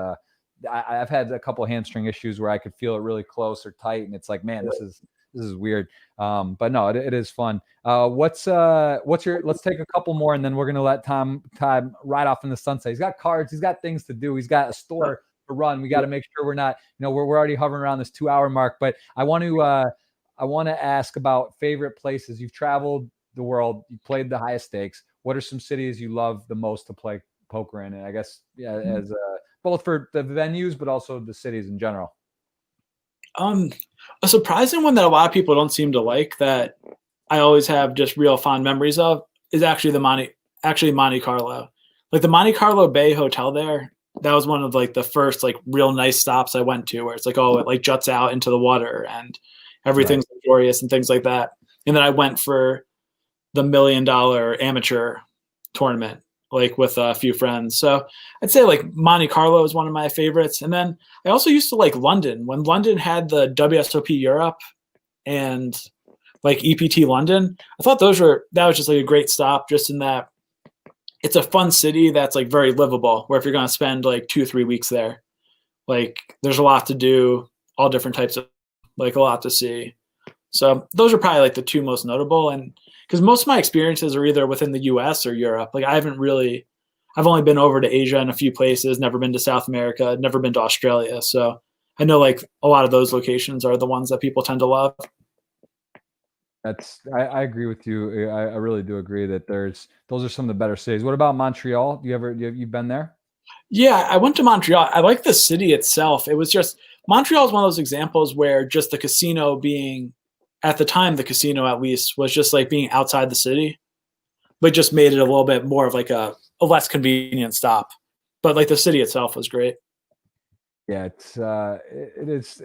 S1: I've had a couple of hamstring issues where I could feel it really close or tight, and it's like, man, this is weird. But no, it is fun. Let's take a couple more, and then we're gonna let Tom ride off in the sunset. He's got cards, he's got things to do, he's got a store to run. We got to make sure we're not, we're already hovering around this 2-hour mark. But I want to ask about favorite places. You've traveled the world, you played the highest stakes. What are some cities you love the most to play poker in? And I guess, as both for the venues, but also the cities in general.
S2: A surprising one that a lot of people don't seem to like, that I always have just real fond memories of, is actually Monte Carlo. Like the Monte Carlo Bay Hotel there, that was one of like the first like real nice stops I went to, where it's like, oh, it like juts out into the water and everything's glorious and things like that. And then I went for the $1 million amateur tournament, like with a few friends. So I'd say like Monte Carlo is one of my favorites. And then I also used to like London. When London had the WSOP Europe and like EPT London, I thought that was just like a great stop, just in that it's a fun city that's like very livable, where if you're going to spend like 2-3 weeks there, like there's a lot to do, all different types of, like a lot to see. So those are probably like the 2 most notable. And because most of my experiences are either within the US or Europe. Like I've only been over to Asia in a few places, never been to South America, never been to Australia. So I know like a lot of those locations are the ones that people tend to love.
S1: I agree with you. I really do agree that those are some of the better cities. What about Montreal? You've been there?
S2: Yeah, I went to Montreal. I like the city itself. It was just Montreal is one of those examples where just the casino being at the time, the casino at least was just like being outside the city, but just made it a little bit more of like a less convenient stop. But like the city itself was great.
S1: Yeah, it's it's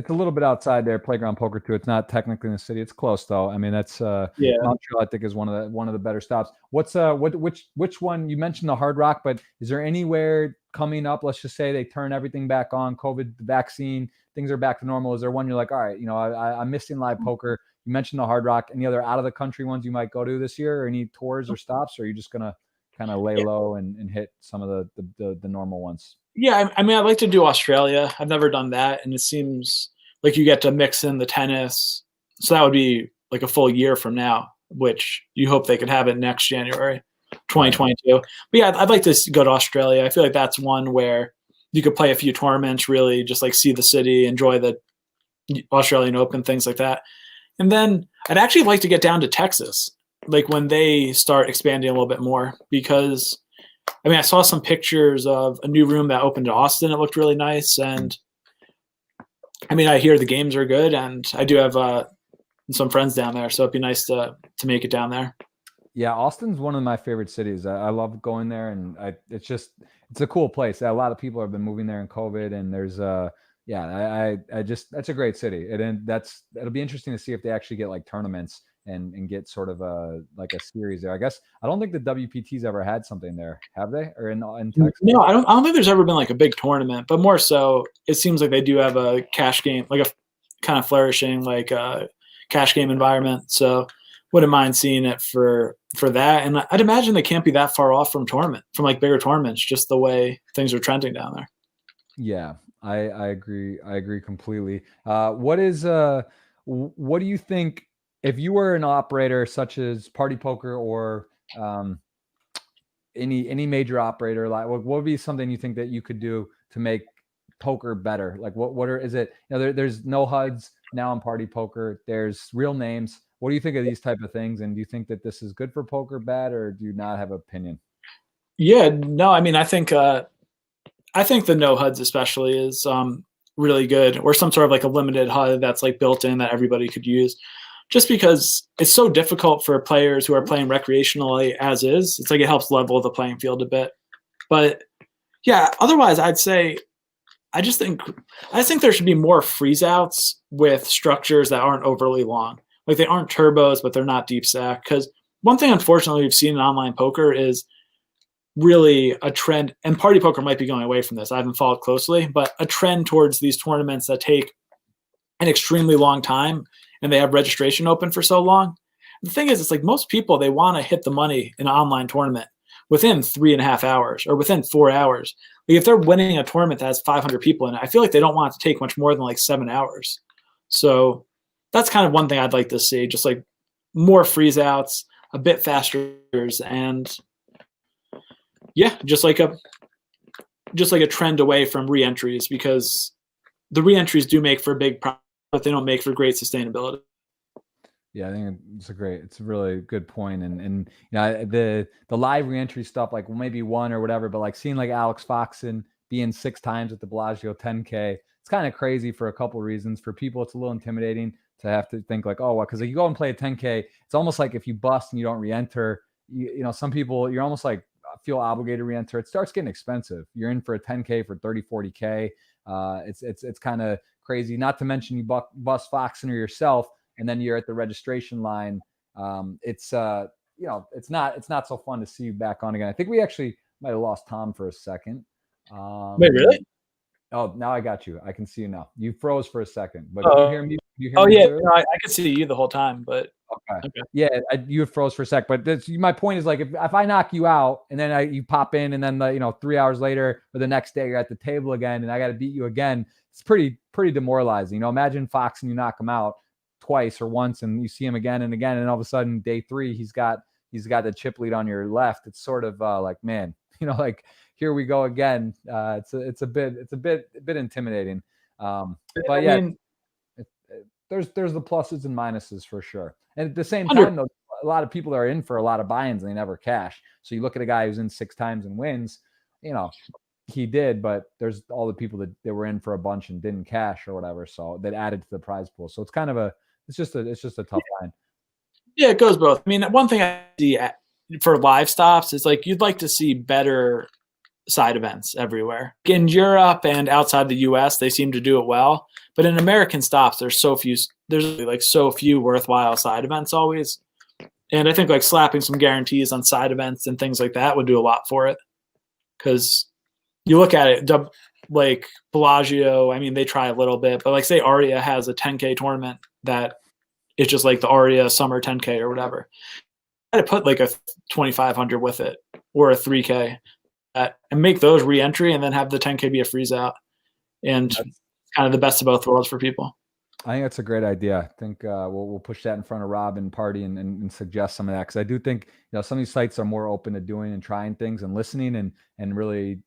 S1: a little bit outside there. Playground Poker too. It's not technically in the city. It's close though. I mean, that's
S2: Yeah.
S1: Montreal. I think is one of the better stops. What's which one? You mentioned the Hard Rock, but is there anywhere coming up? Let's just say they turn everything back on. COVID, the vaccine, things are back to normal. Is there one you're like, all right, I'm missing live poker. You mentioned the Hard Rock. Any other out of the country ones you might go to this year, or any tours or stops, or are you just gonna kind of lay low and hit some of the normal ones?
S2: Yeah, I mean, I'd like to do Australia. I've never done that, and it seems like you get to mix in the tennis. So that would be like a full year from now, which you hope they could have it next January, 2022. But yeah, I'd like to go to Australia. I feel like that's one where you could play a few tournaments, really just like see the city, enjoy the Australian Open, things like that. And then I'd actually like to get down to Texas, like when they start expanding a little bit more, because I mean, I saw some pictures of a new room that opened in Austin. It looked really nice. And I mean, I hear the games are good, and I do have some friends down there. So it'd be nice to make it down there.
S1: Yeah, Austin's one of my favorite cities. I love going there, and it's a cool place. A lot of people have been moving there in COVID, and there's I just that's a great city. It'll be interesting to see if they actually get like tournaments and get sort of like a series there. I guess I don't think the WPT's ever had something there, have they? Or in Texas?
S2: No, I don't think there's ever been like a big tournament, but more so, it seems like they do have a cash game, like a kind of flourishing like cash game environment. So wouldn't mind seeing it for that. And I'd imagine they can't be that far off from like bigger tournaments, just the way things are trending down there.
S1: Yeah, I agree. I agree completely. What do you think if you were an operator such as Party Poker or any major operator, like what would be something you think that you could do to make poker better? Like is it, there's no HUDs now in Party Poker, there's real names. What do you think of these type of things? And do you think that this is good for poker, bad, or do you not have an opinion?
S2: Yeah, no, I mean, I think the no HUDs especially is really good, or some sort of like a limited HUD that's like built in that everybody could use, just because it's so difficult for players who are playing recreationally as is. It's like it helps level the playing field a bit. But yeah, otherwise I'd say I think there should be more freeze outs with structures that aren't overly long. Like they aren't turbos, but they're not deep stack. Because one thing, unfortunately, we've seen in online poker is really a trend, and Party Poker might be going away from this. I haven't followed closely, but a trend towards these tournaments that take an extremely long time and they have registration open for so long. The thing is, it's like most people, they want to hit the money in an online tournament within 3.5 hours or within 4 hours. Like if they're winning a tournament that has 500 people in it, I feel like they don't want it to take much more than like 7 hours. So that's kind of one thing I'd like to see, just like more freeze outs, a bit faster, and yeah, just like a trend away from re-entries, because the re-entries do make for big profit, but they don't make for great sustainability.
S1: Yeah, I think it's a really good point. And the live reentry stuff, like maybe one or whatever, but like seeing like Alex Foxen being 6 times at the Bellagio 10K, it's kind of crazy for a couple of reasons. For people, it's a little intimidating to have to think like, oh, well, because like you go and play a 10K, it's almost like if you bust and you don't re-enter, some people, you're almost like feel obligated to re-enter. It starts getting expensive. You're in for a 10K for 30, 40K. It's kind of crazy. Not to mention you bust Foxen or yourself, and then you're at the registration line. It's not so fun to see you back on again. I think we actually might have lost Tom for a second.
S2: Wait, really?
S1: Oh, now I got you. I can see you now. You froze for a second, but can you hear me?
S2: Yeah, no, I could see you the whole time, but
S1: okay. Yeah, you froze for a sec. But my point is like if I knock you out and then you pop in and then 3 hours later or the next day you're at the table again and I got to beat you again, it's pretty demoralizing. Imagine Fox and you knock him out twice or once and you see him again and again, and all of a sudden day 3 he's got the chip lead on your left. It's sort of like, man, like here we go again. It's a bit intimidating. But yeah, there's the pluses and minuses for sure. And at the same time, though, a lot of people are in for a lot of buy-ins and they never cash. So you look at a guy who's in 6 times and wins, you know, he did, but there's all the people that they were in for a bunch and didn't cash or whatever. So that added to the prize pool. So it's kind of it's just a tough line.
S2: Yeah, it goes both. I mean, one thing I see for live stops is like, you'd like to see better side events everywhere. In Europe and outside the US, they seem to do it well. But in American stops, there's so few worthwhile side events always. And I think like slapping some guarantees on side events and things like that would do a lot for it. Because you look at it, like Bellagio, I mean, they try a little bit, but like say Aria has a 10K tournament that it's just like the Aria Summer 10K or whatever. I had to put like a 2,500 with it or a 3K and make those re-entry and then have the 10K be a freeze out. And kind of the best of both worlds for people.
S1: I think that's a great idea. I think we'll push that in front of Rob and Party and suggest some of that, because I do think some of these sites are more open to doing and trying things and listening and really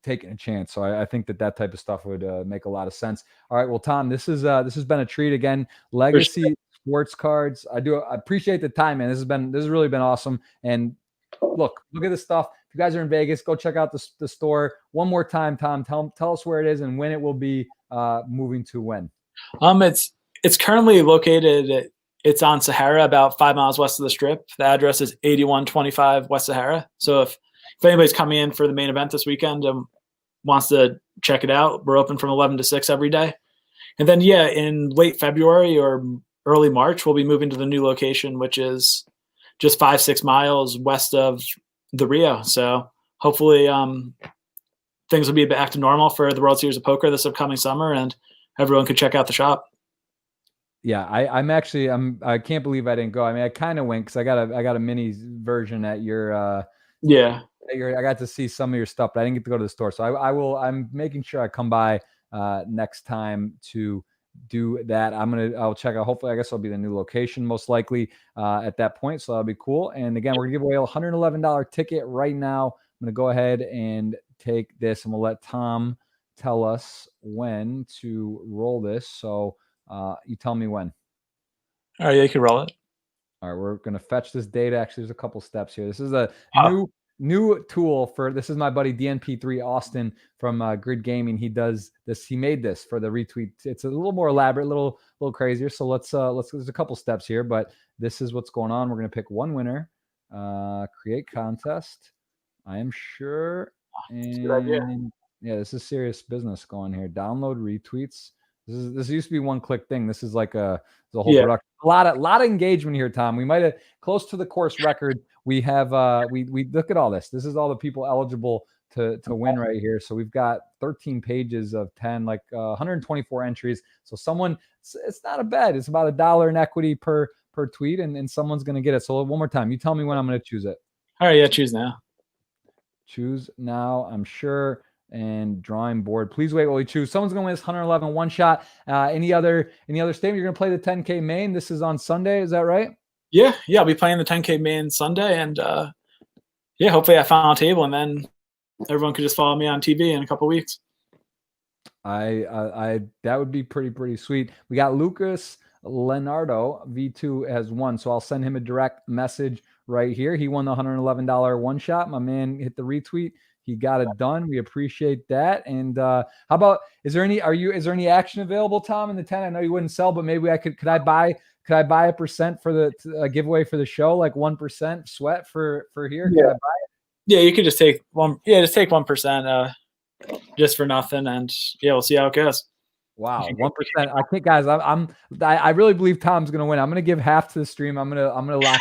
S1: taking a chance. So I think that type of stuff would make a lot of sense. All right, well, Tom, this has been a treat again. Legacy Sports Cards. I appreciate the time, man. This has really been awesome. And look at this stuff. If you guys are in Vegas, go check out the store one more time. Tom, tell us where it is and when it will be moving to when.
S2: It's currently located. It's on Sahara, about 5 miles west of the Strip. The address is 8125 West Sahara. So if anybody's coming in for the main event this weekend and wants to check it out, we're open from 11 to 6 every day. And then in late February or early March, we'll be moving to the new location, which is just 5-6 miles west of the Rio. So hopefully things will be back to normal for the World Series of Poker this upcoming summer, and everyone could check out the shop.
S1: Yeah, I can't believe I didn't go. I mean, I kind of went because I got a mini version at your I got to see some of your stuff, but I didn't get to go to the store. So I'm making sure I come by next time to do that. I'll check out. Hopefully, I guess I'll be the new location most likely at that point. So that'll be cool. And again, we're gonna give away a $111 ticket right now. I'm gonna go ahead and take this, and we'll let Tom tell us when to roll this. So you tell me when.
S2: All right, you can roll it.
S1: All right, we're gonna fetch this data. Actually, there's a couple steps here. This is a new tool this is my buddy DNP3 Austin from Grid Gaming. He does this. He made this for the retweet. It's a little more elaborate, a little crazier. So let's there's a couple steps here, but this is what's going on. We're gonna pick one winner, create contest. I am sure. And good idea. Yeah, this is serious business going here. Download retweets. This used to be one-click thing. This is like the whole production. A lot of engagement here, Tom. We might have close to the course record. We have we look at all this. This is all the people eligible to win right here. So we've got 13 pages of 10, like 124 entries. So it's not a bet. It's about $1 in equity per tweet, and someone's gonna get it. So one more time, you tell me when I'm gonna choose it.
S2: All right, yeah, choose now.
S1: Choose now. I'm sure. And drawing board. Please wait while we choose. Someone's going to win this 111 one shot. Any other statement? You're going to play the 10K main. This is on Sunday. Is that right?
S2: Yeah. I'll be playing the 10K main Sunday, and hopefully I found a table, and then everyone could just follow me on TV in a couple of weeks.
S1: I that would be pretty sweet. We got Lucas Leonardo V2 has won, so I'll send him a direct message right here. He won the $111 one shot. My man hit the retweet. He got it done. We appreciate that. And how about, is there any action available, Tom, in the 10? I know you wouldn't sell, but maybe could I buy a percent for the giveaway for the show, like 1% sweat for here? Could I buy it?
S2: Yeah, you could just take one. Yeah, just take 1%, just for nothing, and we'll see how it goes.
S1: Wow, 1%. I think, guys, I really believe Tom's gonna win. I'm gonna give half to the stream. I'm gonna lock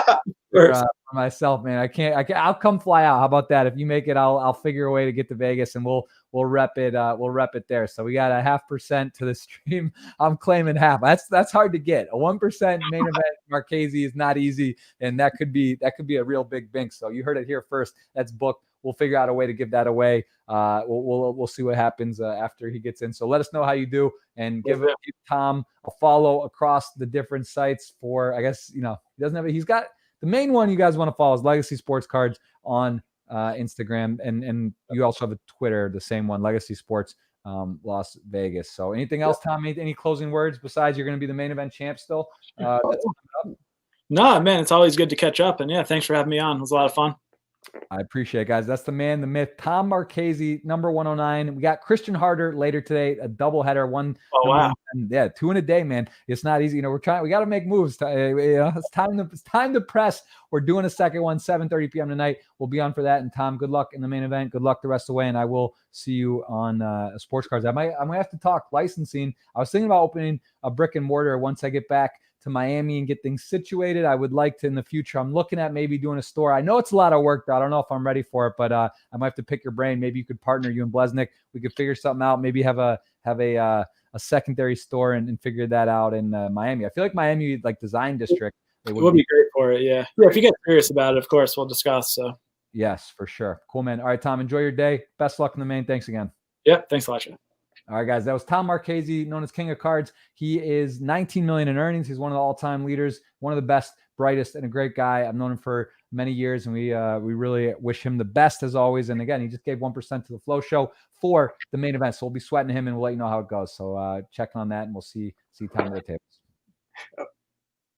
S1: up for myself, man. I can't. I'll come fly out. How about that? If you make it, I'll figure a way to get to Vegas, and we'll rep it. We'll rep it there. So we got a 0.5% to the stream. I'm claiming half. That's hard to get. A 1% main event Marchese is not easy, and that could be a real big bink. So you heard it here first. That's booked. We'll figure out a way to give that away. We'll see what happens after he gets in. So let us know how you do, and give Tom a follow across the different sites for, I guess, he doesn't have it. He's got the main one you guys want to follow is Legacy Sports Cards on Instagram. And you also have a Twitter, the same one, Legacy Sports Las Vegas. So anything else, Tom? Any closing words besides you're going to be the main event champ still? That's
S2: No, man, it's always good to catch up. And yeah, thanks for having me on. It was a lot of fun.
S1: I appreciate it, guys. That's the man, the myth, Tom Marchese, number 109. We got Christian Harder later today, a doubleheader.
S2: Oh, wow.
S1: 2 in a day, man. It's not easy. We got to make moves. It's time to press. We're doing a second one, 7:30 p.m. tonight. We'll be on for that. And Tom, good luck in the main event. Good luck the rest of the way. And I will see you on sports cards. I might have to talk licensing. I was thinking about opening a brick and mortar once I get back to Miami and get things situated. I would like to in the future. I'm looking at maybe doing a store. I know it's a lot of work, though. I don't know if I'm ready for it, but I might have to pick your brain. Maybe you could partner, you and Blesnick. We could figure something out. Maybe have a secondary store and figure that out in Miami. I feel like Miami, like design district,
S2: it would be great for it. Yeah. If you get serious about it, of course, we'll discuss. So
S1: yes, for sure. Cool, man. All right, Tom, enjoy your day. Best luck in the main. Thanks again.
S2: Yep. Thanks a lot, Sean.
S1: All right, guys, that was Tom Marchese, known as King of Cards. He is 19 million in earnings. He's one of the all-time leaders, one of the best, brightest, and a great guy. I've known him for many years, and we really wish him the best as always. And again, he just gave 1% to the Flow Show for the main event, so we'll be sweating him, and we'll let you know how it goes. So checking on that, and we'll see Tom at the tables.